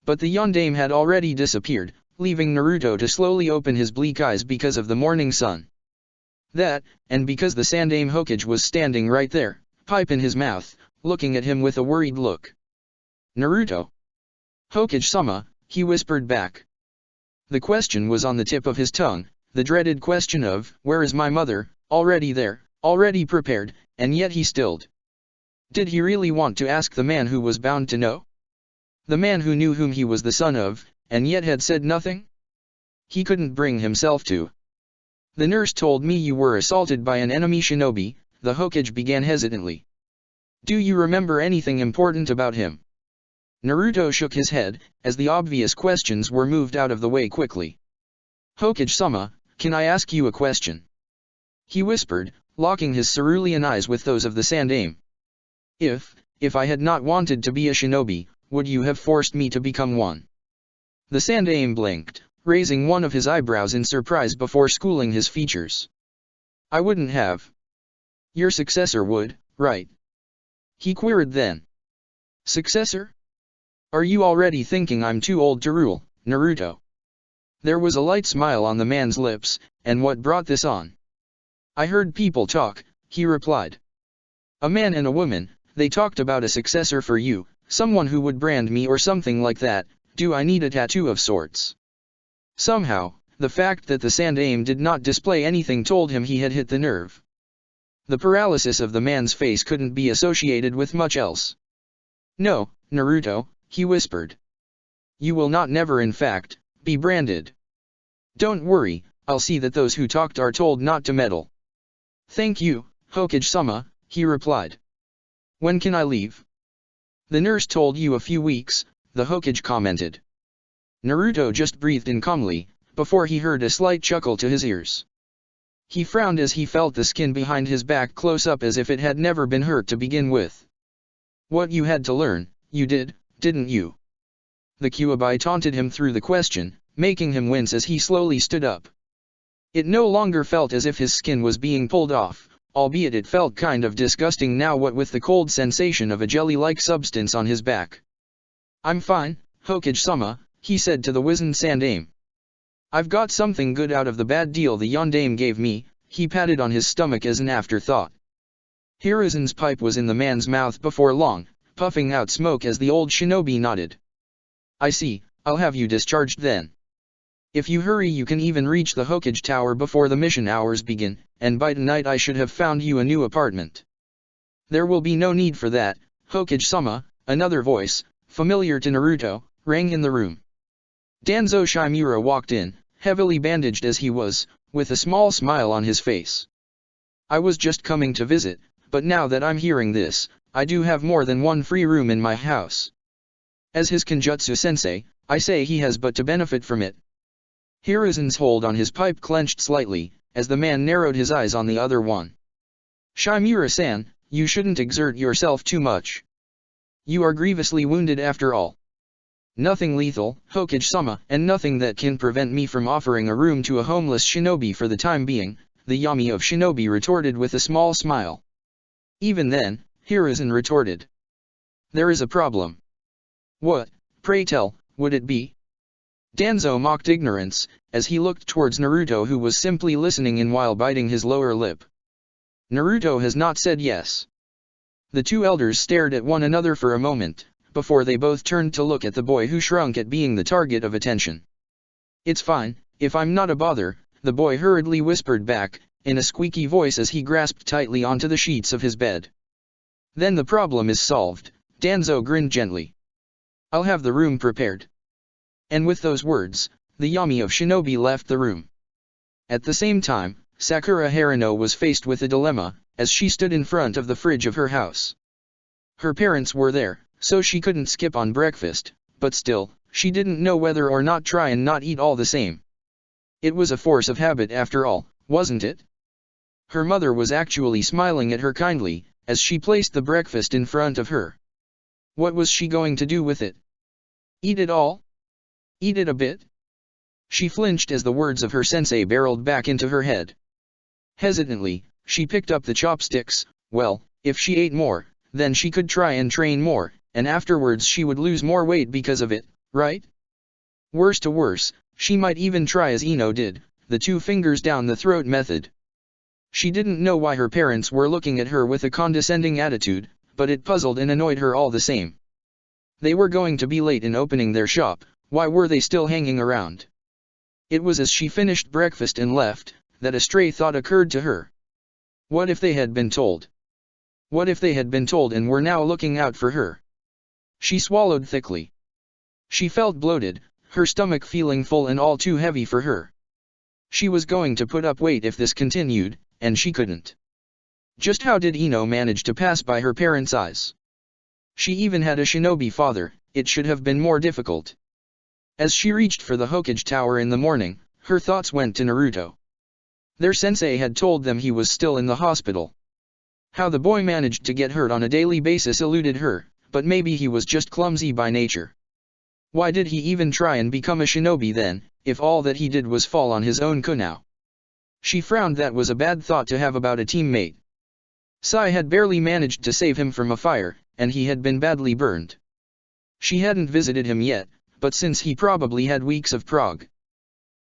But the yondaime had already disappeared, leaving Naruto to slowly open his bleak eyes because of the morning sun. That, and because the sandaime Hokage was standing right there, pipe in his mouth, looking at him with a worried look. Naruto. Hokage-sama, he whispered back. The question was on the tip of his tongue, the dreaded question of, where is my mother, already there, already prepared, and yet he stilled. Did he really want to ask the man who was bound to know? The man who knew whom he was the son of, and yet had said nothing? He couldn't bring himself to. The nurse told me you were assaulted by an enemy shinobi, the Hokage began hesitantly. Do you remember anything important about him? Naruto shook his head, as the obvious questions were moved out of the way quickly. Hokage-sama, can I ask you a question? He whispered, locking his cerulean eyes with those of the sandaime. If I had not wanted to be a shinobi, would you have forced me to become one? The sandaime blinked, raising one of his eyebrows in surprise before schooling his features. I wouldn't have. Your successor would, right? He queried then. Successor? Are you already thinking I'm too old to rule, Naruto? There was a light smile on the man's lips, and what brought this on? I heard people talk, he replied. A man and a woman, they talked about a successor for you, someone who would brand me or something like that. Do I need a tattoo of sorts? Somehow, the fact that the sandaime did not display anything told him he had hit the nerve. The paralysis of the man's face couldn't be associated with much else. No, Naruto, he whispered. You will not never in fact, be branded. Don't worry, I'll see that those who talked are told not to meddle. Thank you, Hokage-sama, he replied. When can I leave? The nurse told you a few weeks, the Hokage commented. Naruto just breathed in calmly, before he heard a slight chuckle to his ears. He frowned as he felt the skin behind his back close up as if it had never been hurt to begin with. What you had to learn, you did, didn't you? The Kyuubi taunted him through the question, making him wince as he slowly stood up. It no longer felt as if his skin was being pulled off, albeit it felt kind of disgusting now what with the cold sensation of a jelly-like substance on his back. I'm fine, Hokage-sama, he said to the wizened sandaime. I've got something good out of the bad deal the yondaime gave me, he patted on his stomach as an afterthought. Hiruzen's pipe was in the man's mouth before long, puffing out smoke as the old shinobi nodded. I see, I'll have you discharged then. If you hurry you can even reach the Hokage Tower before the mission hours begin, and by tonight I should have found you a new apartment. There will be no need for that, Hokage-sama, another voice, familiar to Naruto, rang in the room. Danzo Shimura walked in, heavily bandaged as he was, with a small smile on his face. I was just coming to visit, but now that I'm hearing this, I do have more than one free room in my house. As his Kenjutsu-sensei, I say he has but to benefit from it. Hiruzen's hold on his pipe clenched slightly, as the man narrowed his eyes on the other one. Shimura-san, you shouldn't exert yourself too much. You are grievously wounded after all. Nothing lethal, Hokage-sama, and nothing that can prevent me from offering a room to a homeless shinobi for the time being, the Yami of Shinobi retorted with a small smile. Even then, Hiruzen retorted. There is a problem. What, pray tell, would it be? Danzo mocked ignorance, as he looked towards Naruto who was simply listening in while biting his lower lip. Naruto has not said yes. The two elders stared at one another for a moment, before they both turned to look at the boy who shrunk at being the target of attention. It's fine, if I'm not a bother, the boy hurriedly whispered back, in a squeaky voice as he grasped tightly onto the sheets of his bed. Then the problem is solved, Danzo grinned gently. I'll have the room prepared. And with those words, the Yami of Shinobi left the room. At the same time, Sakura Haruno was faced with a dilemma, as she stood in front of the fridge of her house. Her parents were there, so she couldn't skip on breakfast, but still, she didn't know whether or not try and not eat all the same. It was a force of habit after all, wasn't it? Her mother was actually smiling at her kindly, as she placed the breakfast in front of her. What was she going to do with it? Eat it all? Eat it a bit? She flinched as the words of her sensei barreled back into her head. Hesitantly, she picked up the chopsticks. Well, If she ate more, then she could try and train more, and afterwards she would lose more weight because of it, right? Worse to worse, she might even try as Ino did, the 2 fingers down the throat method. She didn't know why her parents were looking at her with a condescending attitude, but it puzzled and annoyed her all the same. They were going to be late in opening their shop, why were they still hanging around? It was as she finished breakfast and left, that a stray thought occurred to her. What if they had been told? What if they had been told and were now looking out for her? She swallowed thickly. She felt bloated, her stomach feeling full and all too heavy for her. She was going to put up weight if this continued, and she couldn't. Just how did Ino manage to pass by her parents' eyes? She even had a shinobi father, it should have been more difficult. As she reached for the Hokage Tower in the morning, her thoughts went to Naruto. Their sensei had told them he was still in the hospital. How the boy managed to get hurt on a daily basis eluded her, but maybe he was just clumsy by nature. Why did he even try and become a shinobi then, if all that he did was fall on his own kunao? She frowned. That was a bad thought to have about a teammate. Sai had barely managed to save him from a fire, and he had been badly burned. She hadn't visited him yet, but since he probably had weeks of prog.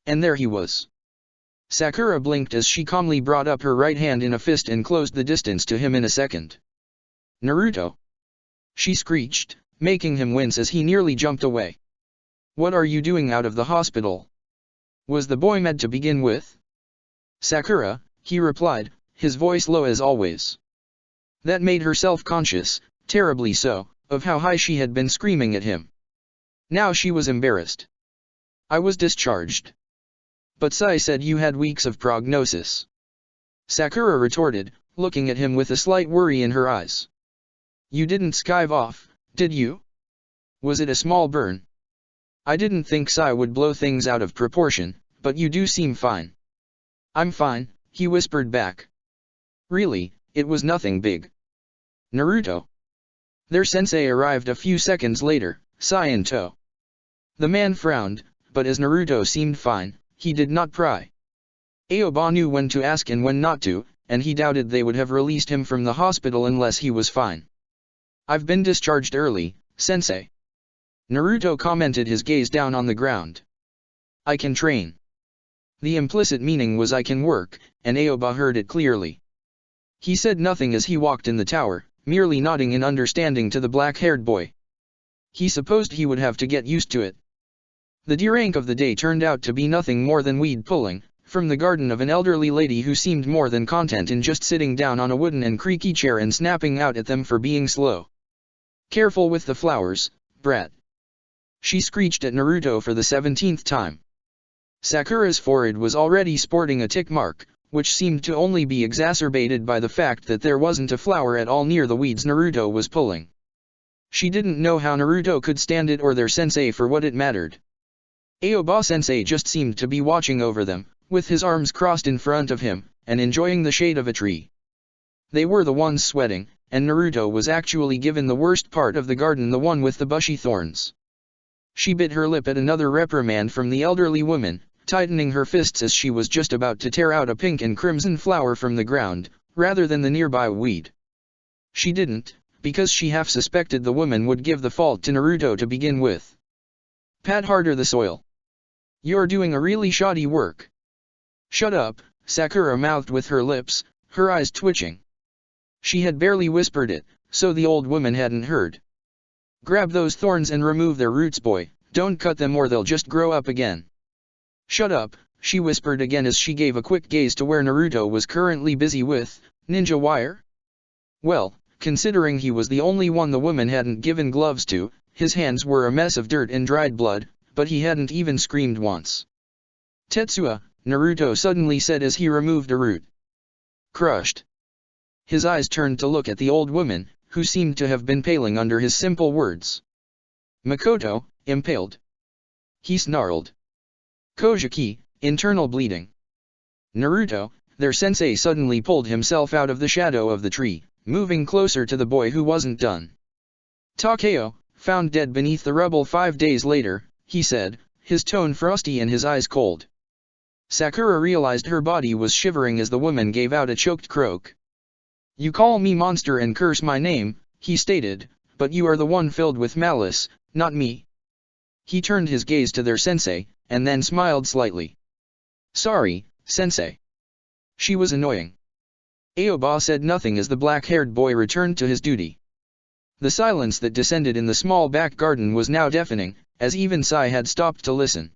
And there he was. Sakura blinked as she calmly brought up her right hand in a fist and closed the distance to him in a second. Naruto! She screeched, making him wince as he nearly jumped away. What are you doing out of the hospital? Was the boy mad to begin with? Sakura, he replied, his voice low as always. That made her self-conscious, terribly so, of how high she had been screaming at him. Now she was embarrassed. I was discharged. But Sai said you had weeks of prognosis. Sakura retorted, looking at him with a slight worry in her eyes. You didn't skive off, did you? Was it a small burn? I didn't think Sai would blow things out of proportion, but you do seem fine. I'm fine, he whispered back. Really, it was nothing big. Naruto. Their sensei arrived a few seconds later, Sai in tow. The man frowned, but as Naruto seemed fine, he did not pry. Aoba knew when to ask and when not to, and he doubted they would have released him from the hospital unless he was fine. I've been discharged early, sensei. Naruto commented, his gaze down on the ground. I can train. The implicit meaning was I can work, and Aoba heard it clearly. He said nothing as he walked in the tower, merely nodding in understanding to the black-haired boy. He supposed he would have to get used to it. The D-rank of the day turned out to be nothing more than weed pulling, from the garden of an elderly lady who seemed more than content in just sitting down on a wooden and creaky chair and snapping out at them for being slow. Careful with the flowers, brat. She screeched at Naruto for the 17th time. Sakura's forehead was already sporting a tick mark, which seemed to only be exacerbated by the fact that there wasn't a flower at all near the weeds Naruto was pulling. She didn't know how Naruto could stand it or their sensei for what it mattered. Aoba sensei just seemed to be watching over them, with his arms crossed in front of him, and enjoying the shade of a tree. They were the ones sweating, and Naruto was actually given the worst part of the garden, the one with the bushy thorns. She bit her lip at another reprimand from the elderly woman, tightening her fists as she was just about to tear out a pink and crimson flower from the ground, rather than the nearby weed. She didn't, because she half suspected the woman would give the fault to Naruto to begin with. Pat harder the soil. You're doing a really shoddy work. Shut up, Sakura mouthed with her lips, her eyes twitching. She had barely whispered it, so the old woman hadn't heard. Grab those thorns and remove their roots, boy, don't cut them or they'll just grow up again. Shut up, she whispered again as she gave a quick gaze to where Naruto was currently busy with ninja wire. Well, considering he was the only one the woman hadn't given gloves to, his hands were a mess of dirt and dried blood, but he hadn't even screamed once. Tetsuya, Naruto suddenly said as he removed a root. Crushed. His eyes turned to look at the old woman, who seemed to have been paling under his simple words. Makoto, impaled. He snarled. Kojiki, internal bleeding. Naruto, their sensei suddenly pulled himself out of the shadow of the tree, moving closer to the boy who wasn't done. Takeo, found dead beneath the rubble 5 days later, he said, his tone frosty and his eyes cold. Sakura realized her body was shivering as the woman gave out a choked croak. You call me monster and curse my name, he stated, but you are the one filled with malice, not me. He turned his gaze to their sensei, and then smiled slightly. Sorry, sensei. She was annoying. Aoba said nothing as the black-haired boy returned to his duty. The silence that descended in the small back garden was now deafening, as even Sai had stopped to listen.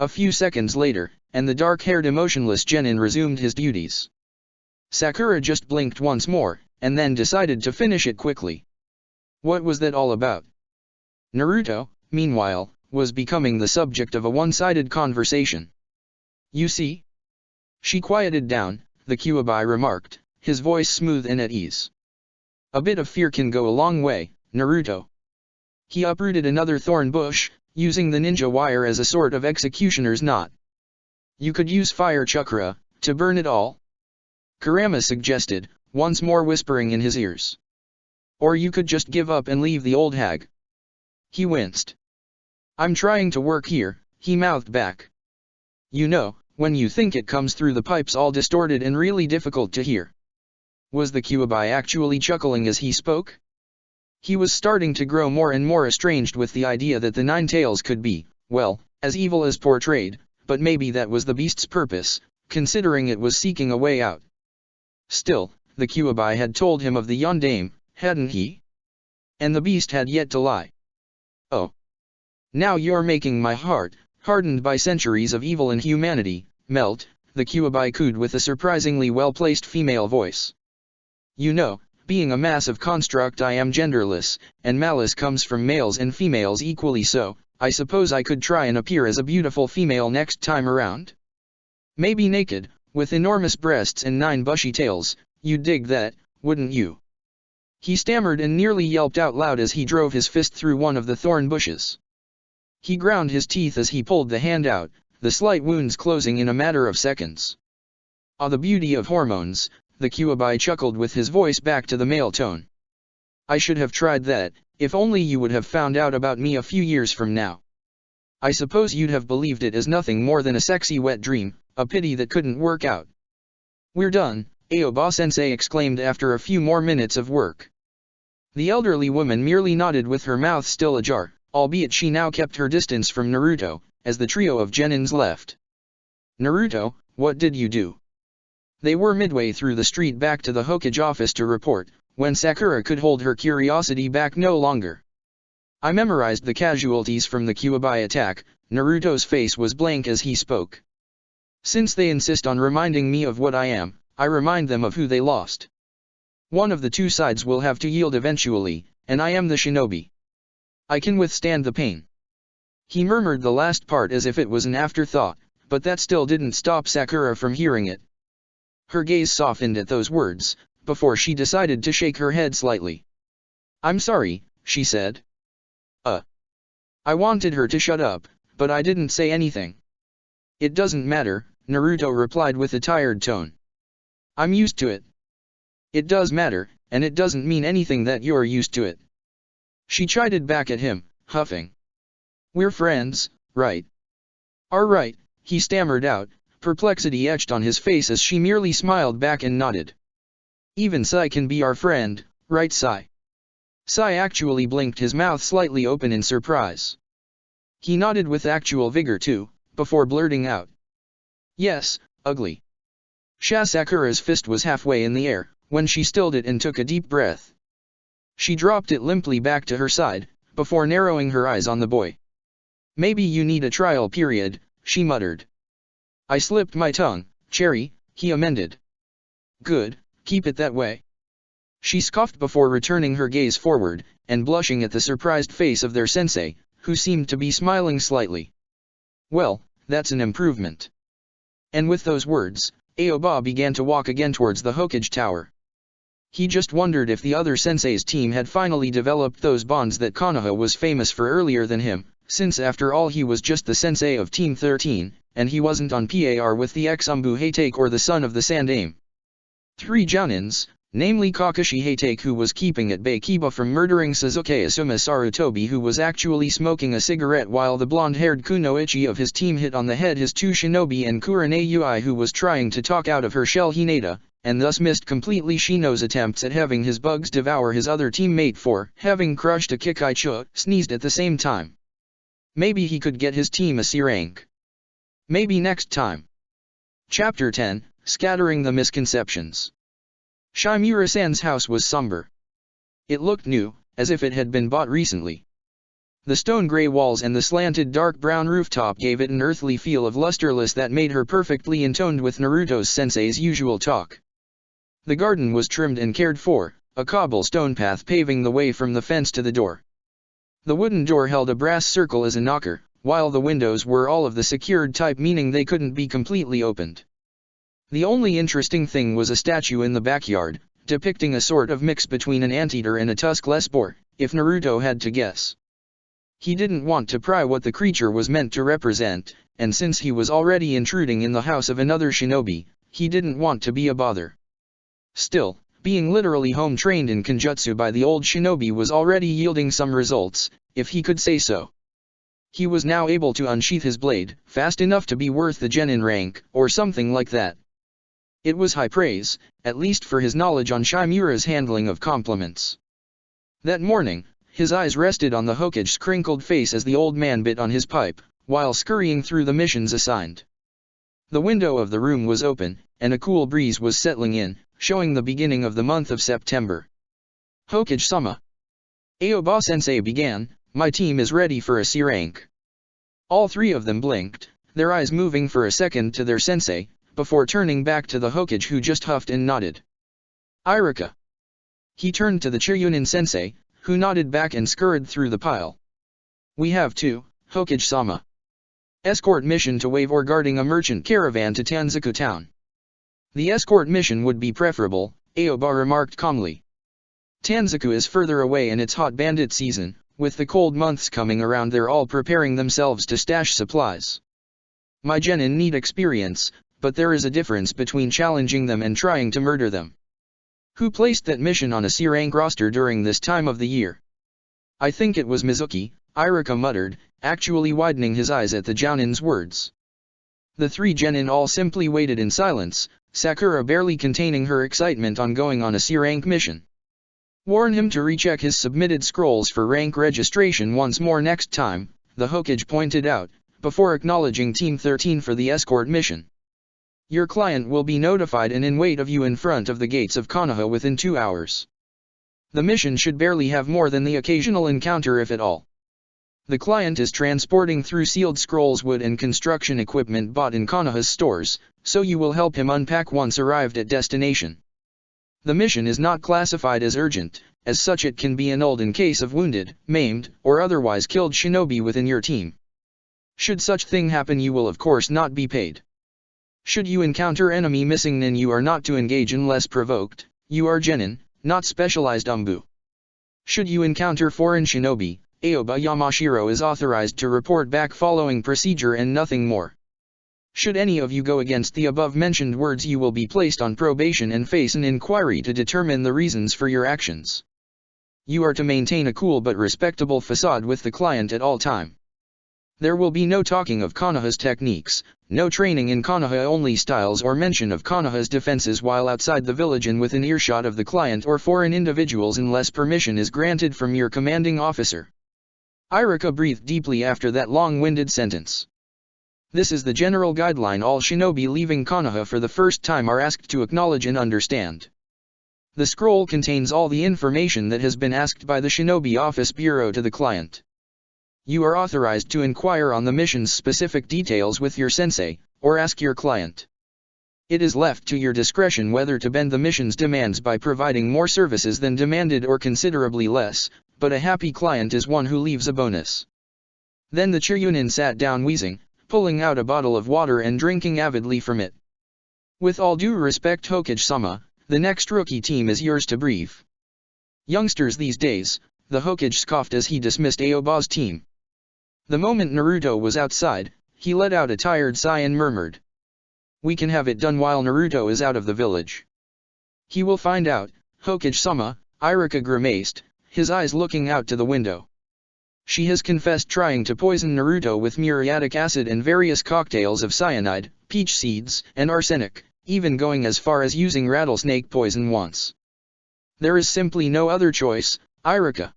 A few seconds later, and the dark-haired emotionless genin resumed his duties. Sakura just blinked once more, and then decided to finish it quickly. What was that all about? Naruto, meanwhile, was becoming the subject of a one-sided conversation. You see? She quieted down, the Kyuubi remarked, his voice smooth and at ease. A bit of fear can go a long way, Naruto. He uprooted another thorn bush, using the ninja wire as a sort of executioner's knot. You could use fire chakra, to burn it all? Kurama suggested, once more whispering in his ears. Or you could just give up and leave the old hag. He winced. I'm trying to work here, he mouthed back. You know, when you think it comes through the pipes all distorted and really difficult to hear. Was the Kyuubi actually chuckling as he spoke? He was starting to grow more and more estranged with the idea that the Nine Tails could be, well, as evil as portrayed, but maybe that was the beast's purpose, considering it was seeking a way out. Still, the Kyuubi had told him of the Yondaime, hadn't he? And the beast had yet to lie. Oh. Now you're making my heart, hardened by centuries of evil and humanity, melt, the Kyuubi cooed with a surprisingly well-placed female voice. You know, being a massive construct I am genderless, and malice comes from males and females equally so, I suppose I could try and appear as a beautiful female next time around? Maybe naked, with enormous breasts and 9 bushy tails, you'd dig that, wouldn't you? He stammered and nearly yelped out loud as he drove his fist through one of the thorn bushes. He ground his teeth as he pulled the hand out, the slight wounds closing in a matter of seconds. Ah, the beauty of hormones, the Kyuubi chuckled with his voice back to the male tone. I should have tried that, if only you would have found out about me a few years from now. I suppose you'd have believed it as nothing more than a sexy wet dream, a pity that couldn't work out. We're done, Aoba-sensei exclaimed after a few more minutes of work. The elderly woman merely nodded with her mouth still ajar, albeit she now kept her distance from Naruto, as the trio of genins left. Naruto, what did you do? They were midway through the street back to the Hokage office to report, when Sakura could hold her curiosity back no longer. I memorized the casualties from the Kyuubi attack. Naruto's face was blank as he spoke. Since they insist on reminding me of what I am, I remind them of who they lost. One of the two sides will have to yield eventually, and I am the shinobi. I can withstand the pain. He murmured the last part as if it was an afterthought, but that still didn't stop Sakura from hearing it. Her gaze softened at those words, before she decided to shake her head slightly. I'm sorry, she said. I wanted her to shut up, but I didn't say anything. It doesn't matter, Naruto replied with a tired tone. I'm used to it. It does matter, and it doesn't mean anything that you're used to it. She chided back at him, huffing. We're friends, right? Right, he stammered out, perplexity etched on his face as she merely smiled back and nodded. Even Sai can be our friend, right Sai? Sai actually blinked, his mouth slightly open in surprise. He nodded with actual vigor too, before blurting out. Yes, ugly. Sakura's fist was halfway in the air, when she stilled it and took a deep breath. She dropped it limply back to her side, before narrowing her eyes on the boy. Maybe you need a trial period, she muttered. I slipped my tongue, Cherry, he amended. Good, keep it that way. She scoffed before returning her gaze forward, and blushing at the surprised face of their sensei, who seemed to be smiling slightly. Well, that's an improvement. And with those words, Aoba began to walk again towards the Hokage Tower. He just wondered if the other sensei's team had finally developed those bonds that Konoha was famous for earlier than him, since after all he was just the sensei of Team 13, and he wasn't on par with the ex-Umbu Hatake or the son of the Sandaime. 3 Jounins, namely Kakashi Hatake, who was keeping at bay Kiba from murdering Sasuke Asuma Sarutobi, who was actually smoking a cigarette while the blonde-haired Kunoichi of his team hit on the head his 2 shinobi, and Kurane Ui, who was trying to talk out of her shell Hinata, and thus missed completely Shino's attempts at having his bugs devour his other teammate for having crushed a Kikaicho sneezed at the same time. Maybe he could get his team a C rank. Maybe next time. Chapter 10, Scattering the Misconceptions. Shimura-san's house was somber. It looked new, as if it had been bought recently. The stone-gray walls and the slanted dark brown rooftop gave it an earthly feel of lusterless that made her perfectly intoned with Naruto's sensei's usual talk. The garden was trimmed and cared for, a cobblestone path paving the way from the fence to the door. The wooden door held a brass circle as a knocker, while the windows were all of the secured type, meaning they couldn't be completely opened. The only interesting thing was a statue in the backyard, depicting a sort of mix between an anteater and a tuskless boar, if Naruto had to guess. He didn't want to pry what the creature was meant to represent, and since he was already intruding in the house of another shinobi, he didn't want to be a bother. Still, being literally home-trained in Kenjutsu by the old shinobi was already yielding some results, if he could say so. He was now able to unsheath his blade, fast enough to be worth the genin rank, or something like that. It was high praise, at least for his knowledge on Shimura's handling of compliments. That morning, his eyes rested on the Hokage's crinkled face as the old man bit on his pipe, while scurrying through the missions assigned. The window of the room was open, and a cool breeze was settling in, showing the beginning of the month of September. Hokage-sama. Aoba-sensei began, my team is ready for a C rank. All three of them blinked, their eyes moving for a second to their sensei, before turning back to the Hokage, who just huffed and nodded. Irika. He turned to the Chiryunin-sensei, who nodded back and scurried through the pile. We have two, Hokage-sama. Escort mission to Wave or guarding a merchant caravan to Tanzaku town. The escort mission would be preferable, Aoba remarked calmly. Tanzaku is further away and it's hot bandit season, with the cold months coming around they're all preparing themselves to stash supplies. My genin need experience, but there is a difference between challenging them and trying to murder them. Who placed that mission on a C rank roster during this time of the year? I think it was Mizuki, Irika muttered, actually widening his eyes at the Jounin's words. The three genin all simply waited in silence, Sakura barely containing her excitement on going on a C rank mission. Warn him to recheck his submitted scrolls for rank registration once more next time, the Hokage pointed out, before acknowledging Team 13 for the escort mission. Your client will be notified and in wait of you in front of the gates of Konoha within 2 hours. The mission should barely have more than the occasional encounter if at all. The client is transporting through sealed scrolls, wood and construction equipment bought in Konoha's stores, so you will help him unpack once arrived at destination. The mission is not classified as urgent, as such it can be annulled in case of wounded, maimed, or otherwise killed shinobi within your team. Should such thing happen you will of course not be paid. Should you encounter enemy missing nin you are not to engage unless provoked, you are genin, not specialized umbu. Should you encounter foreign shinobi, Aoba Yamashiro is authorized to report back following procedure and nothing more. Should any of you go against the above-mentioned words you will be placed on probation and face an inquiry to determine the reasons for your actions. You are to maintain a cool but respectable facade with the client at all time. There will be no talking of Konoha's techniques, no training in Konoha-only styles or mention of Konoha's defenses while outside the village and within earshot of the client or foreign individuals unless permission is granted from your commanding officer. Irika breathed deeply after that long-winded sentence. This is the general guideline all shinobi leaving Konoha for the first time are asked to acknowledge and understand. The scroll contains all the information that has been asked by the Shinobi Office Bureau to the client. You are authorized to inquire on the mission's specific details with your sensei, or ask your client. It is left to your discretion whether to bend the mission's demands by providing more services than demanded or considerably less, but a happy client is one who leaves a bonus. Then the Chiryunin sat down wheezing, pulling out a bottle of water and drinking avidly from it. With all due respect Hokage-sama, the next rookie team is yours to brief. Youngsters these days, the Hokage scoffed as he dismissed Aoba's team. The moment Naruto was outside, he let out a tired sigh and murmured. We can have it done while Naruto is out of the village. He will find out, Hokage-sama, Irika grimaced, his eyes looking out to the window. She has confessed trying to poison Naruto with muriatic acid and various cocktails of cyanide, peach seeds, and arsenic, even going as far as using rattlesnake poison once. There is simply no other choice, Iruka.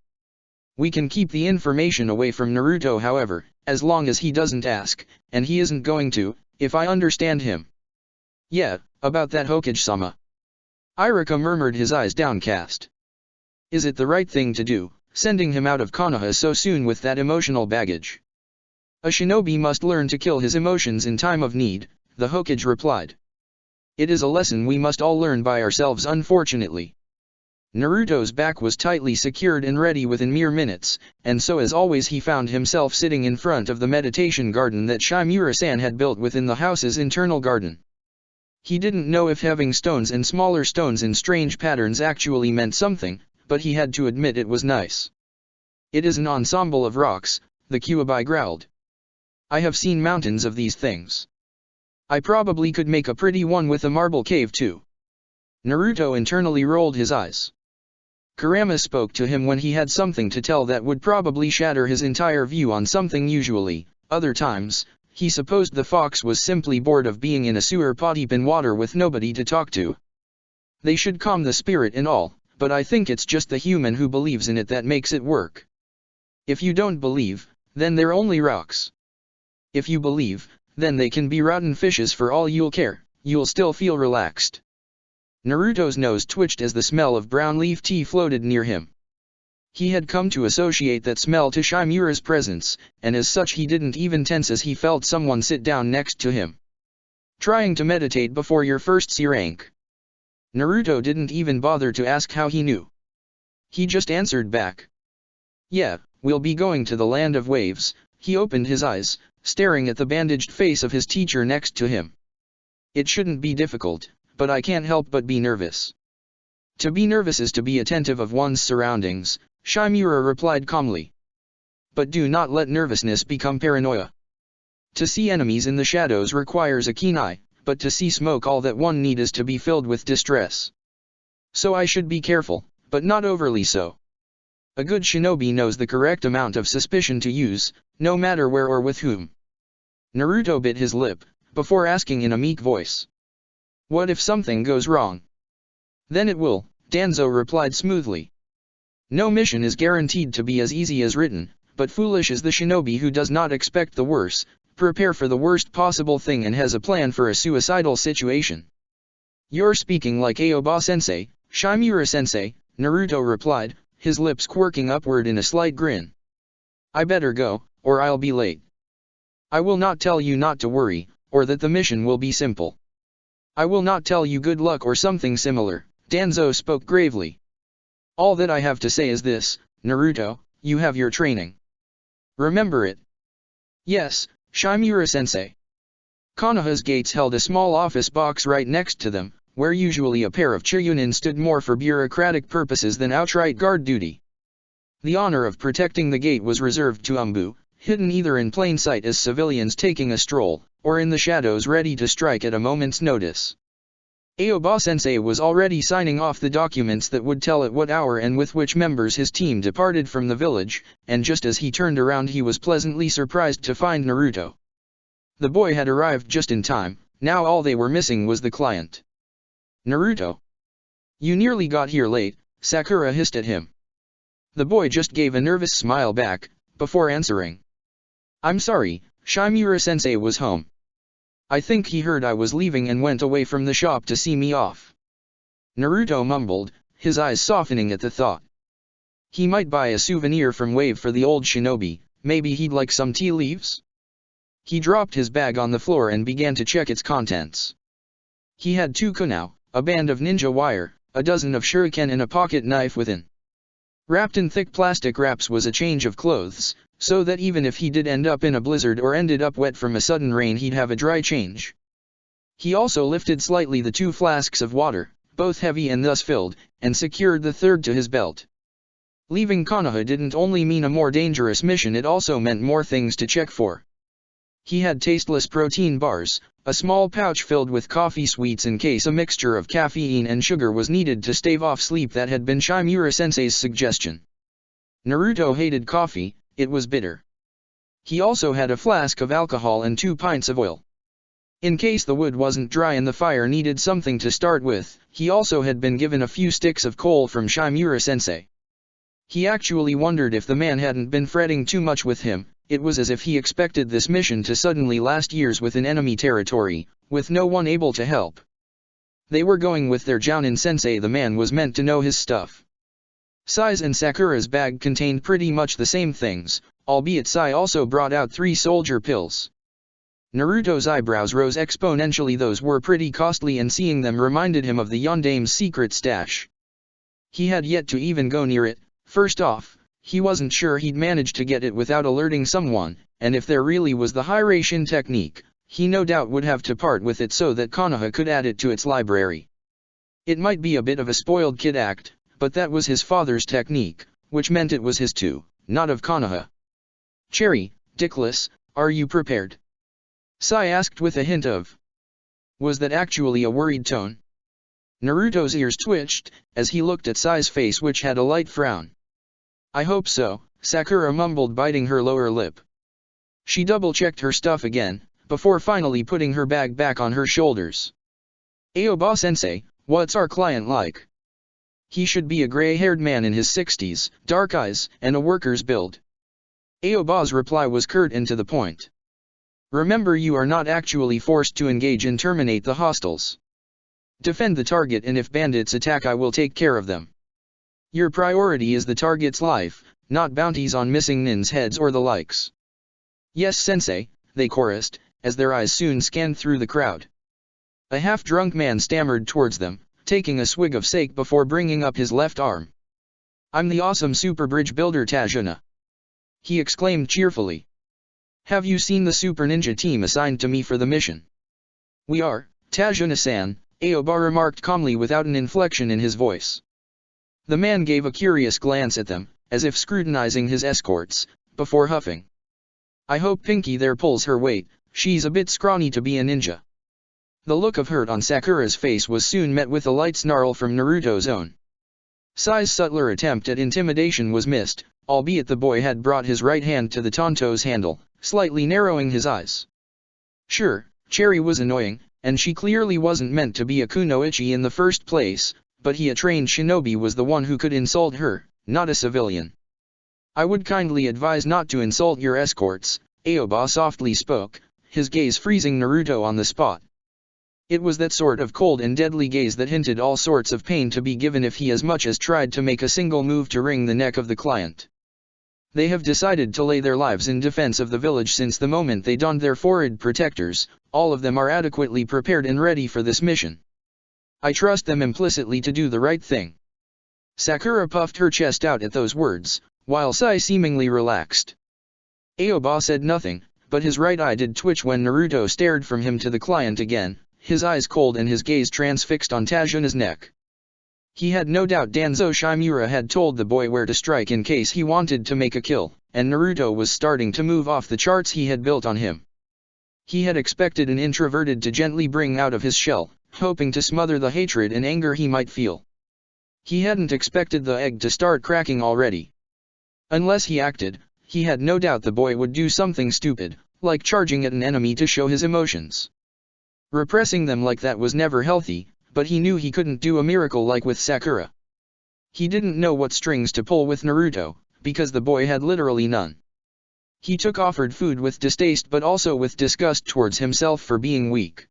We can keep the information away from Naruto, however, as long as he doesn't ask, and he isn't going to, if I understand him. Yeah, about that Hokage-sama. Iruka murmured, his eyes downcast. Is it the right thing to do, sending him out of Konoha so soon with that emotional baggage? A shinobi must learn to kill his emotions in time of need, the Hokage replied. It is a lesson we must all learn by ourselves, unfortunately. Naruto's back was tightly secured and ready within mere minutes, and so as always he found himself sitting in front of the meditation garden that Shimura-san had built within the house's internal garden. He didn't know if having stones and smaller stones in strange patterns actually meant something, but he had to admit it was nice. It is an ensemble of rocks, the Kyuubi growled. I have seen mountains of these things. I probably could make a pretty one with a marble cave too. Naruto internally rolled his eyes. Kurama spoke to him when he had something to tell that would probably shatter his entire view on something. Usually, other times, he supposed the fox was simply bored of being in a sewer pot deep in water with nobody to talk to. They should calm the spirit and all, but I think it's just the human who believes in it that makes it work. If you don't believe, then they're only rocks. If you believe, then they can be rotten fishes for all you'll care, you'll still feel relaxed. Naruto's nose twitched as the smell of brown leaf tea floated near him. He had come to associate that smell to Shimura's presence, and as such he didn't even tense as he felt someone sit down next to him. Trying to meditate before your first C rank. Naruto didn't even bother to ask how he knew. He just answered back. Yeah, we'll be going to the land of waves. He opened his eyes, staring at the bandaged face of his teacher next to him. It shouldn't be difficult, but I can't help but be nervous. To be nervous is to be attentive of one's surroundings, Shimura replied calmly. But do not let nervousness become paranoia. To see enemies in the shadows requires a keen eye, but to see smoke all that one need is to be filled with distress. So I should be careful, but not overly so. A good shinobi knows the correct amount of suspicion to use, no matter where or with whom. Naruto bit his lip, before asking in a meek voice. What if something goes wrong? Then it will, Danzo replied smoothly. No mission is guaranteed to be as easy as written, but foolish is the shinobi who does not expect the worst, prepare for the worst possible thing and has a plan for a suicidal situation. You're speaking like Aoba-sensei, Shimura-sensei, Naruto replied, his lips quirking upward in a slight grin. I better go, or I'll be late. I will not tell you not to worry, or that the mission will be simple. I will not tell you good luck or something similar, Danzo spoke gravely. All that I have to say is this, Naruto, you have your training. Remember it. Yes, Shimura-sensei. Konoha's gates held a small office box right next to them, where usually a pair of Chiyunin stood more for bureaucratic purposes than outright guard duty. The honor of protecting the gate was reserved to Umbu, hidden either in plain sight as civilians taking a stroll, or in the shadows ready to strike at a moment's notice. Aoba-sensei was already signing off the documents that would tell at what hour and with which members his team departed from the village, and just as he turned around he was pleasantly surprised to find Naruto. The boy had arrived just in time, now all they were missing was the client. Naruto. You nearly got here late, Sakura hissed at him. The boy just gave a nervous smile back, before answering. I'm sorry, Shimura-sensei was home. I think he heard I was leaving and went away from the shop to see me off. Naruto mumbled, his eyes softening at the thought. He might buy a souvenir from Wave for the old shinobi, maybe he'd like some tea leaves? He dropped his bag on the floor and began to check its contents. He had 2 kunai, a band of ninja wire, a dozen of shuriken and a pocket knife within. Wrapped in thick plastic wraps was a change of clothes, so that even if he did end up in a blizzard or ended up wet from a sudden rain he'd have a dry change. He also lifted slightly the 2 flasks of water, both heavy and thus filled, and secured the third to his belt. Leaving Konoha didn't only mean a more dangerous mission, it also meant more things to check for. He had tasteless protein bars, a small pouch filled with coffee sweets in case a mixture of caffeine and sugar was needed to stave off sleep that had been Shimura-sensei's suggestion. Naruto hated coffee, it was bitter. He also had a flask of alcohol and 2 pints of oil. In case the wood wasn't dry and the fire needed something to start with, he also had been given a few sticks of coal from Shimura-sensei. He actually wondered if the man hadn't been fretting too much with him. It was as if he expected this mission to suddenly last years within enemy territory, with no one able to help. They were going with their Jounin-sensei. The man was meant to know his stuff. Sai's and Sakura's bag contained pretty much the same things, albeit Sai also brought out 3 soldier pills. Naruto's eyebrows rose exponentially. Those were pretty costly, and seeing them reminded him of the Yondame's secret stash. He had yet to even go near it. First off, he wasn't sure he'd manage to get it without alerting someone, and if there really was the Hiraishin technique, he no doubt would have to part with it so that Konoha could add it to its library. It might be a bit of a spoiled kid act, but that was his father's technique, which meant it was his too, not of Konoha. "Cherry, Dickless, are you prepared?" Sai asked with a hint of. Was that actually a worried tone? Naruto's ears twitched, as he looked at Sai's face, which had a light frown. "I hope so," Sakura mumbled, biting her lower lip. She double-checked her stuff again, before finally putting her bag back on her shoulders. "Aoba-sensei, what's our client like?" "He should be a gray-haired man in his 60s, dark eyes, and a worker's build." Aoba's reply was curt and to the point. "Remember, you are not actually forced to engage and terminate the hostiles. Defend the target, and if bandits attack, I will take care of them. Your priority is the target's life, not bounties on missing nin's heads or the likes." "Yes, sensei," they chorused, as their eyes soon scanned through the crowd. A half-drunk man stammered towards them, taking a swig of sake before bringing up his left arm. "I'm the awesome super bridge builder Tajuna," he exclaimed cheerfully. "Have you seen the super ninja team assigned to me for the mission?" "We are, Tajuna-san," Aoba remarked calmly without an inflection in his voice. The man gave a curious glance at them, as if scrutinizing his escorts, before huffing. "I hope Pinky there pulls her weight, she's a bit scrawny to be a ninja." The look of hurt on Sakura's face was soon met with a light snarl from Naruto's own. Sai's subtler attempt at intimidation was missed, albeit the boy had brought his right hand to the Tonto's handle, slightly narrowing his eyes. Sure, Cherry was annoying, and she clearly wasn't meant to be a kunoichi in the first place, but he, a trained shinobi, was the one who could insult her, not a civilian. "I would kindly advise not to insult your escorts," Aoba softly spoke, his gaze freezing Naruto on the spot. It was that sort of cold and deadly gaze that hinted all sorts of pain to be given if he as much as tried to make a single move to wring the neck of the client. They have decided to lay their lives in defense of the village since the moment they donned their forehead protectors. All of them are adequately prepared and ready for this mission. I trust them implicitly to do the right thing." Sakura puffed her chest out at those words, while Sai seemingly relaxed. Aoba said nothing, but his right eye did twitch when Naruto stared from him to the client again, his eyes cold and his gaze transfixed on Tajuna's neck. He had no doubt Danzo Shimura had told the boy where to strike in case he wanted to make a kill, and Naruto was starting to move off the charts he had built on him. He had expected an introverted to gently bring out of his shell, hoping to smother the hatred and anger he might feel. He hadn't expected the egg to start cracking already. Unless he acted, he had no doubt the boy would do something stupid, like charging at an enemy to show his emotions. Repressing them like that was never healthy, but he knew he couldn't do a miracle like with Sakura. He didn't know what strings to pull with Naruto, because the boy had literally none. He took offered food with distaste but also with disgust towards himself for being weak.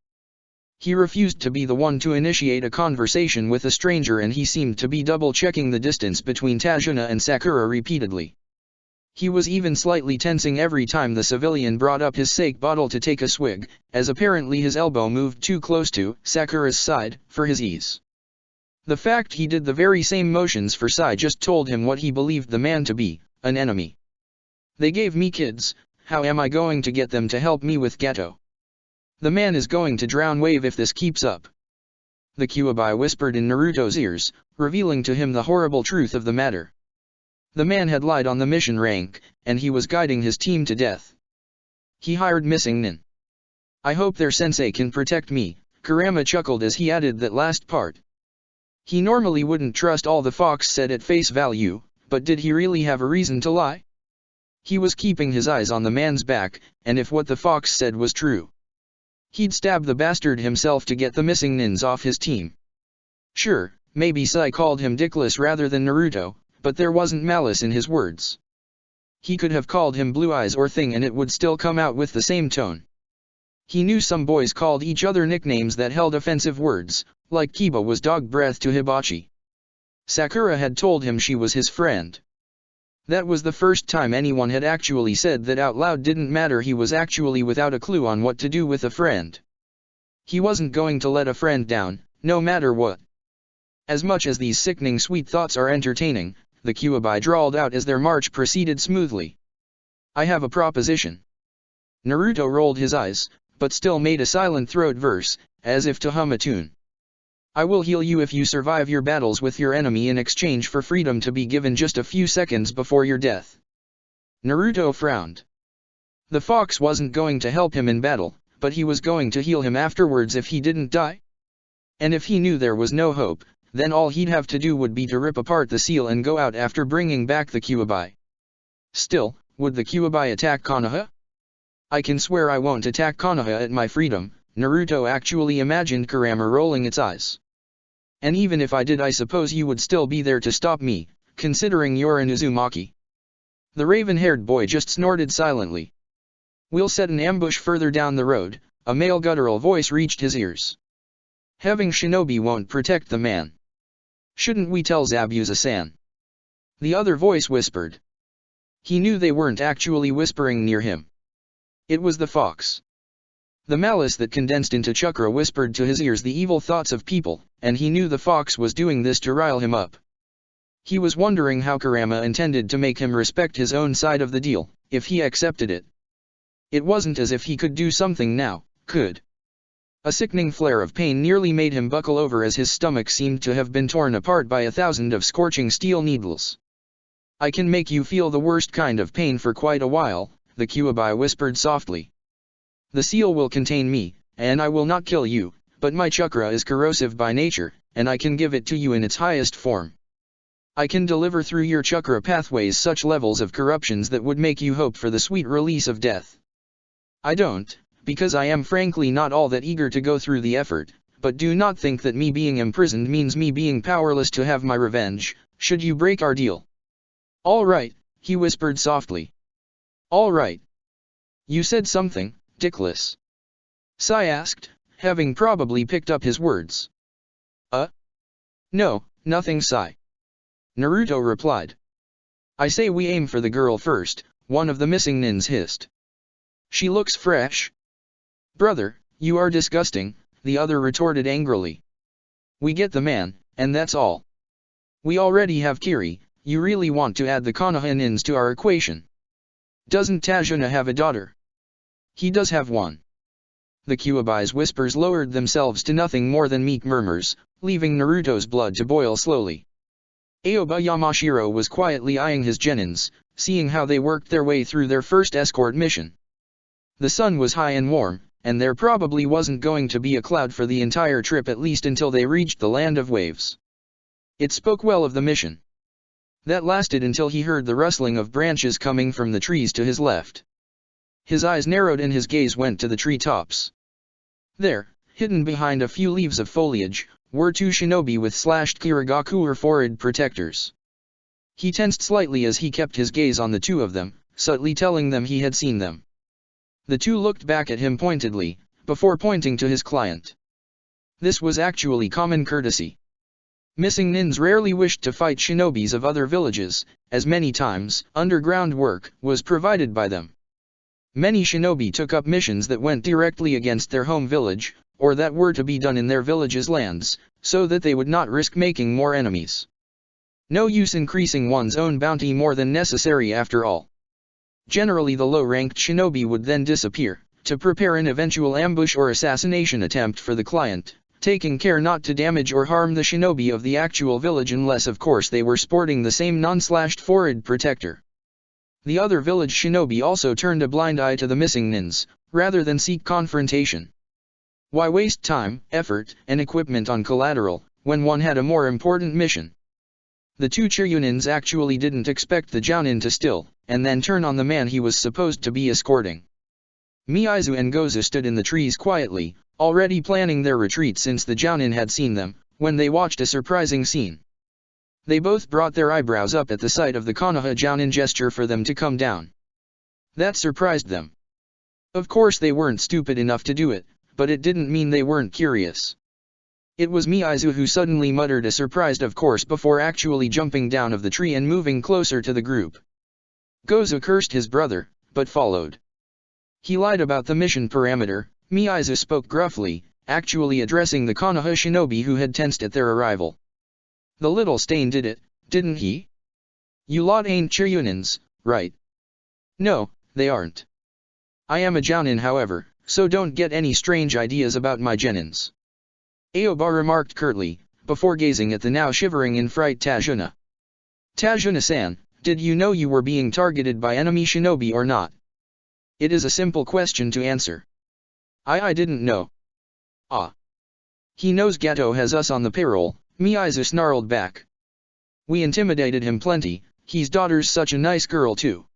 He refused to be the one to initiate a conversation with a stranger, and he seemed to be double-checking the distance between Tajuna and Sakura repeatedly. He was even slightly tensing every time the civilian brought up his sake bottle to take a swig, as apparently his elbow moved too close to Sakura's side for his ease. The fact he did the very same motions for Sai just told him what he believed the man to be, an enemy. "They gave me kids, how am I going to get them to help me with Gato? The man is going to drown Wave if this keeps up." The Kyuubi whispered in Naruto's ears, revealing to him the horrible truth of the matter. The man had lied on the mission rank, and he was guiding his team to death. He hired missing nin. "I hope their sensei can protect me," Kurama chuckled as he added that last part. He normally wouldn't trust all the fox said at face value, but did he really have a reason to lie? He was keeping his eyes on the man's back, and if what the fox said was true, He'd stab the bastard himself to get the missing nins off his team. Sure, maybe Sai called him dickless rather than Naruto, but there wasn't malice in his words. He could have called him Blue Eyes or Thing and it would still come out with the same tone. He knew some boys called each other nicknames that held offensive words, like Kiba was dog breath to Hibachi. Sakura had told him she was his friend. That was the first time anyone had actually said that out loud. Didn't matter, he was actually without a clue on what to do with a friend. He wasn't going to let a friend down, no matter what. As much as these sickening sweet thoughts are entertaining, the Kyuubi drawled out as their march proceeded smoothly. I have a proposition. Naruto rolled his eyes, but still made a silent throat verse, as if to hum a tune. I will heal you if you survive your battles with your enemy in exchange for freedom to be given just a few seconds before your death. Naruto frowned. The fox wasn't going to help him in battle, but he was going to heal him afterwards if he didn't die. And if he knew there was no hope, then all he'd have to do would be to rip apart the seal and go out after bringing back the Kyuubi. Still, would the Kyuubi attack Konoha? I can swear I won't attack Konoha at my freedom. Naruto actually imagined Kurama rolling its eyes. And even if I did, I suppose you would still be there to stop me, considering you're an Uzumaki. The raven-haired boy just snorted silently. We'll set an ambush further down the road, a male guttural voice reached his ears. Having shinobi won't protect the man. Shouldn't we tell Zabuza-san? The other voice whispered. He knew they weren't actually whispering near him. It was the fox. The malice that condensed into chakra whispered to his ears the evil thoughts of people, and he knew the fox was doing this to rile him up. He was wondering how Kurama intended to make him respect his own side of the deal, if he accepted it. It wasn't as if he could do something now, could. A sickening flare of pain nearly made him buckle over as his stomach seemed to have been torn apart by 1,000 of scorching steel needles. I can make you feel the worst kind of pain for quite a while, the Kyuubi whispered softly. The seal will contain me, and I will not kill you, but my chakra is corrosive by nature, and I can give it to you in its highest form. I can deliver through your chakra pathways such levels of corruptions that would make you hope for the sweet release of death. I don't, because I am frankly not all that eager to go through the effort, but do not think that me being imprisoned means me being powerless to have my revenge, should you break our deal. All right, he whispered softly. All right. You said something, dickless? Sai asked, having probably picked up his words. No, nothing, Sai. Naruto replied. I say we aim for the girl first, one of the missing nins hissed. She looks fresh. Brother, you are disgusting, the other retorted angrily. We get the man, and that's all. We already have Kiri, you really want to add the Konoha nins to our equation? Doesn't Tajuna have a daughter? He does have one. The Kyuubi's whispers lowered themselves to nothing more than meek murmurs, leaving Naruto's blood to boil slowly. Aoba Yamashiro was quietly eyeing his genins, seeing how they worked their way through their first escort mission. The sun was high and warm, and there probably wasn't going to be a cloud for the entire trip, at least until they reached the land of waves. It spoke well of the mission. That lasted until he heard the rustling of branches coming from the trees to his left. His eyes narrowed and his gaze went to the treetops. There, hidden behind a few leaves of foliage, were two shinobi with slashed kirigaku or forehead protectors. He tensed slightly as he kept his gaze on the two of them, subtly telling them he had seen them. The two looked back at him pointedly, before pointing to his client. This was actually common courtesy. Missing nins rarely wished to fight shinobis of other villages, as many times, underground work was provided by them. Many shinobi took up missions that went directly against their home village, or that were to be done in their village's lands, so that they would not risk making more enemies. No use increasing one's own bounty more than necessary after all. Generally the low-ranked shinobi would then disappear, to prepare an eventual ambush or assassination attempt for the client, taking care not to damage or harm the shinobi of the actual village unless of course they were sporting the same non-slashed forehead protector. The other village shinobi also turned a blind eye to the missing nins, rather than seek confrontation. Why waste time, effort, and equipment on collateral, when one had a more important mission? The two Chiryunins actually didn't expect the Jounin to still, and then turn on the man he was supposed to be escorting. Miizu and Gozu stood in the trees quietly, already planning their retreat since the Jounin had seen them, when they watched a surprising scene. They both brought their eyebrows up at the sight of the Konoha Jounin gesture for them to come down. That surprised them. Of course they weren't stupid enough to do it, but it didn't mean they weren't curious. It was Miizu who suddenly muttered a surprised of course before actually jumping down of the tree and moving closer to the group. Gozu cursed his brother, but followed. He lied about the mission parameter. Miizu spoke gruffly, actually addressing the Konoha shinobi who had tensed at their arrival. The little stain did it, didn't he? You lot ain't Chiryunins, right? No, they aren't. I am a Jounin however, so don't get any strange ideas about my genins. Aoba remarked curtly, before gazing at the now shivering in fright Tajuna. Tajuna-san, did you know you were being targeted by enemy shinobi or not? It is a simple question to answer. I didn't know. Ah. He knows Gato has us on the payroll, Miizu snarled back. We intimidated him plenty, his daughter's such a nice girl too.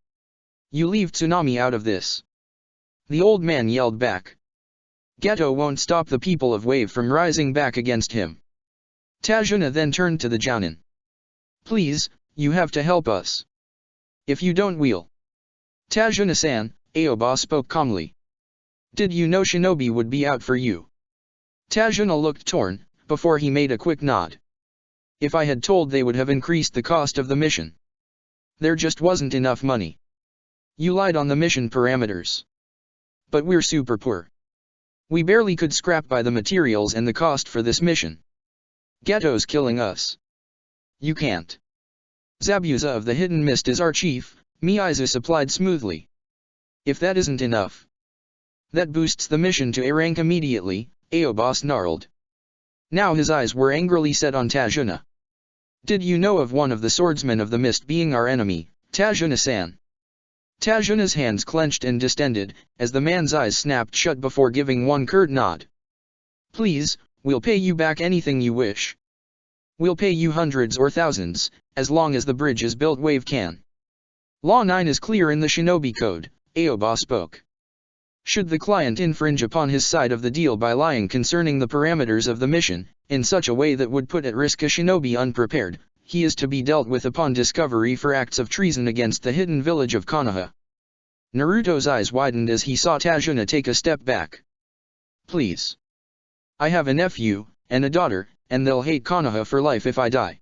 You leave Tsunami out of this. The old man yelled back. Gato won't stop the people of Wave from rising back against him. Tajuna then turned to the Jounin. Please, you have to help us. If you don't we'll. Tajuna-san, Aoba spoke calmly. Did you know shinobi would be out for you? Tajuna looked torn, before he made a quick nod. If I had told they would have increased the cost of the mission. There just wasn't enough money. You lied on the mission parameters. But we're super poor. We barely could scrap by the materials and the cost for this mission. Gato's killing us. You can't. Zabuza of the Hidden Mist is our chief, Miizu supplied smoothly. If that isn't enough. That boosts the mission to A rank immediately, Aoba snarled. Now his eyes were angrily set on Tajuna. Did you know of one of the swordsmen of the mist being our enemy, Tajuna-san? Tajuna's hands clenched and distended, as the man's eyes snapped shut before giving one curt nod. Please, we'll pay you back anything you wish. We'll pay you hundreds or thousands, as long as the bridge is built. Wave can. Law 9 is clear in the Shinobi Code, Aoba spoke. Should the client infringe upon his side of the deal by lying concerning the parameters of the mission, in such a way that would put at risk a shinobi unprepared, he is to be dealt with upon discovery for acts of treason against the hidden village of Konoha. Naruto's eyes widened as he saw Tajuna take a step back. Please. I have a nephew, and a daughter, and they'll hate Konoha for life if I die.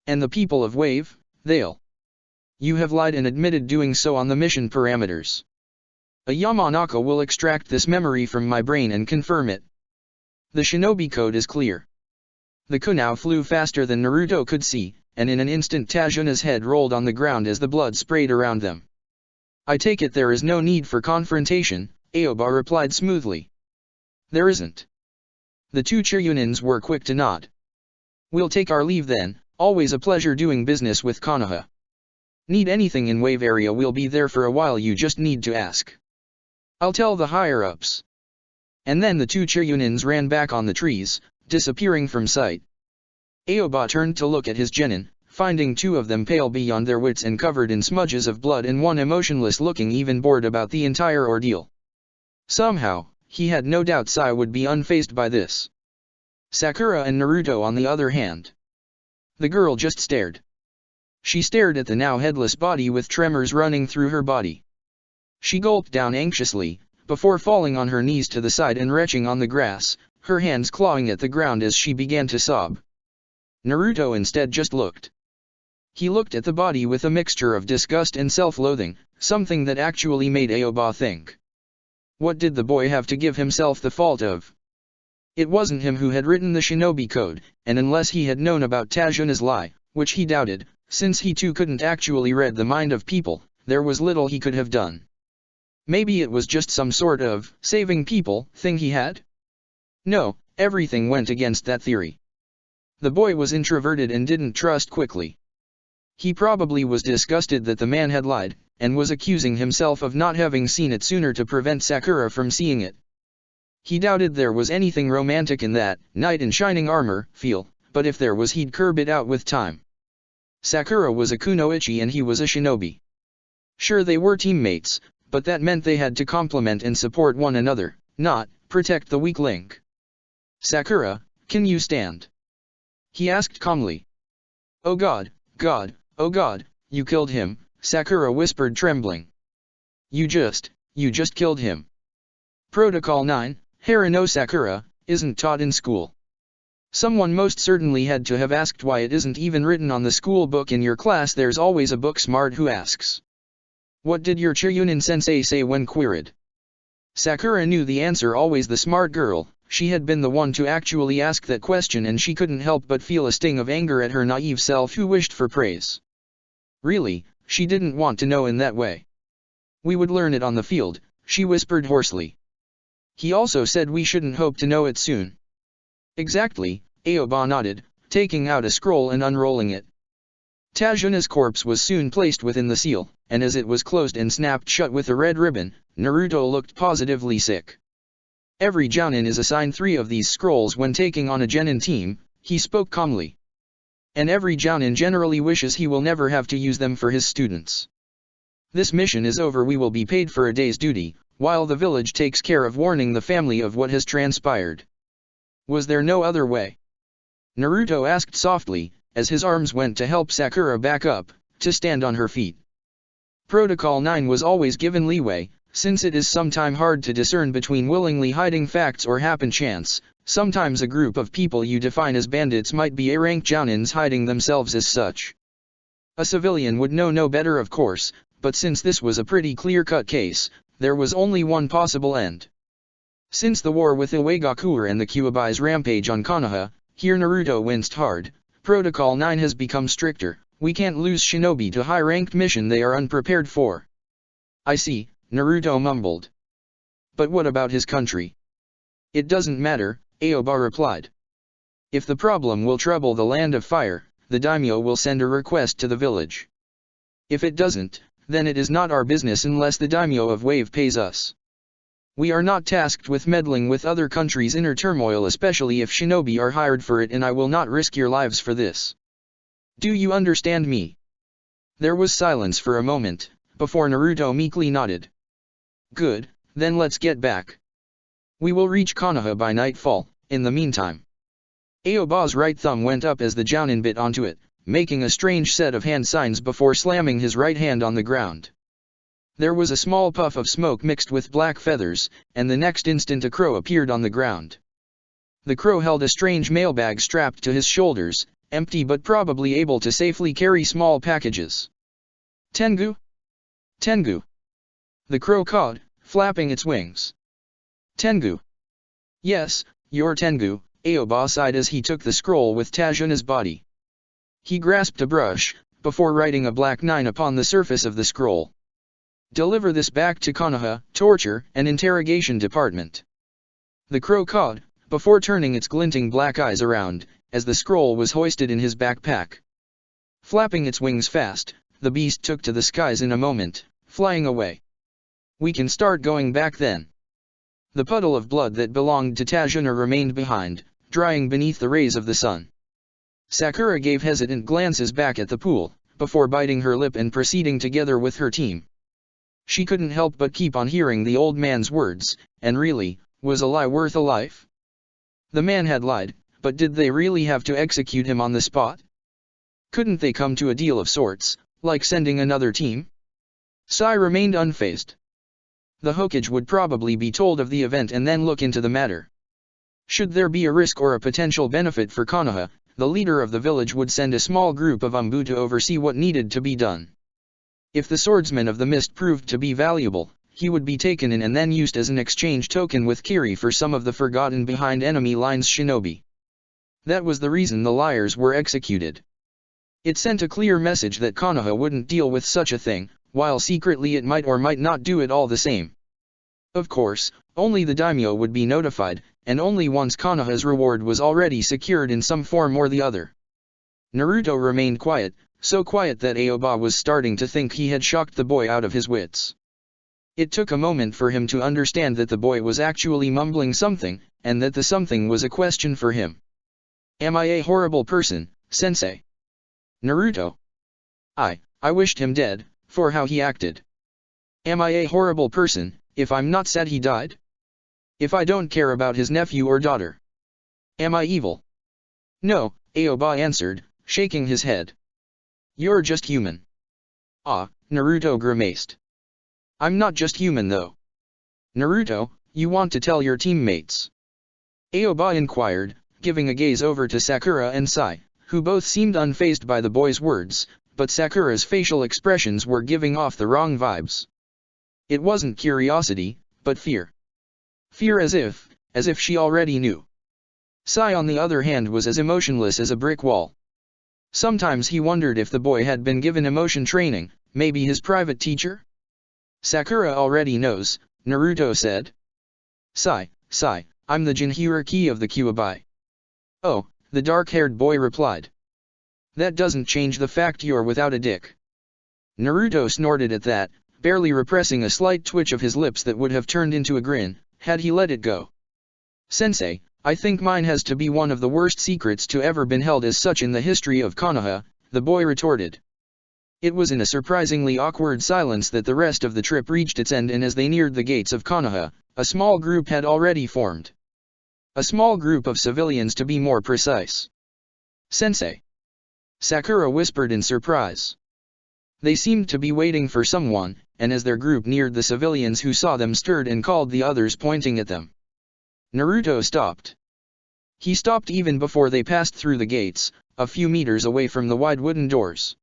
And the people of Wave, they'll. You have lied and admitted doing so on the mission parameters. A Yamanaka will extract this memory from my brain and confirm it. The shinobi code is clear. The kunao flew faster than Naruto could see, and in an instant Tajuna's head rolled on the ground as the blood sprayed around them. I take it there is no need for confrontation, Aoba replied smoothly. There isn't. The two Chiryunins were quick to nod. We'll take our leave then, always a pleasure doing business with Konoha. Need anything in Wave area, we'll be there for a while, you just need to ask. I'll tell the higher-ups. And then the two Chiryunins ran back on the trees, disappearing from sight. Aoba turned to look at his genin, finding two of them pale beyond their wits and covered in smudges of blood and one emotionless looking, even bored about the entire ordeal. Somehow, he had no doubt Sai would be unfazed by this. Sakura and Naruto on the other hand. The girl just stared. She stared at the now headless body with tremors running through her body. She gulped down anxiously, before falling on her knees to the side and retching on the grass, her hands clawing at the ground as she began to sob. Naruto instead just looked. He looked at the body with a mixture of disgust and self-loathing, something that actually made Aoba think. What did the boy have to give himself the fault of? It wasn't him who had written the shinobi code, and unless he had known about Tajuna's lie, which he doubted, since he too couldn't actually read the mind of people, there was little he could have done. Maybe it was just some sort of saving people thing he had? No, everything went against that theory. The boy was introverted and didn't trust quickly. He probably was disgusted that the man had lied, and was accusing himself of not having seen it sooner to prevent Sakura from seeing it. He doubted there was anything romantic in that knight in shining armor feel, but if there was, he'd curb it out with time. Sakura was a kunoichi and he was a shinobi. Sure, they were teammates, but that meant they had to complement and support one another, not protect the weak link. "Sakura, can you stand?" he asked calmly. "Oh God, oh God, you killed him," Sakura whispered trembling. You just killed him." Protocol 9, Hara no Sakura, isn't taught in school. Someone most certainly had to have asked why it isn't even written on the school book in your class. There's always a book smart who asks. What did your Chiyunin sensei say when queried? Sakura knew the answer, always the smart girl. She had been the one to actually ask that question, and she couldn't help but feel a sting of anger at her naive self who wished for praise. Really, she didn't want to know in that way. "We would learn it on the field," she whispered hoarsely. "He also said we shouldn't hope to know it soon." "Exactly," Aoba nodded, taking out a scroll and unrolling it. Tajuna's corpse was soon placed within the seal, and as it was closed and snapped shut with a red ribbon, Naruto looked positively sick. "Every Jounin is assigned 3 of these scrolls when taking on a genin team," he spoke calmly. "And every Jounin generally wishes he will never have to use them for his students. This mission is over, we will be paid for a day's duty, while the village takes care of warning the family of what has transpired." "Was there no other way?" Naruto asked softly, as his arms went to help Sakura back up, to stand on her feet. Protocol 9 was always given leeway, since it is sometimes hard to discern between willingly hiding facts or happen chance. Sometimes a group of people you define as bandits might be A-rank Jounins hiding themselves as such. A civilian would know no better, of course, but since this was a pretty clear-cut case, there was only one possible end. Since the war with Iwagakure and the Kyuubi's rampage on Konoha, here Naruto winced hard. Protocol 9 has become stricter. We can't lose shinobi to high-ranked mission they are unprepared for. "I see," Naruto mumbled. "But what about his country?" "It doesn't matter," Aoba replied. "If the problem will trouble the land of fire, the daimyo will send a request to the village. If it doesn't, then it is not our business unless the daimyo of Wave pays us. We are not tasked with meddling with other countries' inner turmoil, especially if shinobi are hired for it, and I will not risk your lives for this. Do you understand me?" There was silence for a moment, before Naruto meekly nodded. "Good, then let's get back. We will reach Konoha by nightfall. In the meantime." Aoba's right thumb went up as the Jounin bit onto it, making a strange set of hand signs before slamming his right hand on the ground. There was a small puff of smoke mixed with black feathers, and the next instant a crow appeared on the ground. The crow held a strange mailbag strapped to his shoulders, empty but probably able to safely carry small packages. "Tengu? Tengu?" the crow cawed, flapping its wings. "Tengu? Yes, you're Tengu," Aoba sighed as he took the scroll with Tajuna's body. He grasped a brush, before writing a black 9 upon the surface of the scroll. "Deliver this back to Konoha, Torture and Interrogation Department." The crow cawed, before turning its glinting black eyes around, as the scroll was hoisted in his backpack. Flapping its wings fast, the beast took to the skies in a moment, flying away. "We can start going back then." The puddle of blood that belonged to Tajuna remained behind, drying beneath the rays of the sun. Sakura gave hesitant glances back at the pool, before biting her lip and proceeding together with her team. She couldn't help but keep on hearing the old man's words, and really, was a lie worth a life? The man had lied, but did they really have to execute him on the spot? Couldn't they come to a deal of sorts, like sending another team? Sai remained unfazed. The Hokage would probably be told of the event and then look into the matter. Should there be a risk or a potential benefit for Konoha, the leader of the village would send a small group of Umbu to oversee what needed to be done. If the swordsman of the mist proved to be valuable, he would be taken in and then used as an exchange token with Kiri for some of the forgotten behind enemy lines shinobi. That was the reason the liars were executed. It sent a clear message that Konoha wouldn't deal with such a thing, while secretly it might or might not do it all the same. Of course, only the daimyo would be notified, and only once Konoha's reward was already secured in some form or the other. Naruto remained quiet, so quiet that Aoba was starting to think he had shocked the boy out of his wits. It took a moment for him to understand that the boy was actually mumbling something, and that the something was a question for him. "Am I a horrible person, sensei?" "Naruto. I wished him dead, for how he acted." Am I a horrible person, if I'm not sad he died? If I don't care about his nephew or daughter? Am I evil? No, Aoba answered, shaking his head. You're just human. Ah, Naruto grimaced. I'm not just human though. Naruto, you want to tell your teammates? Aoba inquired, giving a gaze over to Sakura and Sai, who both seemed unfazed by the boy's words, but Sakura's facial expressions were giving off the wrong vibes. It wasn't curiosity, but fear. Fear as if she already knew. Sai on the other hand was as emotionless as a brick wall. Sometimes he wondered if the boy had been given emotion training, maybe his private teacher? Sakura already knows, Naruto said. Sai, I'm the Jinhuriki of the Kyuubi. Oh, the dark-haired boy replied. That doesn't change the fact you're without a dick. Naruto snorted at that, barely repressing a slight twitch of his lips that would have turned into a grin, had he let it go. Sensei, I think mine has to be one of the worst secrets to ever been held as such in the history of Konoha, the boy retorted. It was in a surprisingly awkward silence that the rest of the trip reached its end, and as they neared the gates of Konoha, a small group had already formed. A small group of civilians to be more precise. Sensei. Sakura whispered in surprise. They seemed to be waiting for someone, and as their group neared the civilians who saw them stirred and called the others pointing at them. Naruto stopped. He stopped even before they passed through the gates, a few meters away from the wide wooden doors.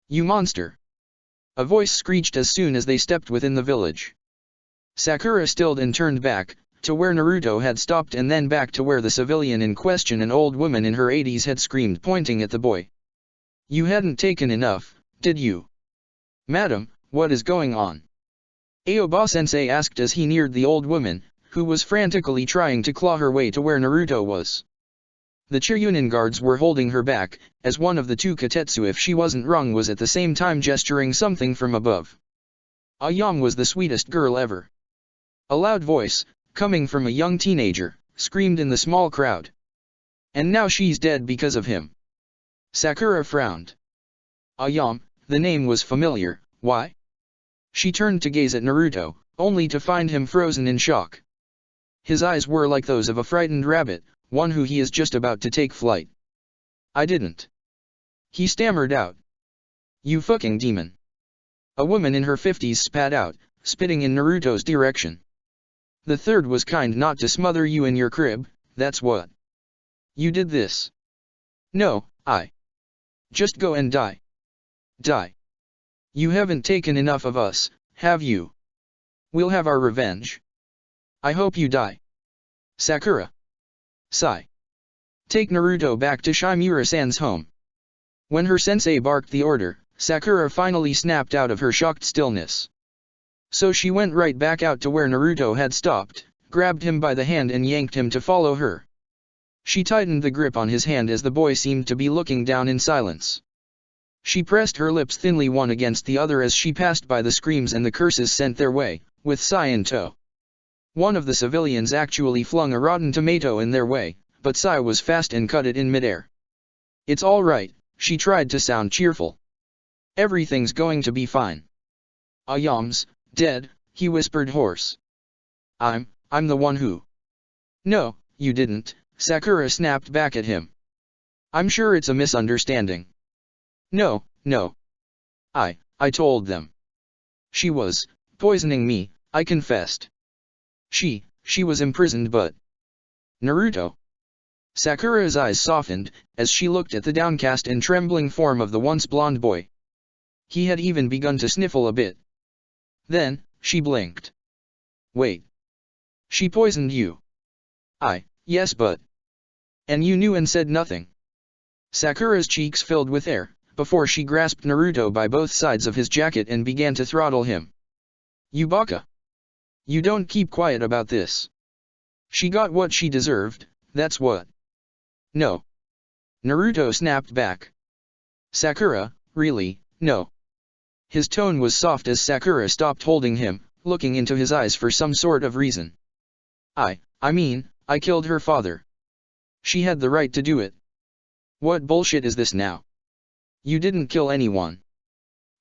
You monster! A voice screeched as soon as they stepped within the village. Sakura stilled and turned back, to where Naruto had stopped, and then back to where the civilian in question, an old woman in her 80s, had screamed, pointing at the boy. You hadn't taken enough, did you? Madam, what is going on? Aoba-sensei asked as he neared the old woman, who was frantically trying to claw her way to where Naruto was. The Chiryunin guards were holding her back, as one of the two Katetsu, if she wasn't wrong, was at the same time gesturing something from above. Ayam was the sweetest girl ever. A loud voice, coming from a young teenager, screamed in the small crowd. And now she's dead because of him. Sakura frowned. Ayam, the name was familiar, why? She turned to gaze at Naruto, only to find him frozen in shock. His eyes were like those of a frightened rabbit, one who he is just about to take flight. I didn't. He stammered out. You fucking demon. A woman in her 50s spat out, spitting in Naruto's direction. The third was kind not to smother you in your crib, that's what. You did this. No, I. Just go and die. Die. You haven't taken enough of us, have you? We'll have our revenge. I hope you die. Sakura. Sigh. Take Naruto back to Shimura-san's home. When her sensei barked the order, Sakura finally snapped out of her shocked stillness. So she went right back out to where Naruto had stopped, grabbed him by the hand and yanked him to follow her. She tightened the grip on his hand as the boy seemed to be looking down in silence. She pressed her lips thinly one against the other as she passed by the screams and the curses sent their way, with Sai in tow. One of the civilians actually flung a rotten tomato in their way, but Sai was fast and cut it in midair. It's all right, she tried to sound cheerful. Everything's going to be fine. Ayam's dead, he whispered hoarse. I'm the one who. No, you didn't, Sakura snapped back at him. I'm sure it's a misunderstanding. No. I told them. She was poisoning me, I confessed. She was imprisoned but. Naruto. Sakura's eyes softened, as she looked at the downcast and trembling form of the once blonde boy. He had even begun to sniffle a bit. Then, she blinked. Wait. She poisoned you. Yes but. And you knew and said nothing. Sakura's cheeks filled with air, before she grasped Naruto by both sides of his jacket and began to throttle him. You baka. You don't keep quiet about this. She got what she deserved, that's what. No. Naruto snapped back. Sakura, really, no. His tone was soft as Sakura stopped holding him, looking into his eyes for some sort of reason. I killed her father. She had the right to do it. What bullshit is this now? You didn't kill anyone.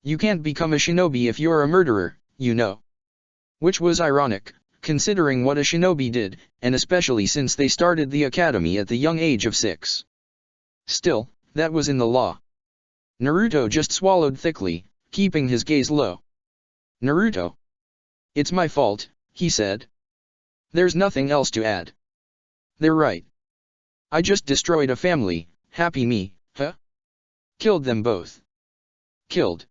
You can't become a shinobi if you're a murderer, you know. Which was ironic, considering what a shinobi did, and especially since they started the academy at the young age of 6. Still, that was in the law. Naruto just swallowed thickly, keeping his gaze low. Naruto. It's my fault, he said. There's nothing else to add. They're right. I just destroyed a family, happy me, huh? Killed them both. Killed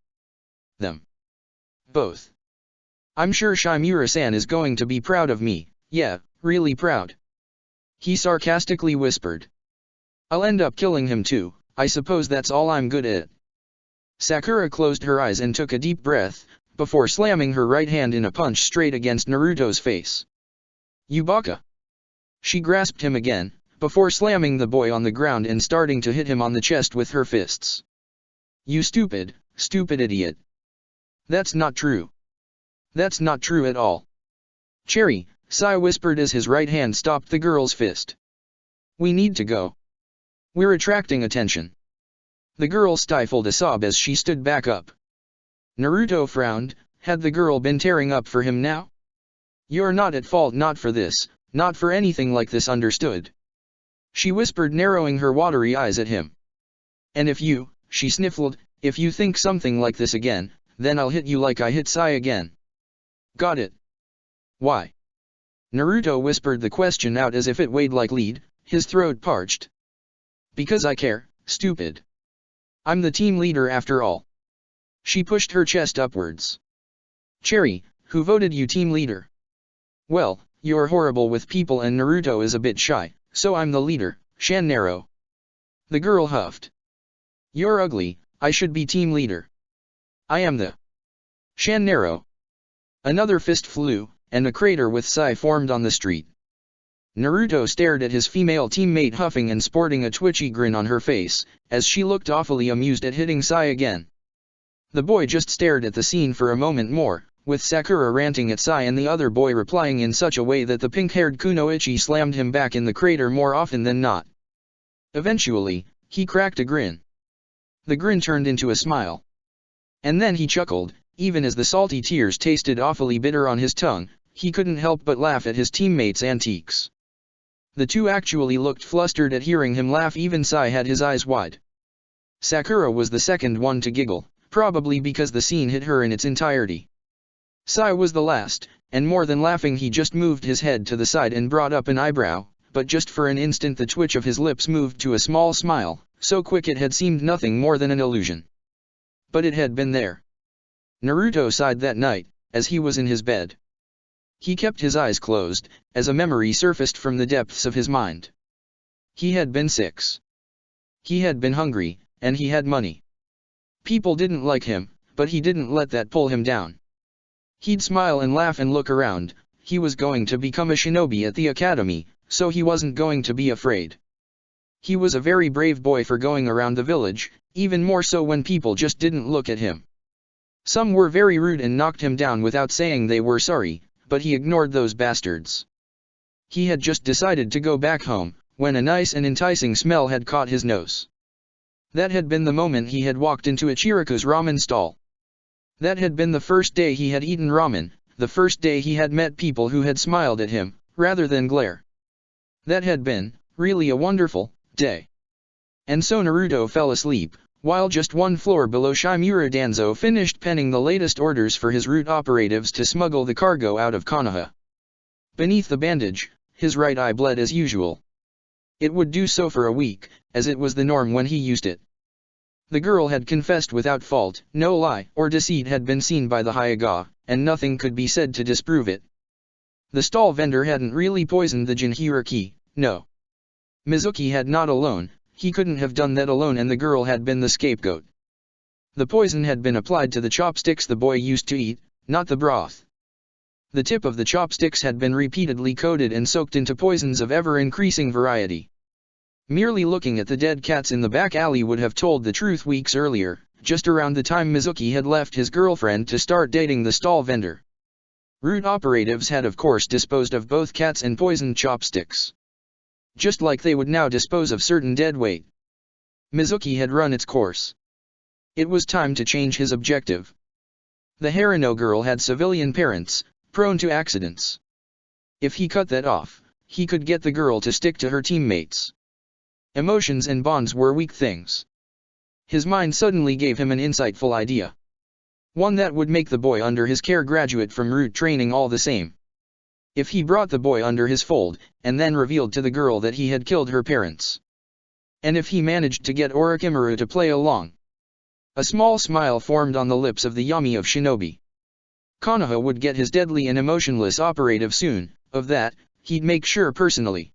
them both. I'm sure Shimura-san is going to be proud of me, yeah, really proud. He sarcastically whispered. I'll end up killing him too, I suppose that's all I'm good at. Sakura closed her eyes and took a deep breath, before slamming her right hand in a punch straight against Naruto's face. You baka! She grasped him again, before slamming the boy on the ground and starting to hit him on the chest with her fists. You stupid, stupid idiot. That's not true. That's not true at all. Cherry, Sai whispered as his right hand stopped the girl's fist. We need to go. We're attracting attention. The girl stifled a sob as she stood back up. Naruto frowned, had the girl been tearing up for him now? You're not at fault, not for this, not for anything like this, understood? She whispered, narrowing her watery eyes at him. And if you, she sniffled, if you think something like this again, then I'll hit you like I hit Sai again. Got it. Why? Naruto whispered the question out as if it weighed like lead, his throat parched. Because I care, stupid. I'm the team leader after all. She pushed her chest upwards. Cherry, who voted you team leader? Well, you're horrible with people and Naruto is a bit shy, so I'm the leader, Shannaro. The girl huffed. You're ugly, I should be team leader. I am the Shannaro. Another fist flew, and a crater with Sai formed on the street. Naruto stared at his female teammate huffing and sporting a twitchy grin on her face, as she looked awfully amused at hitting Sai again. The boy just stared at the scene for a moment more, with Sakura ranting at Sai and the other boy replying in such a way that the pink-haired Kunoichi slammed him back in the crater more often than not. Eventually, he cracked a grin. The grin turned into a smile. And then he chuckled, even as the salty tears tasted awfully bitter on his tongue, he couldn't help but laugh at his teammates' antics. The two actually looked flustered at hearing him laugh, even Sai had his eyes wide. Sakura was the second one to giggle, probably because the scene hit her in its entirety. Sai was the last, and more than laughing he just moved his head to the side and brought up an eyebrow, but just for an instant the twitch of his lips moved to a small smile, so quick it had seemed nothing more than an illusion. But it had been there. Naruto sighed that night, as he was in his bed. He kept his eyes closed, as a memory surfaced from the depths of his mind. He had been 6. He had been hungry, and he had money. People didn't like him, but he didn't let that pull him down. He'd smile and laugh and look around. He was going to become a shinobi at the academy, so he wasn't going to be afraid. He was a very brave boy for going around the village, even more so when people just didn't look at him. Some were very rude and knocked him down without saying they were sorry, but he ignored those bastards. He had just decided to go back home, when a nice and enticing smell had caught his nose. That had been the moment he had walked into Ichiraku's ramen stall. That had been the first day he had eaten ramen, the first day he had met people who had smiled at him, rather than glare. That had been, really a wonderful, day. And so Naruto fell asleep, while just one floor below Shimura Danzo finished penning the latest orders for his route operatives to smuggle the cargo out of Konoha. Beneath the bandage, his right eye bled as usual. It would do so for a week, as it was the norm when he used it. The girl had confessed without fault, no lie or deceit had been seen by the Hyuga, and nothing could be said to disprove it. The stall vendor hadn't really poisoned the Jinchuriki, no. Mizuki had not alone, he couldn't have done that alone, and the girl had been the scapegoat. The poison had been applied to the chopsticks the boy used to eat, not the broth. The tip of the chopsticks had been repeatedly coated and soaked into poisons of ever-increasing variety. Merely looking at the dead cats in the back alley would have told the truth weeks earlier, just around the time Mizuki had left his girlfriend to start dating the stall vendor. Route operatives had of course disposed of both cats and poisoned chopsticks. Just like they would now dispose of certain dead weight. Mizuki had run its course. It was time to change his objective. The Harino girl had civilian parents, prone to accidents. If he cut that off, he could get the girl to stick to her teammates. Emotions and bonds were weak things. His mind suddenly gave him an insightful idea. One that would make the boy under his care graduate from root training all the same. If he brought the boy under his fold, and then revealed to the girl that he had killed her parents. And if he managed to get Orochimaru to play along. A small smile formed on the lips of the Yami of Shinobi. Konoha would get his deadly and emotionless operative soon, of that, he'd make sure personally.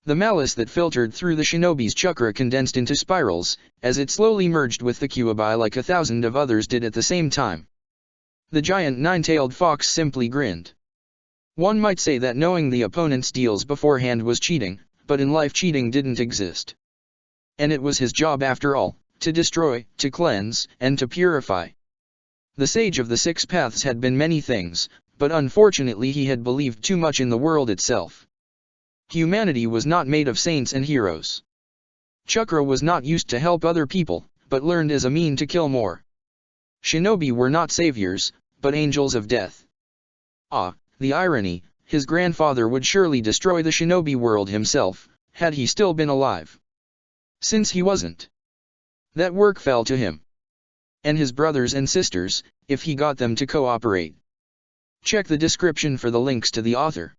The malice that filtered through the shinobi's chakra condensed into spirals, as it slowly merged with the Kyuubi like 1,000 of others did at the same time. The giant nine-tailed fox simply grinned. One might say that knowing the opponent's deals beforehand was cheating, but in life cheating didn't exist. And it was his job after all, to destroy, to cleanse, and to purify. The sage of the six paths had been many things, but unfortunately he had believed too much in the world itself. Humanity was not made of saints and heroes. Chakra was not used to help other people, but learned as a mean to kill more. Shinobi were not saviors, but angels of death. Ah, the irony, his grandfather would surely destroy the shinobi world himself, had he still been alive. Since he wasn't. That work fell to him. And his brothers and sisters, if he got them to cooperate. Check the description for the links to the author.